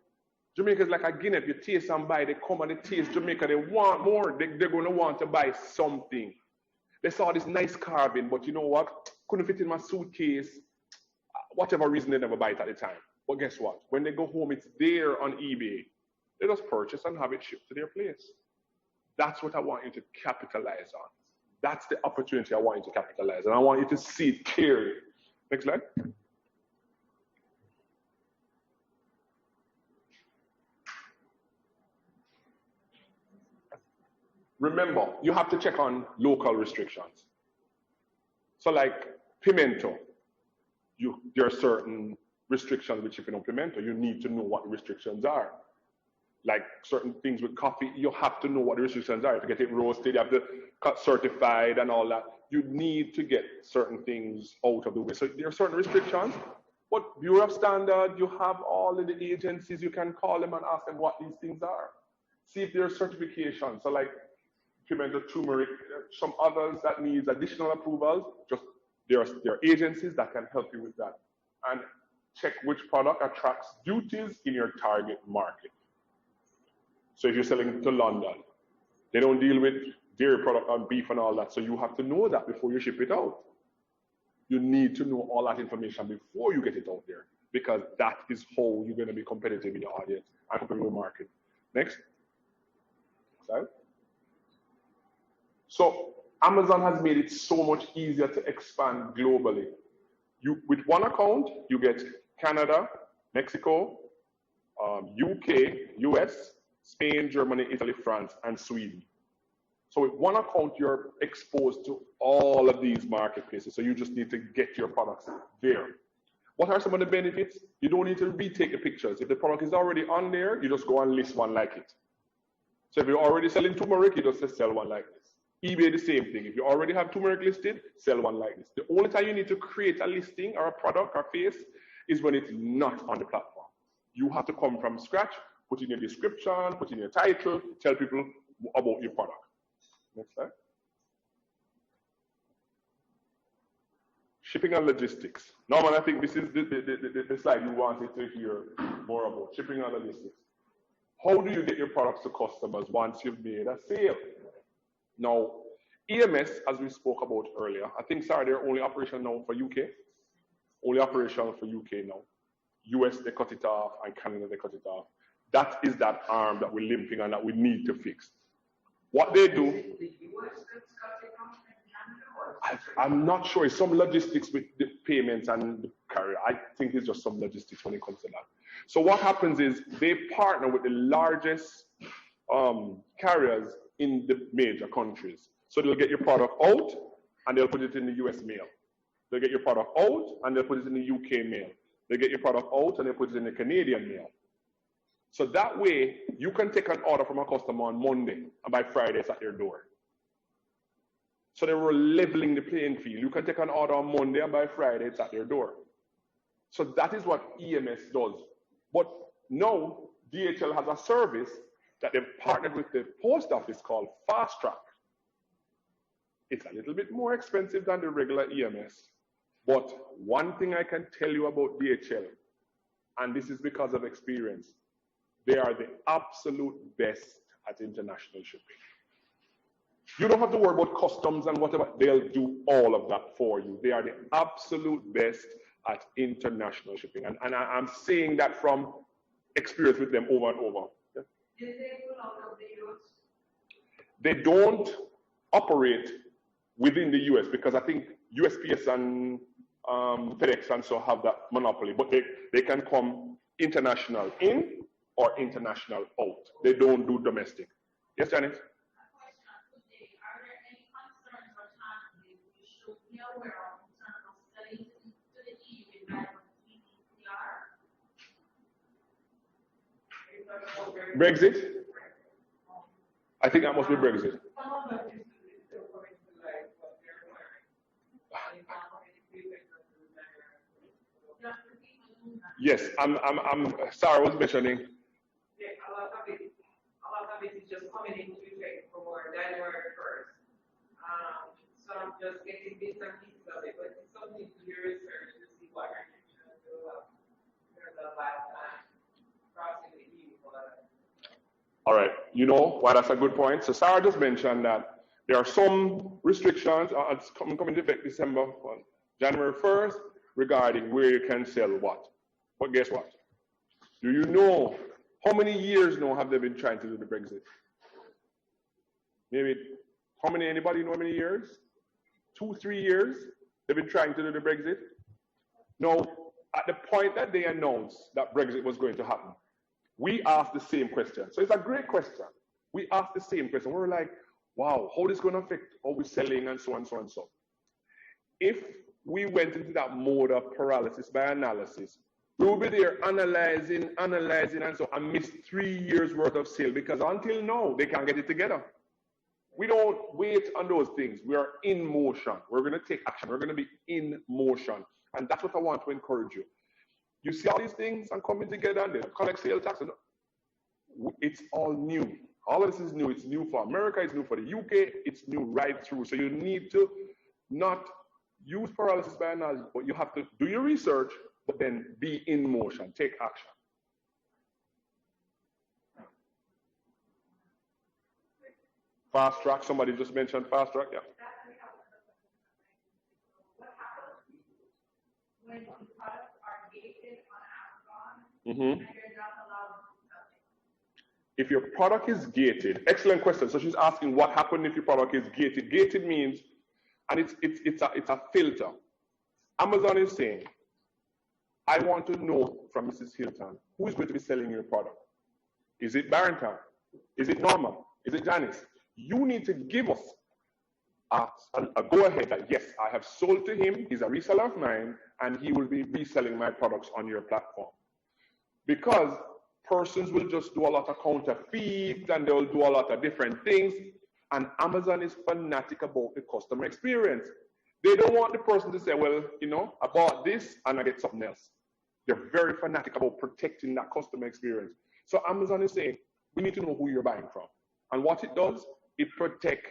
Jamaica is like a Guinea. If you taste and buy, they come and they taste Jamaica. They want more. They're going to want to buy something. They saw this nice carving, but you know what? Couldn't fit in my suitcase. Whatever reason, they never buy it at the time. But guess what? When they go home, it's there on eBay. They just purchase and have it shipped to their place. That's what I want you to capitalize on. That's the opportunity I want you to capitalize on. I want you to see it clearly. Next slide. Remember, you have to check on local restrictions. So like pimento, there are certain restrictions which you can implement, or you need to know what the restrictions are. Like certain things with coffee, you have to know what the restrictions are. If you get it roasted, you have to cut certified and all that. You need to get certain things out of the way. So there are certain restrictions, but Bureau of Standard, you have all of the agencies, you can call them and ask them what these things are. See if there are certifications. So like pimento turmeric, some others that needs additional approvals, just there are agencies that can help you with that. And check which product attracts duties in your target market. So if you're selling to London, they don't deal with dairy product and beef and all that. So you have to know that before you ship it out. You need to know all that information before you get it out there, because that is how you're going to be competitive in your audience and competitive in the market. Next. Slide. So Amazon has made it so much easier to expand globally. With one account, you get Canada, Mexico, UK, US, Spain, Germany, Italy, France, and Sweden. So with one account, you're exposed to all of these marketplaces. So you just need to get your products there. What are some of the benefits? You don't need to retake the pictures. If the product is already on there, you just go and list one like it. So if you're already selling turmeric, you just sell one like this. eBay, the same thing. If you already have turmeric listed, sell one like this. The only time you need to create a listing or a product or face is when it's not on the platform. You have to come from scratch, put in your description, put in your title, tell people about your product. Next slide. Shipping and logistics. Norman, I think this is the slide you wanted to hear more about. Shipping and logistics. How do you get your products to customers once you've made a sale? Now, EMS, as we spoke about earlier, I think, sorry, they're only operational now for UK. Only operational for UK now. US, they cut it off, and Canada, they cut it off. That is that arm that we're limping and that we need to fix. What they do, the US that's cutting off in Canada, or I'm not sure. It's some logistics with the payments and the carrier. I think it's just some logistics when it comes to that. So what happens is they partner with the largest carriers in the major countries. So they'll get your product out and they'll put it in the US mail. They'll get your product out and they'll put it in the UK mail. They get your product out and they put it in the Canadian mail. So that way, you can take an order from a customer on Monday, and by Friday, it's at their door. So they were leveling the playing field. You can take an order on Monday, and by Friday, it's at their door. So that is what EMS does. But now, DHL has a service that they've partnered with the post office called Fast Track. It's a little bit more expensive than the regular EMS. But one thing I can tell you about DHL, and this is because of experience, they are the absolute best at international shipping. You don't have to worry about customs and whatever. They'll do all of that for you. They are the absolute best at international shipping. And I'm saying that from experience with them over and over. Yeah? did they pull out of the US? They don't operate within the US because I think USPS and FedEx and so have that monopoly, but they can come international in or international out. They don't do domestic. Yes, Janet? Are there any concerns or challenges we should be aware of in terms of selling to the EU in light of GDPR? Brexit? I think that must be Brexit. Some of them used to be still coming to life, but they're wearing. Yes, I'm sorry, I was mentioning. Yeah, a lot of it is just coming into effect for January 1st. So I'm just getting bits and pieces of it, but it's something to do research to see what restrictions there's a last time crossing the EU. All right, you know why that's a good point. So Sarah just mentioned that there are some restrictions it's coming into effect January 1st regarding where you can sell what. But guess what? Do you know how many years now have they been trying to do the Brexit? Maybe anybody know how many years? 2-3 years they've been trying to do the Brexit. Now, at the point that they announced that Brexit was going to happen, we asked the same question. So it's a great question. We asked the same question. We were like, wow, how is this going to affect how we're selling and so on and so on and so. If we went into that mode of paralysis by analysis, We will be there analyzing, and so I missed 3 years worth of sale because until now, they can't get it together. We don't wait on those things. We are in motion. We're going to take action. We're going to be in motion. And that's what I want to encourage you. You see all these things and coming together and they collect sales tax. It's all new. All of this is new. It's new for America. It's new for the UK. It's new right through. So you need to not use paralysis by analysis, but you have to do your research, but then be in motion. Take action. Fast track. Somebody just mentioned fast track. Yeah. What happens when the products are gated on Amazon Mm-hmm. and you're not allowed to sell it? If your product is gated, excellent question. So she's asking what happened if your product is gated. Gated means, and it's a filter. Amazon is saying, I want to know from Mrs. Hilton, who is going to be selling your product? Is it Barrington? Is it Norma? Is it Janice? You need to give us a go-ahead that, yes, I have sold to him, he's a reseller of mine, and he will be reselling my products on your platform. Because persons will just do a lot of counterfeit, and they'll do a lot of different things, and Amazon is fanatic about the customer experience. They don't want the person to say, well, you know, I bought this and I get something else. They're very fanatic about protecting that customer experience. So Amazon is saying, we need to know who you're buying from. And what it does, it protects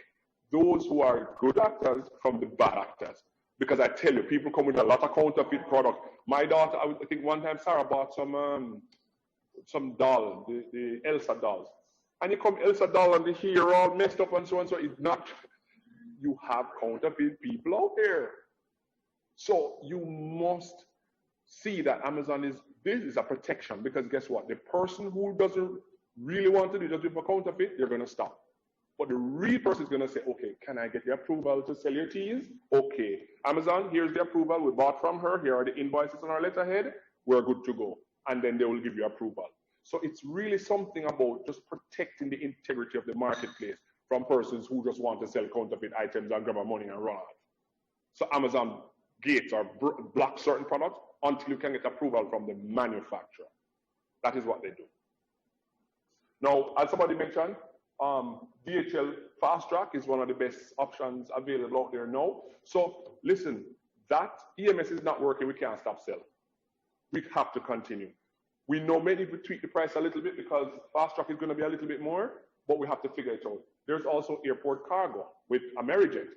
those who are good actors from the bad actors. Because I tell you, people come with a lot of counterfeit product. My daughter, I think one time Sarah bought some doll, the Elsa dolls. And you come Elsa doll and the hair all messed up and so on. So it's not, you have counterfeit people out there. So you must see that Amazon this is a protection, because guess what? The person who doesn't really want to do just for counterfeit, they're going to stop. But the real person is going to say, okay, can I get the approval to sell your teas? Okay. Amazon, here's the approval. We bought from her. Here are the invoices on our letterhead. We're good to go. And then they will give you approval. So it's really something about just protecting the integrity of the marketplace from persons who just want to sell counterfeit items and grab our money and run off. So Amazon gates or blocks certain products until you can get approval from the manufacturer. That is what they do. Now, as somebody mentioned, DHL Fast Track is one of the best options available out there now. So listen, that EMS is not working, we can't stop selling. We have to continue. We know maybe if we tweak the price a little bit because Fast Track is going to be a little bit more, but we have to figure it out. There's also airport cargo with Amerijet.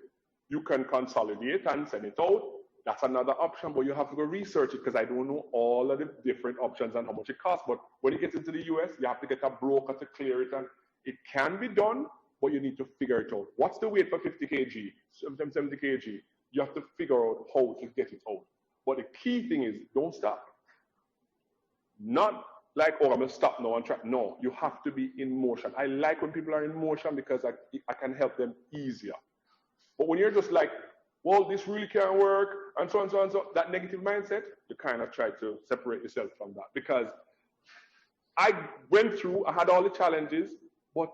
You can consolidate and send it out. That's another option, but you have to go research it because I don't know all of the different options and how much it costs. But when it gets into the US, you have to get a broker to clear it, and it can be done, but you need to figure it out. What's the weight for 50 kg, 70 kg? You have to figure out how to get it out. But the key thing is, don't stop. Not like, oh, I'm going to stop now and try. No, you have to be in motion. I like when people are in motion because I can help them easier. But when you're just like, well, this really can't work, and so on, so on, so that negative mindset, you kind of try to separate yourself from that. Because I went through, I had all the challenges, but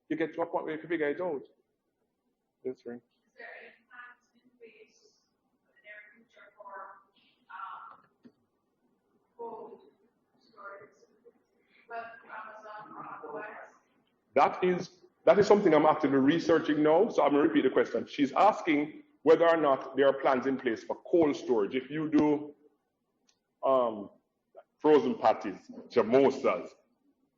you get to a point where you can figure it out. Yes, right. Is there any plans in place for the near future for cold storage, whether Amazon or otherwise? That is something I'm actively researching now, so I'm going to repeat the question. She's asking whether or not there are plans in place for cold storage. If you do frozen patties, samosas,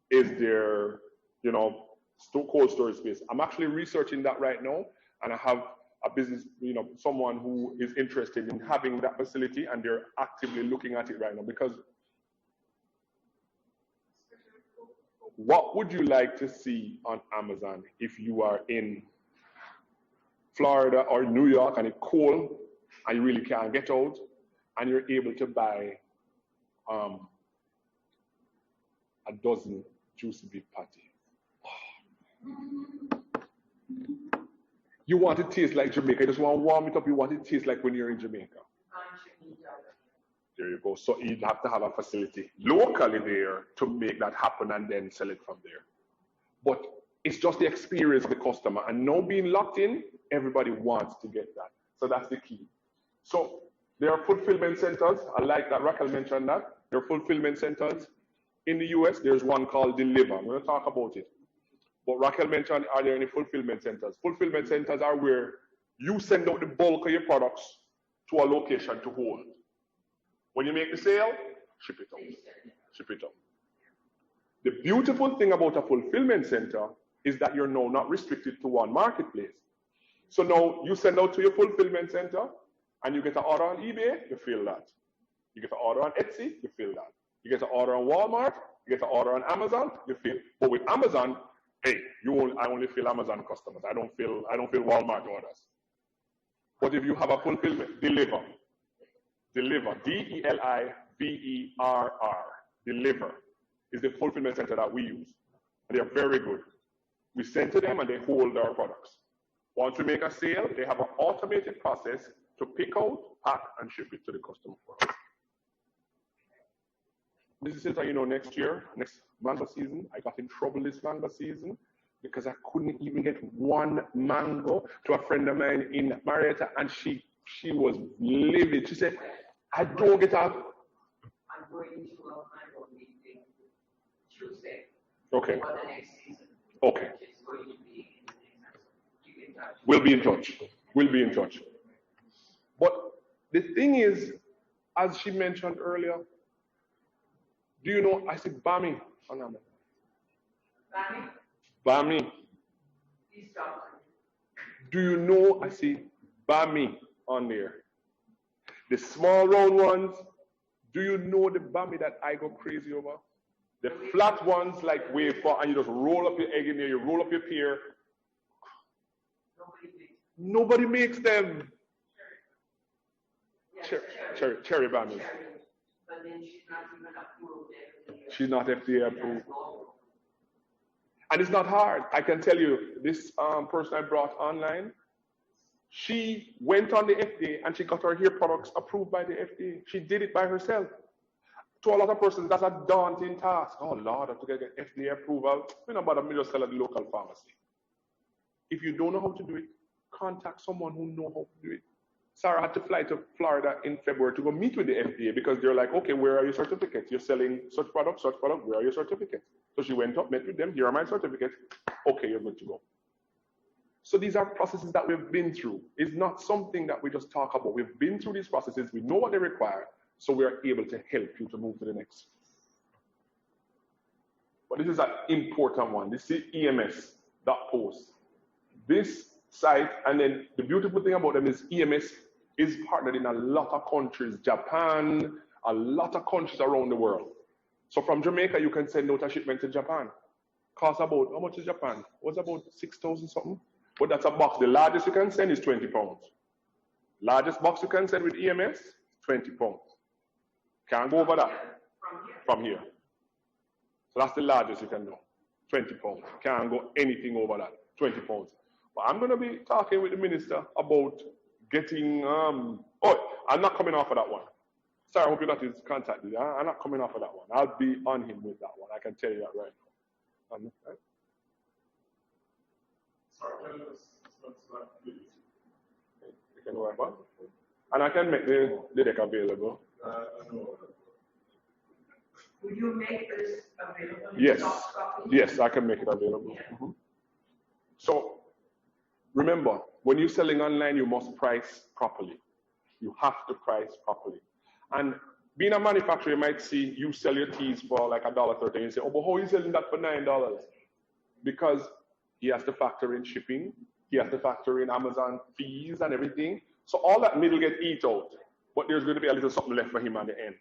is there, you know, cold storage space? I'm actually researching that right now, and I have a business, you know, someone who is interested in having that facility, and they're actively looking at it right now. Because what would you like to see on Amazon if you are in Florida or New York and it's cold and you really can't get out and you're able to buy a dozen juicy beef patties? You want it to taste like Jamaica. You just want to warm it up. You want it to taste like when you're in Jamaica. There you go. So you'd have to have a facility locally there to make that happen and then sell it from there. But it's just the experience of the customer. And now being locked in, everybody wants to get that. So that's the key. So there are fulfillment centers. I like that Raquel mentioned that. There are fulfillment centers. In the US, there's one called Deliver. I'm going to talk about it. But Raquel mentioned, are there any fulfillment centers? Fulfillment centers are where you send out the bulk of your products to a location to hold. When you make the sale, ship it out. Ship it out. The beautiful thing about a fulfillment center is that you're now not restricted to one marketplace. So now you send out to your fulfillment center and you get an order on eBay, you fill that. You get an order on Etsy, you fill that. You get an order on Walmart, you get an order on Amazon, you fill. But with Amazon, hey, I only fill Amazon customers. I don't fill Walmart orders. But if you have a fulfillment, Deliver, Deliver, Deliver is the fulfillment center that we use. And they're very good. We send to them and they hold our products. Once we make a sale, they have an automated process to pick out, pack, and ship it to the customer for us. This is it, next year, next mango season, I got in trouble this mango season because I couldn't even get one mango to a friend of mine in Marietta, and she was livid. She said, I don't get out. I'm going to a mango meeting Tuesday. Okay. For the next season. Okay. It's going to be in the next season. We'll be in touch. We'll be in touch. But the thing is, as she mentioned earlier, do you know, I said Bami on Amazon. Bami. Do you know, I see Bami on there? The small round ones, do you know the Bami that I go crazy over? The flat ones like wafer, and you just roll up your egg in there, you roll up your pear. Nobody makes them. Cherry Bami. But then she's not even approved. She's not FDA approved. And it's not hard. I can tell you, this person I brought online, she went on the FDA and she got her hair products approved by the FDA. She did it by herself. To a lot of persons, that's a daunting task. Oh Lord, I have to get FDA approval. You know, but I'm just sell at the local pharmacy. If you don't know how to do it, contact someone who knows how to do it. Sarah had to fly to Florida in February to go meet with the FDA because they're like, okay, where are your certificates? You're selling such product, where are your certificates? So she went up, met with them, here are my certificates. Okay, you're good to go. So these are processes that we've been through. It's not something that we just talk about. We've been through these processes, we know what they require, so we are able to help you to move to the next. But this is an important one. This is EMS.post. This site, and then the beautiful thing about them is EMS is partnered in a lot of countries, Japan, a lot of countries around the world. So from Jamaica, you can send out a shipment to Japan. Cost about, how much is Japan? What's about 6,000 something? But that's a box. The largest you can send is 20 pounds. Largest box you can send with EMS, 20 pounds. Can't go over that. From here. So that's the largest you can do. 20 pounds. Can't go anything over that. 20 pounds. But I'm going to be talking with the minister about getting, I'm not coming off of that one. Sorry, I hope you got his contact. I'm not coming off of that one. I'll be on him with that one. I can tell you that right now. Right? You can work on. And I can make the deck available. Will you make this available? Yes. Yes, I can make it available. Mm-hmm. So remember, when you're selling online, you must price properly. You have to price properly. And being a manufacturer, you might see you sell your teas for like $1.30 and you say, oh, but how are you selling that for $9? Because he has to factor in shipping, he has to factor in Amazon fees and everything. So all that middle get eat out, but there's going to be a little something left for him at the end.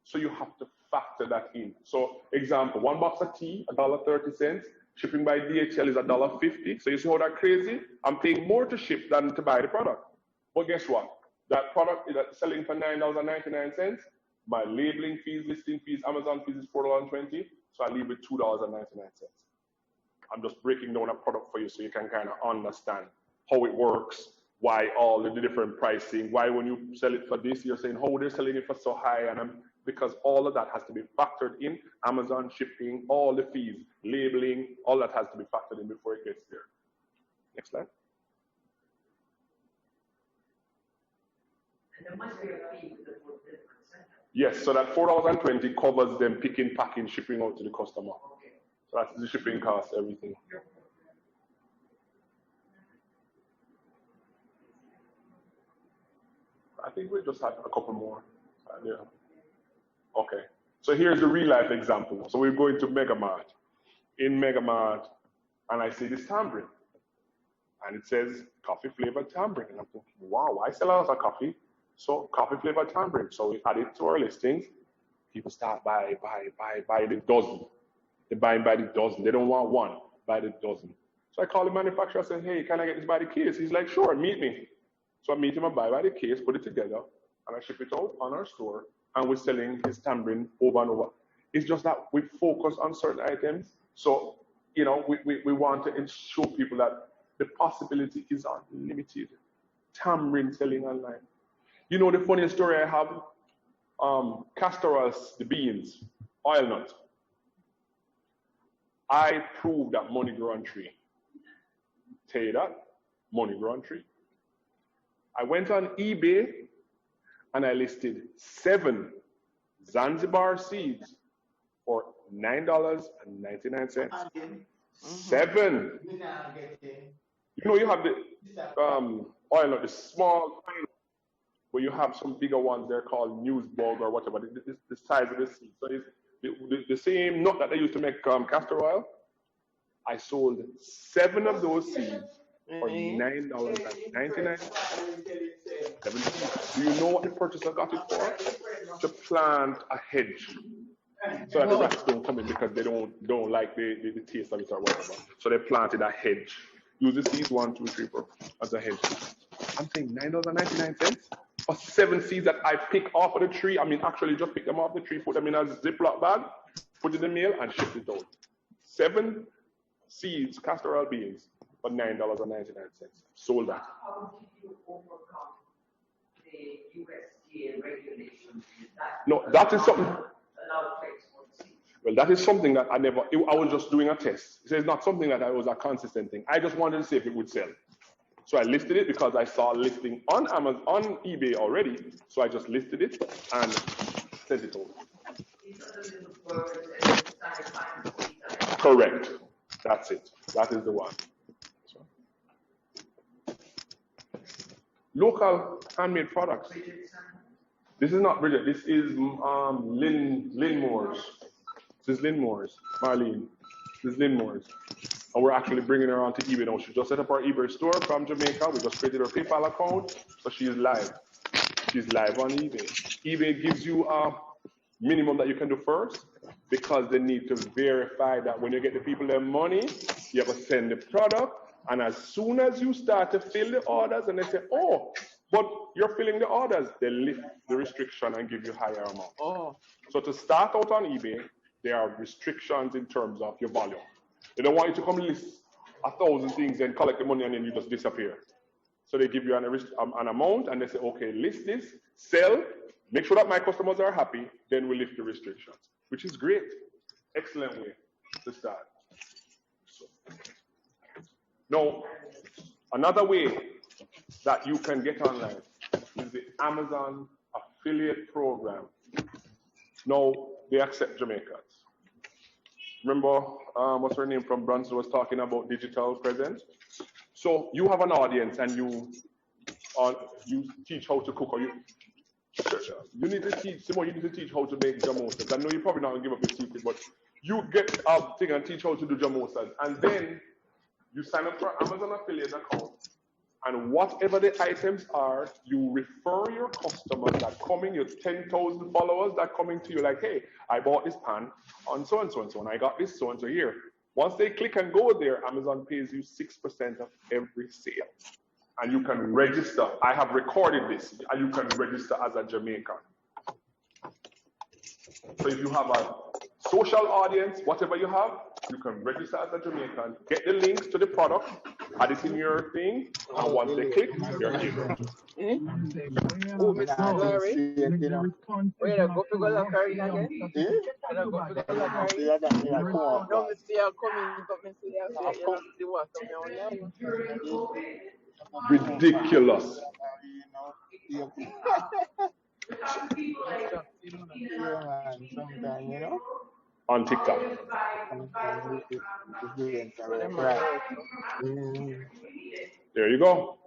So you have to factor that in. So example, one box of tea, $1.30. Shipping by DHL is $1.50. So you see how that's crazy? I'm paying more to ship than to buy the product. But guess what? That product is selling for $9.99. My labeling fees, listing fees, Amazon fees is $4.20. So I leave with $2.99. I'm just breaking down a product for you so you can kind of understand how it works, why all the different pricing, why when you sell it for this, you're saying, oh, they're selling it for so high. And because all of that has to be factored in, Amazon shipping, all the fees, labeling, all that has to be factored in before it gets there. Next slide. And there must be a fee with the fulfillment center. Yes, so that $4,020 covers them picking, packing, shipping out to the customer. So that's the shipping cost, everything. I think we just had a couple more. Yeah. Okay. So here's a real life example. So we're going to Megamart. In Megamart, and I see this tambourine. And it says coffee flavored tambourine. And I'm thinking, wow, I sell a lot of coffee. So coffee flavored tambourine. So we add it to our listings. People start buy the dozen. They buy by the dozen. They don't want one, buy the dozen. So I call the manufacturer, I say, hey, can I get this by the case? He's like, sure, meet me. So I meet him, I buy by the case, put it together, and I ship it out on our store, and we're selling his tambourine over and over. It's just that we focus on certain items. So, you know, we want to show people that the possibility is unlimited. Tambourine selling online. You know the funniest story I have? Castor oils, the beans, oil nut. I proved that money grow on tree. Tell you that, money grow on tree. I went on eBay and I listed 7 Zanzibar seeds for $9.99. 7. You know, you have the oil nut, the small, but you have some bigger ones. They're called newsbug or whatever. The size of the seed. So it's the same nut that they used to make castor oil. I sold 7 of those seeds for $9.99. 7 seeds. Do you know what the purchaser got it for? To plant a hedge. So that the rats don't come in because they don't like the taste of it or whatever. So they planted a hedge. Use the seeds 1, 2, 3, 4 as a hedge. I'm saying $9.99 for 7 seeds that I pick off of the tree. I mean, actually just pick them off the tree, put them in a Ziploc bag, put it in the mail, and ship it out. 7 seeds, castor oil beans, for $9.99. Sold that. How did you overcome the USDA regulations? No, that is something. Well, that is something that I was just doing a test. So it's not something that was a consistent thing. I just wanted to see if it would sell. So I listed it because I saw a listing on Amazon, on eBay already. So I just listed it and sent it over. Correct. That's it. That is the one. Local handmade products. This is not Bridget. This is Lynn Moore's. This is Lynn Moore's. Marlene. This is Lynn Moore's. And we're actually bringing her onto eBay now. She just set up our eBay store from Jamaica. We just created her PayPal account. So she is live. She's live on eBay. eBay gives you a minimum that you can do first because they need to verify that when you get the people their money, you have to send the product. And as soon as you start to fill the orders and they say, oh, but you're filling the orders, they lift the restriction and give you higher amount. Oh. So to start out on eBay, there are restrictions in terms of your volume. They don't want you to come list 1,000 things and collect the money and then you just disappear. So they give you an amount and they say, okay, list this, sell, make sure that my customers are happy, then we lift the restrictions, which is great. Excellent way to start. So. Now, another way that you can get online is the Amazon affiliate program. Now, they accept Jamaicans. Remember, what's her name from Brunson was talking about digital presence? So you have an audience and you teach how to cook, or you need to teach, Simon, you need to teach how to make jamosas. I know you're probably not going to give up the secret, but you get a thing and teach how to do jamosas. And then you sign up for Amazon affiliate account. And whatever the items are, you refer your customers that come in, your 10,000 followers that come into you like, hey, I bought this pan on so and so and so, and I got this so and so here. Once they click and go there, Amazon pays you 6% of every sale. And you can register. I have recorded this, and you can register as a Jamaican. So if you have a social audience, whatever you have, you can register as a Jamaican, get the links to the product, add it in your thing, and once they click, you're in. Oh, Mr. Glory. Wait, go to go look her in again? Go to go look her in? No, Mr. You're coming, but Mr. You're saying you have to do what? Ridiculous. Yeah, man, sometimes, you know. On TikTok. Sometimes it's doing something right. There you go.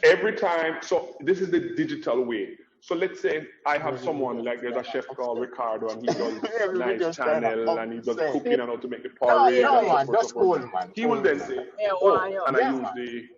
Every time, so this is the digital way. So let's say I have someone, like there's a chef called Ricardo, and he does a nice channel, and he does cooking and how to make the porridge and so forth, so forth. He will then say, oh, and I use the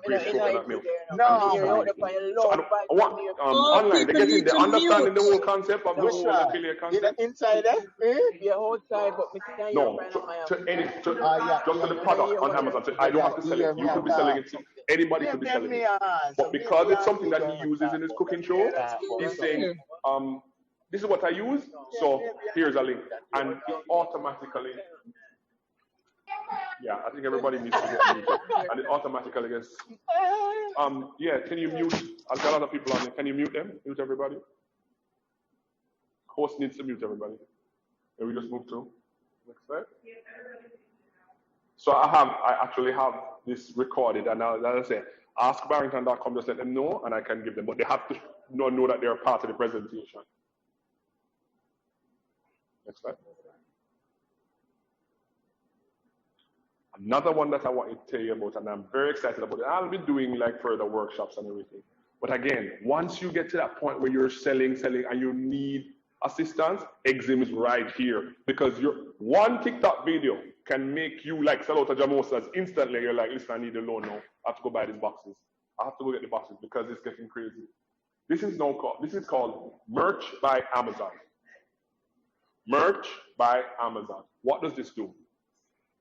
braised coconut milk. So I want online, they get in, they understanding the whole concept of the whole affiliate concept. Inside there? Yeah, outside, but no, to just to the product on Amazon. So I don't have to sell it. You could be selling it. Anybody could be selling it. But because it's something that he uses in his cooking show, he's saying, this is what I use, so here's a link. And it automatically, yeah, I think everybody needs to get muted. And it automatically gets, yeah, can you mute? I've got a lot of people on there. Can you mute them? Mute everybody? Host needs to mute everybody. And we just move to next slide. So I actually have this recorded, and as I say, askbarrington.com, just let them know, and I can give them, but they have to know that they're part of the presentation. Next slide. Another one that I want to tell you about, and I'm very excited about it. I'll be doing like further workshops and everything. But again, once you get to that point where you're selling, and you need assistance, Exim is right here. Because your one TikTok video can make you like sell out of Jamosas instantly. You're like, listen, I need a loan now. I have to go buy these boxes. I have to go get the boxes because it's getting crazy. This is called Merch by Amazon. Merch by Amazon. What does this do?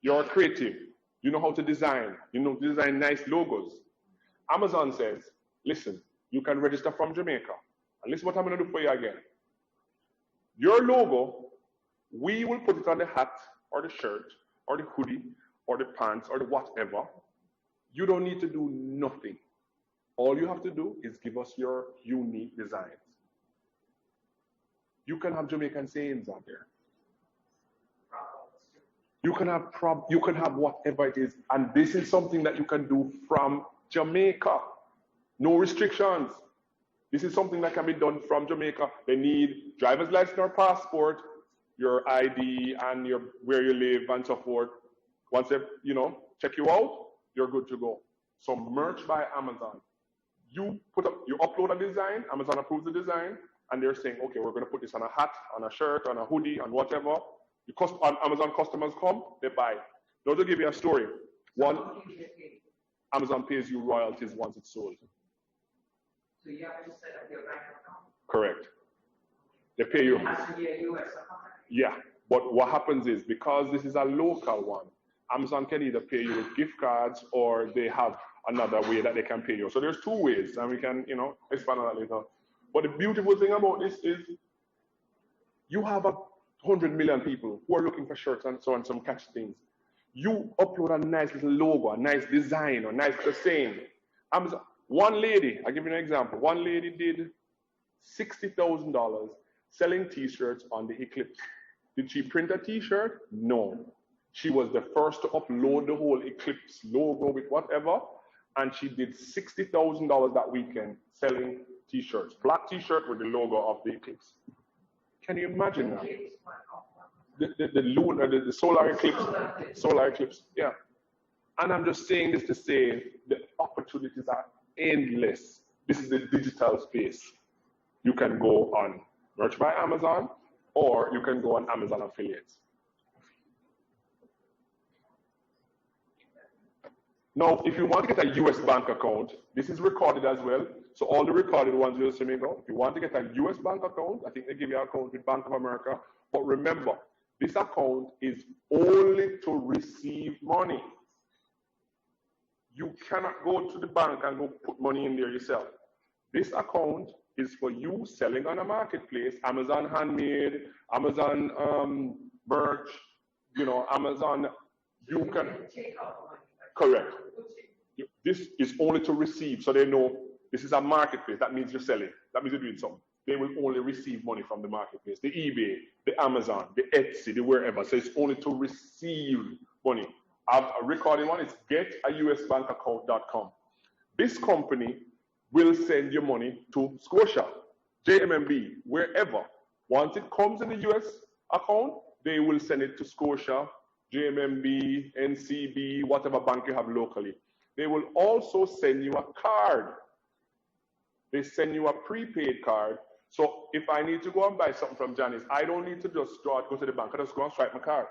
You're creative. You know how to design. You know to design nice logos. Amazon says, listen, you can register from Jamaica. And listen what I'm going to do for you again. Your logo, we will put it on the hat or the shirt or the hoodie or the pants or the whatever. You don't need to do nothing. All you have to do is give us your unique designs. You can have Jamaican sayings out there. You can have whatever it is, and this is something that you can do from Jamaica. No restrictions. This is something that can be done from Jamaica. They need driver's license or passport, your ID, and your where you live and so forth. Once they, check you out, you're good to go. So Merch by Amazon. You upload a design, Amazon approves the design, and they're saying, okay, we're going to put this on a hat, on a shirt, on a hoodie, on whatever. Amazon customers come, they buy. Now to give you a story, Amazon pays you royalties once it's sold. So you have to set up your bank account? Correct. They pay you. It has to be a US account. Yeah, but what happens is, because this is a local one, Amazon can either pay you with gift cards or they have another way that they can pay you. So there's two ways, and we can, expand on that later. But the beautiful thing about this is you have 100 million people who are looking for shirts and so on, some catchy things. You upload a nice little logo, a nice design, or nice saying. Amazon, one lady, I'll give you an example. One lady did $60,000 selling t-shirts on the Eclipse. Did she print a t-shirt? No. She was the first to upload the whole Eclipse logo with whatever, and she did $60,000 that weekend selling t-shirts. Black t-shirt with the logo of the Eclipse. Can you imagine that? The solar eclipse, yeah. And I'm just saying this to say the opportunities are endless. This is the digital space. You can go on Merch by Amazon, or you can go on Amazon affiliates. Now, if you want to get a US bank account, this is recorded as well. So all the recorded ones will see me go. If you want to get a US bank account, I think they give you an account with Bank of America. But remember, this account is only to receive money. You cannot go to the bank and go put money in there yourself. This account is for you selling on a marketplace, Amazon Handmade, Amazon Merch, Amazon, you can, correct. This is only to receive, so they know this is a marketplace. That means you're selling. That means you're doing something. They will only receive money from the marketplace, the eBay, the Amazon, the Etsy, the wherever. So it's only to receive money. I've a recording one. It's getausbankaccount.com. This company will send your money to Scotia. JMMB, wherever. Once it comes in the US account, they will send it to Scotia, JMMB, NCB, whatever bank you have locally. They will also send you a card. They send you a prepaid card. So if I need to go and buy something from Janice, I don't need to just go to the bank. I just go and swipe my card.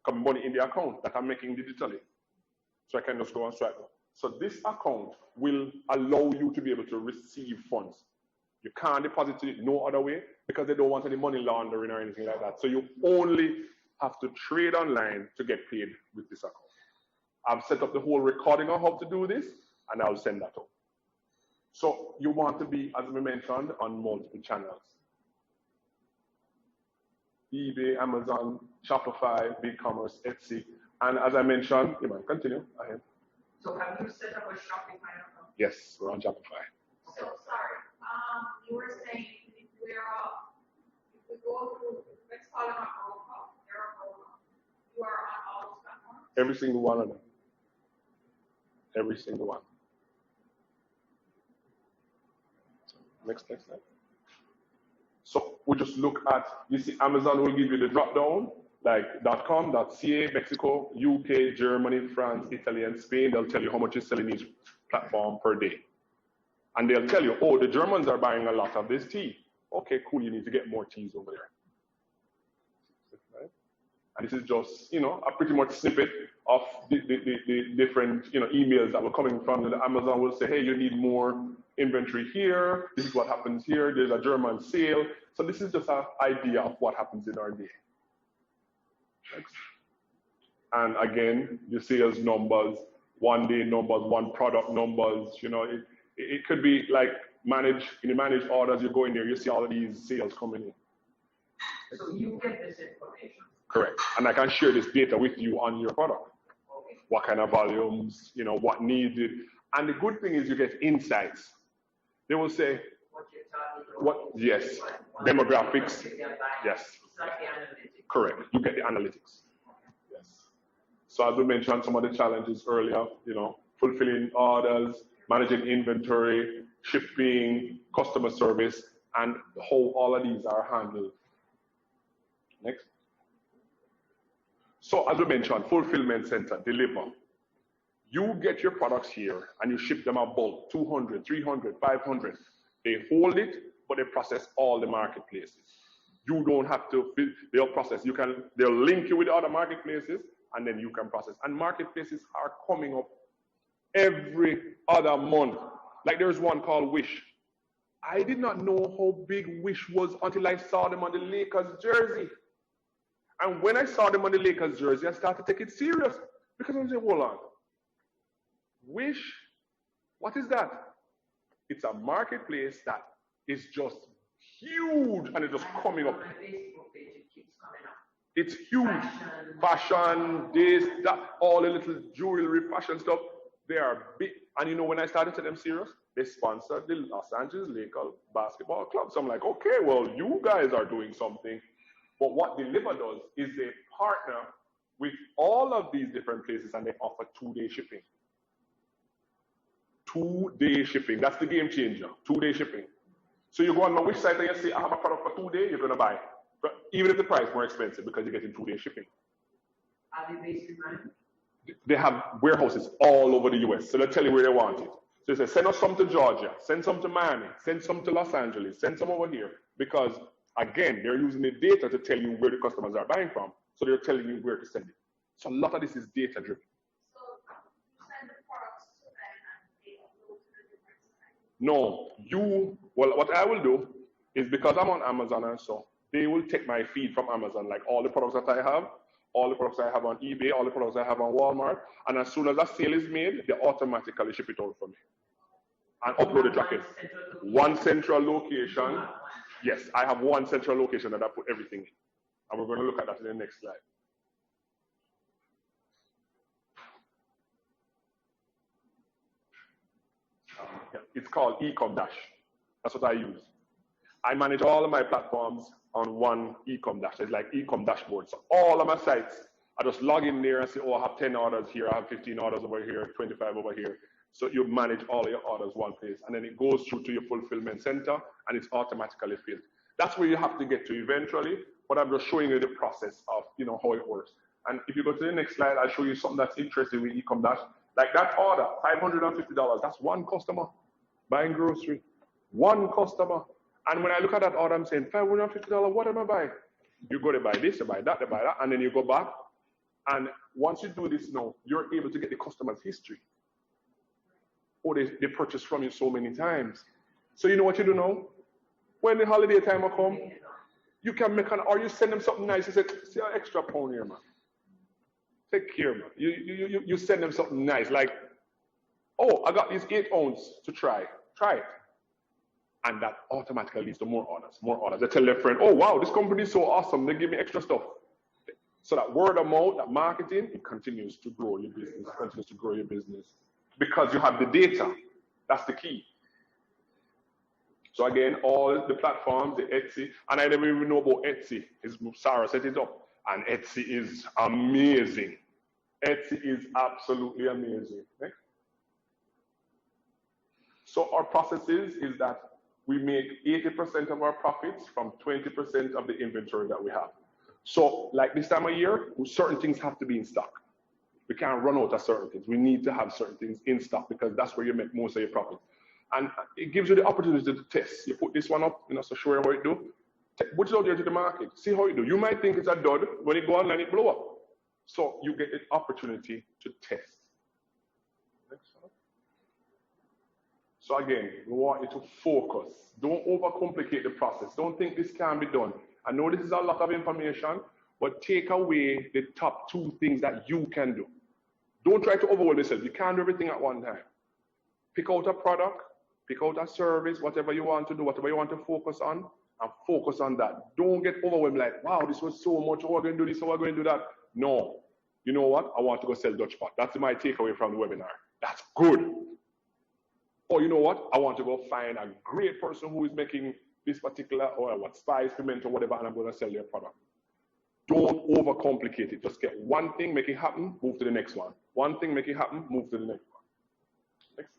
Come money in the account that I'm making digitally. So I can just go and swipe. So this account will allow you to be able to receive funds. You can't deposit it no other way because they don't want any money laundering or anything like that. So you only have to trade online to get paid with this account. I've set up the whole recording on how to do this, and I'll send that out. So you want to be, as we mentioned, on multiple channels. eBay, Amazon, Shopify, BigCommerce, Etsy. And as I mentioned, you might continue. Ahead. So have you set up a Shopify account? Yes, we're on Shopify. So sorry, you were saying if we go through, let's call them a broker, they're a broker. You are on all those platforms? Every single one of them. Every single one. Next slide. So we just look at, you see, Amazon will give you the drop down, like .com, .ca, Mexico, UK, Germany, France, Italy, and Spain. They'll tell you how much you're selling each platform per day. And they'll tell you, oh, the Germans are buying a lot of this tea. Okay, cool, you need to get more teas over there. Right? And this is just, a pretty much snippet of the different, emails that were coming from the Amazon will say, hey, you need more inventory here. This is what happens here. There's a German sale. So this is just an idea of what happens in our day. Next. And again, the sales numbers, one day numbers, one product numbers, it could be like manage orders, you go in there, you see all of these sales coming in. So you get this information. Correct. And I can share this data with you on your product. Okay. What kind of volumes, what needed. And the good thing is you get insights. They will say, yes, demographics, yes. Correct, you get the analytics. Yes. So as we mentioned, some of the challenges earlier, fulfilling orders, managing inventory, shipping, customer service, and how all of these are handled. Next. So as we mentioned, fulfillment center, deliver. You get your products here and you ship them out bulk, 200, 300, 500. They hold it, but they process all the marketplaces. You don't have to, they'll process. They'll link you with other marketplaces and then you can process. And marketplaces are coming up every other month. Like there's one called Wish. I did not know how big Wish was until I saw them on the Lakers jersey. And when I saw them on the Lakers jersey, I started to take it serious because I was saying, hold on. Wish, what is that? It's a marketplace that is just huge and it's just coming up. It's huge. Fashion, this, that, all the little jewelry, fashion stuff, they are big. And when I started to take them serious, they sponsored the Los Angeles Lakers basketball club. So I'm like, okay, well, you guys are doing something. But what Deliver does is they partner with all of these different places and they offer 2-day shipping. 2-day shipping. That's the game changer. 2-day shipping. So you go on my Wish site and you say, I have a product for 2 days, you're going to buy it. But even if the price is more expensive because you're getting 2-day shipping. Are they based in Miami? They have warehouses all over the US. So they'll tell you where they want it. So they say, send us some to Georgia, send some to Miami, send some to Los Angeles, send some over here. Because again, they're using the data to tell you where the customers are buying from. So they're telling you where to send it. So a lot of this is data driven. So you send the products to them and they upload to the different sites? No, what I will do is because I'm on Amazon and so, they will take my feed from Amazon, like all the products that I have, all the products I have on eBay, all the products I have on Walmart, and as soon as a sale is made, they automatically ship it out for me and upload it like it. One central location. Yes, I have one central location that I put everything in. And we're going to look at that in the next slide. It's called Ecom Dash. That's what I use. I manage all of my platforms on one Ecom Dash. It's like Ecom Dashboard. So all of my sites, I just log in there and say, oh, I have 10 orders here, I have 15 orders over here, 25 over here. So you manage all your orders one place, and then it goes through to your fulfillment center, and it's automatically filled. That's where you have to get to eventually, but I'm just showing you the process of, you know, how it works. And if you go to the next slide, I'll show you something that's interesting with Ecom-Dash. Like that order, $550, that's one customer buying grocery, one customer. And when I look at that order, I'm saying, $550, what am I buying? You go to buy this, you buy that, and then you go back. And once you do this now, you're able to get the customer's history. Or they purchase from you so many times. So you know what you do now? When the holiday time will come, you can make or you send them something nice. You say, see an extra pound here, man. Take care, man. You send them something nice, like, oh, I got these 8 ounces to try. Try it. And that automatically leads to more orders, more orders. They tell their friend, oh, wow, this company is so awesome. They give me extra stuff. So that word of mouth, that marketing, it continues to grow your business. It continues to grow your business. Because you have the data. That's the key. So again, all the platforms, the Etsy, and I never even know about Etsy. Sarah set it up. And Etsy is amazing. Etsy is absolutely amazing. Okay? So our process is that we make 80% of our profits from 20% of the inventory that we have. So like this time of year, certain things have to be in stock. We can't run out of certain things. We need to have certain things in stock because that's where you make most of your profit. And it gives you the opportunity to test. You put this one up, you know, so show you how it do. Put it out there to the market. See how it do. You might think it's a dud. When it go online, it blow up. So you get the opportunity to test. So again, we want you to focus. Don't overcomplicate the process. Don't think this can be done. I know this is a lot of information, but take away the top 2 things that you can do. Don't try to overwhelm yourself. You can't do everything at one time. Pick out a product, pick out a service, whatever you want to do, whatever you want to focus on, and focus on that. Don't get overwhelmed like, wow, this was so much. How are we going to do this? How are we going to do that? No. You know what? I want to go sell Dutch pot. That's my takeaway from the webinar. That's good. Or you know what? I want to go find a great person who is making this particular, or what, spice, piment, or whatever, and I'm going to sell their product. Don't overcomplicate it. Just get one thing, make it happen, move to the next one. One thing, make it happen, move to the next one. Next.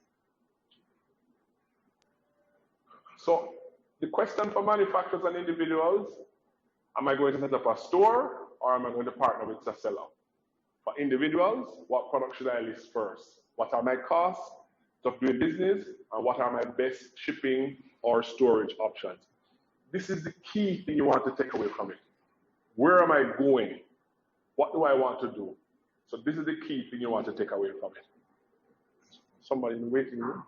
So the question for manufacturers and individuals, am I going to set up a store or am I going to partner with a seller? For individuals, what product should I list first? What are my costs of doing business and what are my best shipping or storage options? This is the key thing you want to take away from it. Where am I going? What do I want to do? So this is the key thing you want to take away from it. Somebody in the waiting room.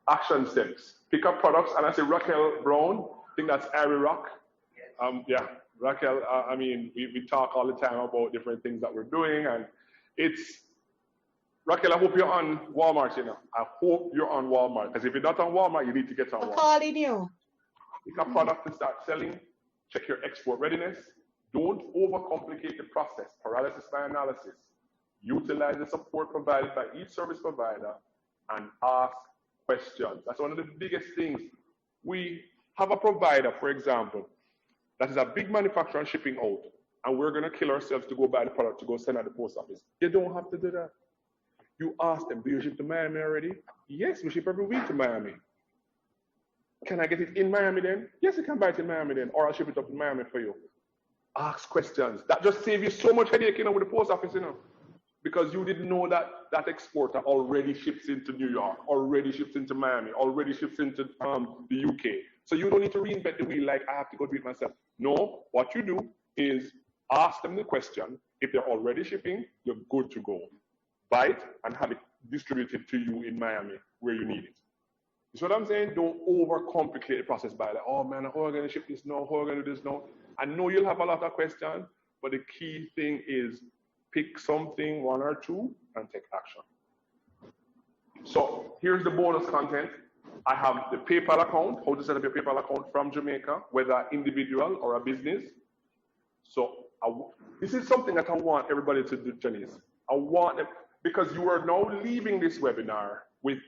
Action steps. Pick up products, and I say Raquel Brown. I think that's Ari Rock. Yeah, Raquel. I mean, we talk all the time about different things that we're doing, and it's Raquel. I hope you're on Walmart. You know, I hope you're on Walmart, because if you're not on Walmart, you need to get on Walmart. I'm calling you. Pick a product to start selling. Check your export readiness. Don't overcomplicate the process. Paralysis by analysis. Utilize the support provided by each service provider and ask questions. That's one of the biggest things. We have a provider, for example, that is a big manufacturer and shipping out, and we're going to kill ourselves to go buy the product to go send at the post office. You don't have to do that. You ask them, do you ship to Miami already? Yes, we ship every week to Miami. Can I get it in Miami then? Yes, you can buy it in Miami then, or I'll ship it up in Miami for you. Ask questions. That just saves you so much headache, you know, with the post office, you know, because you didn't know that that exporter already ships into New York, already ships into Miami, already ships into the UK. So you don't need to reinvent the wheel like I have to go do it myself. No, what you do is ask them the question. If they're already shipping, you're good to go. Buy it and have it distributed to you in Miami where you need it. You see what I'm saying? Don't overcomplicate the process by like, oh man, how am I going to ship this now? How am I going to do this now? I know you'll have a lot of questions, but the key thing is pick something, 1 or 2, and take action. So here's the bonus content. I have the PayPal account, how to set up your PayPal account from Jamaica, whether individual or a business. So this is something that I want everybody to do, Janice. I want them, because you are now leaving this webinar with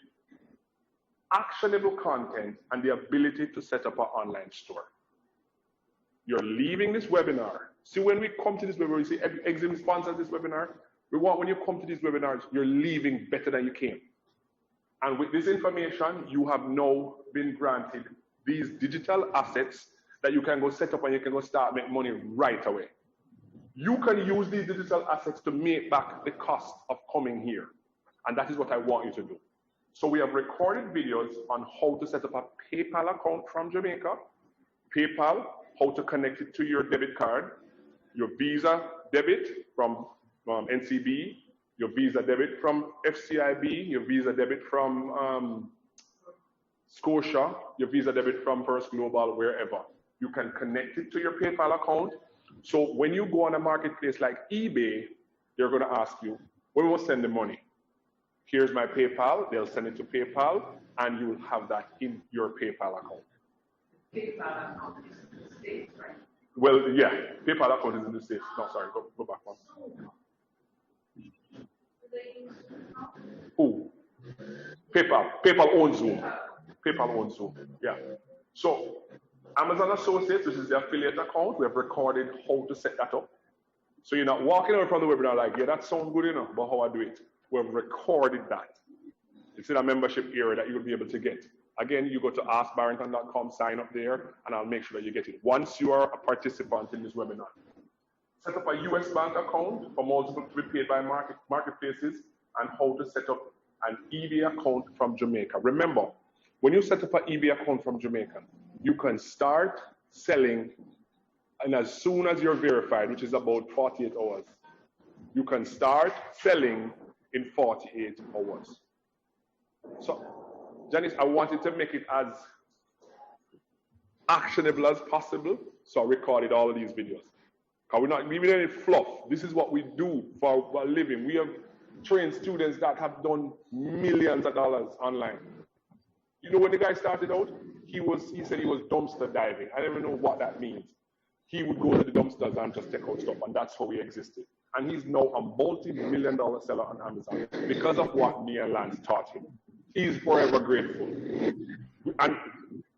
actionable content and the ability to set up an online store. You're leaving this webinar. See, when we come to this webinar, you see Exim sponsors this webinar. We want when you come to these webinars, you're leaving better than you came. And with this information, you have now been granted these digital assets that you can go set up and you can go start make money right away. You can use these digital assets to make back the cost of coming here. And that is what I want you to do. So we have recorded videos on how to set up a PayPal account from Jamaica, PayPal, how to connect it to your debit card, your Visa debit from NCB, your Visa debit from FCIB, your Visa debit from Scotia, your Visa debit from First Global, wherever. You can connect it to your PayPal account. So when you go on a marketplace like eBay, they're going to ask you, where will send the money? Here's my PayPal. They'll send it to PayPal, and you will have that in your PayPal account. PayPal account is in the States, right? Well, yeah, PayPal account is in the States. No, sorry, go back one. Who? PayPal. PayPal owns Zoom. PayPal owns Zoom. Yeah. So Amazon Associates, which is the affiliate account, we have recorded how to set that up. So you're not walking away from the webinar like, yeah, that sounds good enough, but how I do it? We've recorded that. It's in a membership area that you will be able to get. Again, you go to askbarrington.com, sign up there, and I'll make sure that you get it once you are a participant in this webinar. Set up a US bank account for multiple to be paid by marketplaces, and how to set up an eBay account from Jamaica. Remember, when you set up an eBay account from Jamaica, you can start selling, and as soon as you're verified, which is about 48 hours, you can start selling in 48 hours. So, Janice, I wanted to make it as actionable as possible, so I recorded all of these videos. Because we're not giving any fluff. This is what we do for a living. We have trained students that have done millions of dollars online. You know, when the guy started out, he said he was dumpster diving. I don't even know what that means. He would go to the dumpsters and just take out stuff, and that's how he existed. And he's now a multi-million-dollar seller on Amazon because of what me and Lance taught him. He's forever grateful. And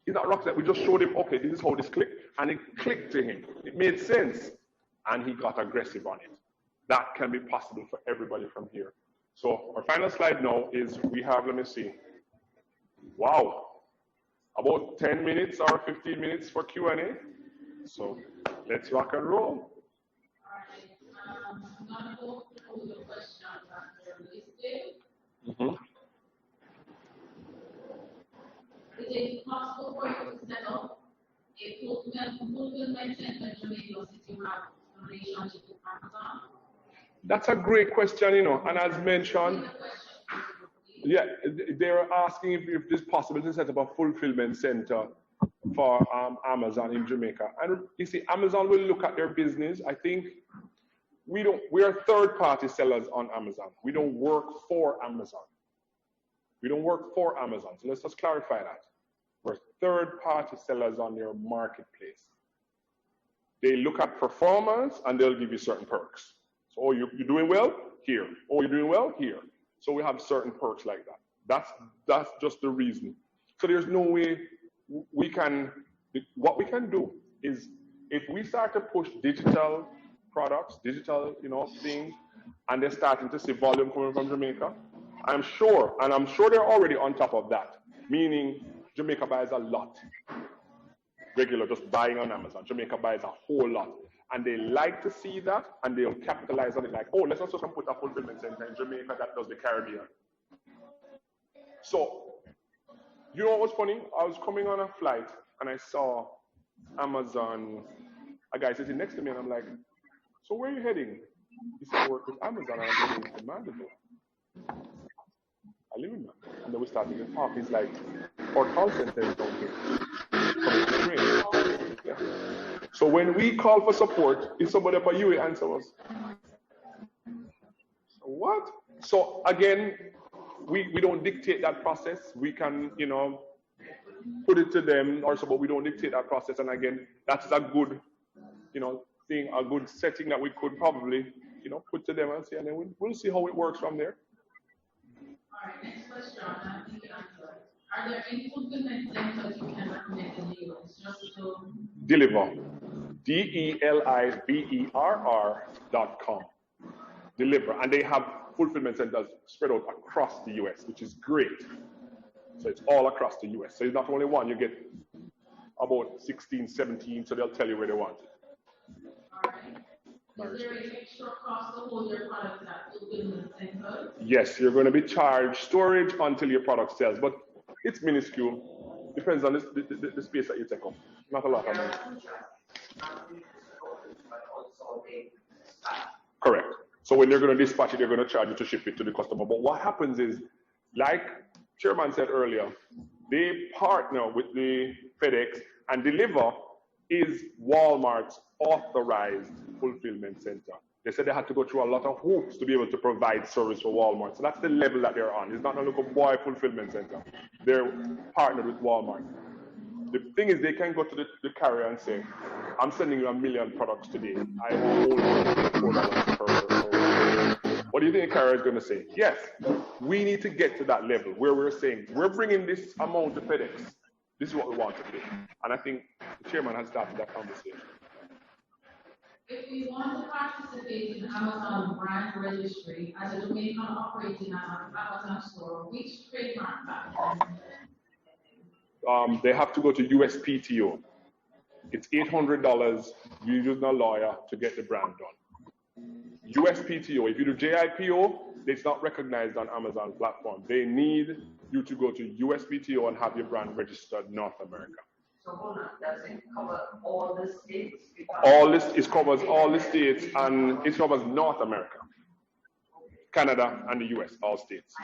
he's not rocket. We just showed him, okay, this is how this clicked. And it clicked to him. It made sense. And he got aggressive on it. That can be possible for everybody from here. So our final slide now is we have, let me see. Wow. About 10 minutes or 15 minutes for Q&A. So let's rock and roll. I'm going to go through the questions that are listed. Mm-hmm. Is it possible for you to set up a fulfillment center in Jamaica City have a relationship with Amazon? That's a great question, you know, and as mentioned, yeah, they're asking if it's possible to set up a fulfillment center for Amazon in Jamaica. And you see, Amazon will look at their business. I think we are third-party sellers on Amazon. We don't work for Amazon. We don't work for Amazon. So let's just clarify that. We're third-party sellers on their marketplace. They look at performance and they'll give you certain perks. So, oh, you're doing well? Here. Oh, you're doing well? Here. So we have certain perks like that. That's just the reason. So there's no way we can, what we can do is if we start to push digital products, digital, you know, things, and they're starting to see volume coming from Jamaica, I'm sure they're already on top of that, meaning Jamaica buys a lot. Regular, just buying on Amazon. Jamaica buys a whole lot. And they like to see that, and they'll capitalize on it like, oh, let's also come put a fulfillment center in Jamaica that does the Caribbean. So, you know what was funny? I was coming on a flight, and I saw Amazon, a guy sitting next to me, and I'm like, so where are you heading? He said, I work with Amazon, and I'm heading to Mandeville. I live in Mandeville. And then we started to talk. He's like, our call center is down here. Coming to the train. Yeah. So when we call for support, if somebody up at UA answer us. So what? So again, we don't dictate that process. We can, you know, put it to them or so, but we don't dictate that process. And again, that's a good, you know, thing, a good setting that we could probably, you know, put to them and say, and then we'll see how it works from there. All right, next question. I think you answered. Are there any fulfillment centers you can recommend in the US just to Deliver. DELIVERR.com. deliver, and they have fulfillment centers spread out across the US, which is great. So it's all across the US. So it's not only one, you get about 16, 17, so they'll tell you where they want it. All right. Is there an extra cost to hold your product at fulfillment centers? Yes, you're going to be charged storage until your product sells, but it's minuscule. Depends on the space that you take up. Not a lot of money. Correct. So when they're going to dispatch it, they're going to charge you to ship it to the customer. But what happens is, like Chairman said earlier, they partner with the FedEx, and Deliver is Walmart's authorized fulfillment center. They said they had to go through a lot of hoops to be able to provide service for Walmart. So that's the level that they're on. It's not a local boy fulfillment center. They're partnered with Walmart. The thing is, they can go to the carrier and say, I'm sending you 1 million products today. I will $4 per. What do you think the carrier is going to say? Yes, we need to get to that level where we're saying, we're bringing this amount to FedEx. This is what we want to do. And I think the chairman has started that conversation. If we want to participate in Amazon brand registry as a Jamaican operating an Amazon store, which trademark platform? They have to go to USPTO. It's $800. You use a lawyer to get the brand done. USPTO. If you do JIPO, it's not recognized on Amazon platform. They need you to go to USPTO and have your brand registered North America. So hold on, does it cover all the states? All this, it covers all the states, and it covers North America, Canada, and the US, all states.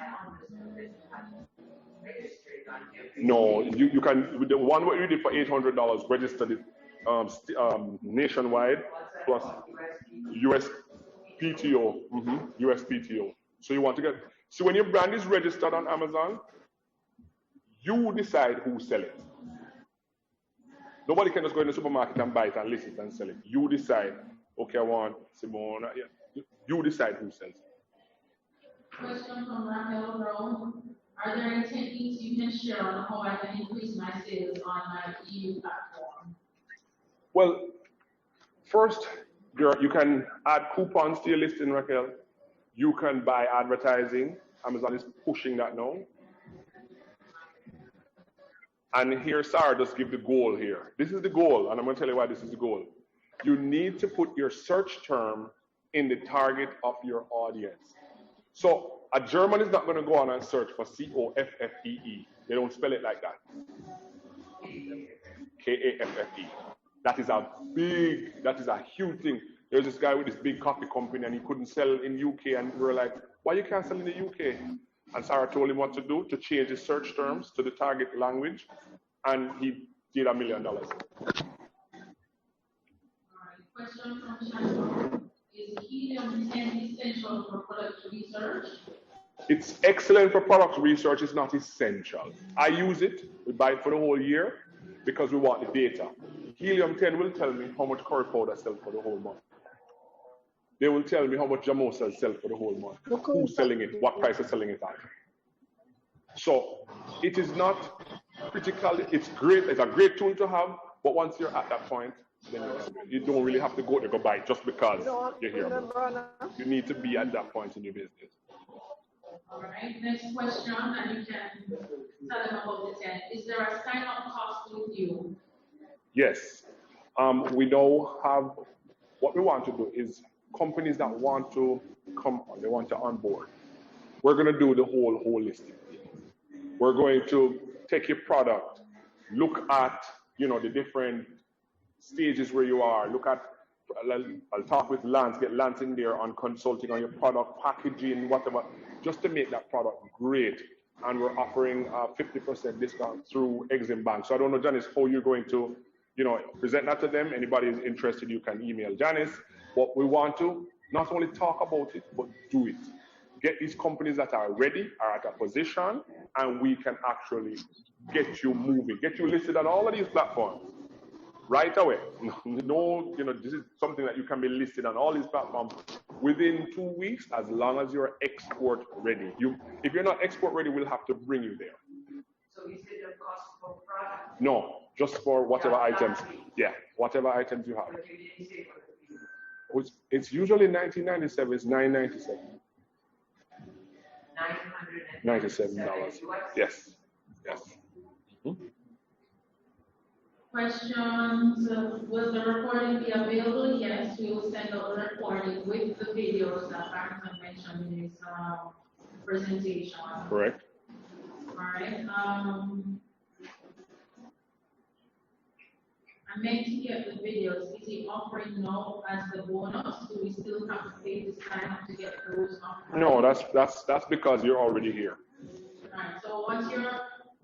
No, you can, the one what you did for $800, registered it nationwide, plus USPTO, USPTO. So you want to get, so when your brand is registered on Amazon, you decide who sells it. Nobody can just go in the supermarket and buy it and list it and sell it. You decide, okay, I want Simone. Yeah. You decide who sells it. Question from Raquel Brown. Are there any techniques you can share on how I can increase my sales on my EU platform? Well, first, you can add coupons to your listing, Raquel. You can buy advertising. Amazon is pushing that now. And here, Sarah, just give the goal here. This is the goal, and I'm going to tell you why this is the goal. You need to put your search term in the target of your audience. So a German is not going to go on and search for COFFEE. They don't spell it like that. KAFFE. That is a huge thing. There's this guy with this big coffee company, and he couldn't sell in UK, and we were like, why you can't sell in the UK? And Sarah told him what to do, to change his search terms to the target language, and he did $1 million. All right. Question from Shannon. Is helium-10 essential for product research? It's excellent for product research. It's not essential. I use it. We buy it for the whole year because we want the data. Helium-10 will tell me how much curry powder sells for the whole month. They will tell me how much Jamosa sells for the whole month. Who's selling it? What price is selling it at? So it is not critical. It's great. It's a great tool to have. But once you're at that point, then you don't really have to go buy it just because you're here. You need to be at that point in your business. All right. Next question, and you can tell them about the 10. Is there a sign-up cost with you? Yes. We now have, what we want to do is companies that want to come on, they want to onboard. We're going to do the whole holistic thing. We're going to take your product, look at, the different stages where you are. Look at, I'll talk with Lance, get Lance in there on consulting on your product, packaging, whatever, just to make that product great. And we're offering a 50% discount through Exim Bank. So I don't know, Janice, how you're going to, present that to them. Anybody is interested, you can email Janice. But we want to not only talk about it, but do it. Get these companies that are ready, are at a position, and we can actually get you moving, get you listed on all of these platforms right away. No, this is something that you can be listed on all these platforms within 2 weeks, as long as you're export ready. If you're not export ready, we'll have to bring you there. So is it a cost for product? No, just for whatever items. Yeah, whatever items you have. It's usually 1997. It's $997. $97. Yes. Yes. Questions? Will the recording be available? Yes, we will send out the recording with the videos that Barrington mentioned in his presentation. Correct. All right. I meant to get the videos. Is he offering now as the bonus? Do we still have to pay this time to get those offers? No, that's because you're already here. All right. So once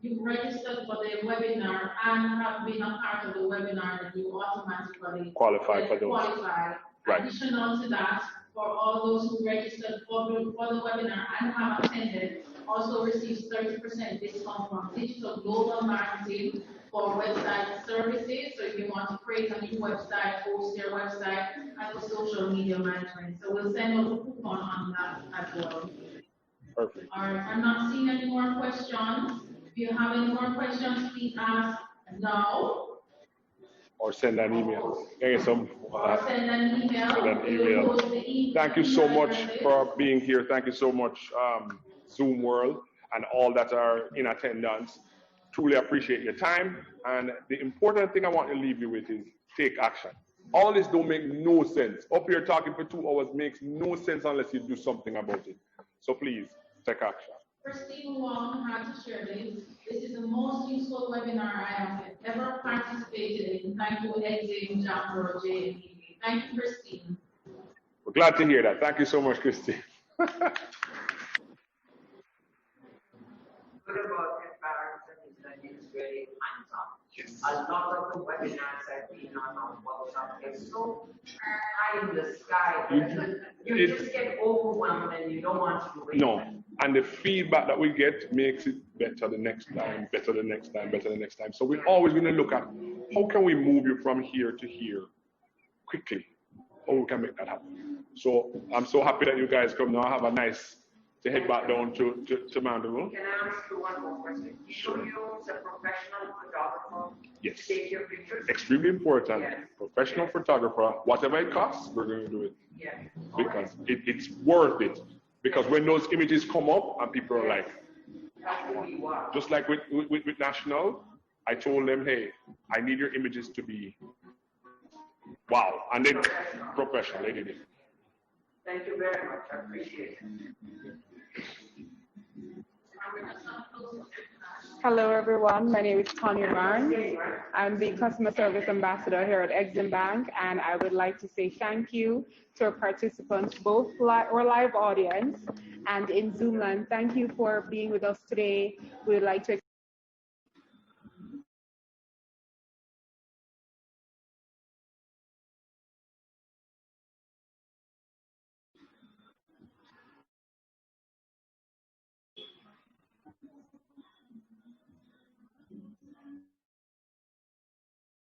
you've registered for the webinar and have been a part of the webinar, then you automatically Qualify for those. Qualify. Right. Additional to that, for all those who registered for the webinar and have attended, also receives 30% discount from digital global marketing for website services. So if you want to create a new website, host your website, and for social media management. So we'll send out a coupon on that as well. Perfect. All right, I'm not seeing any more questions. If you have any more questions, please ask now. Or send an email. Or send an email. Send an email. Thank you so much for being here. Thank you so much, Zoom World, and all that are in attendance. Truly appreciate your time. And the important thing I want to leave you with is take action. All this don't make no sense. Up here talking for 2 hours makes no sense unless you do something about it. So please, take action. Christine Wong had to share this. This is the most useful webinar I have ever participated in. Thank you, Exim, Jambro, J. Thank you, Christine. We're glad to hear that. Thank you so much, Christine. Good about Barrington is that it's very hands-on. Yes. A lot of the webinars I've been on WhatsApp, they're so high in the sky. You just get overwhelmed and you don't want to do it. No. And the feedback that we get makes it better the next time, better the next time, better the next time. So we're always going to look at how can we move you from here to here quickly? How we can make that happen. So I'm so happy that you guys come now. Have a nice to head back down to Mandeville. Can I ask you one more question? Sure. Do you use a professional photographer Yes. to take your pictures? Extremely important. Yes. Professional photographer, whatever it costs, we're going to do it. Yeah. Because it's worth it. Because when those images come up and people are like, just like with National, I told them, hey, I need your images to be wow. And then professional, they did it. Thank you very much. I appreciate it. Hello, everyone. My name is Tanya Barnes. I'm the Customer Service Ambassador here at Exim Bank, and I would like to say thank you to our participants, both our live audience and in Zoom land. Thank you for being with us today. We would like to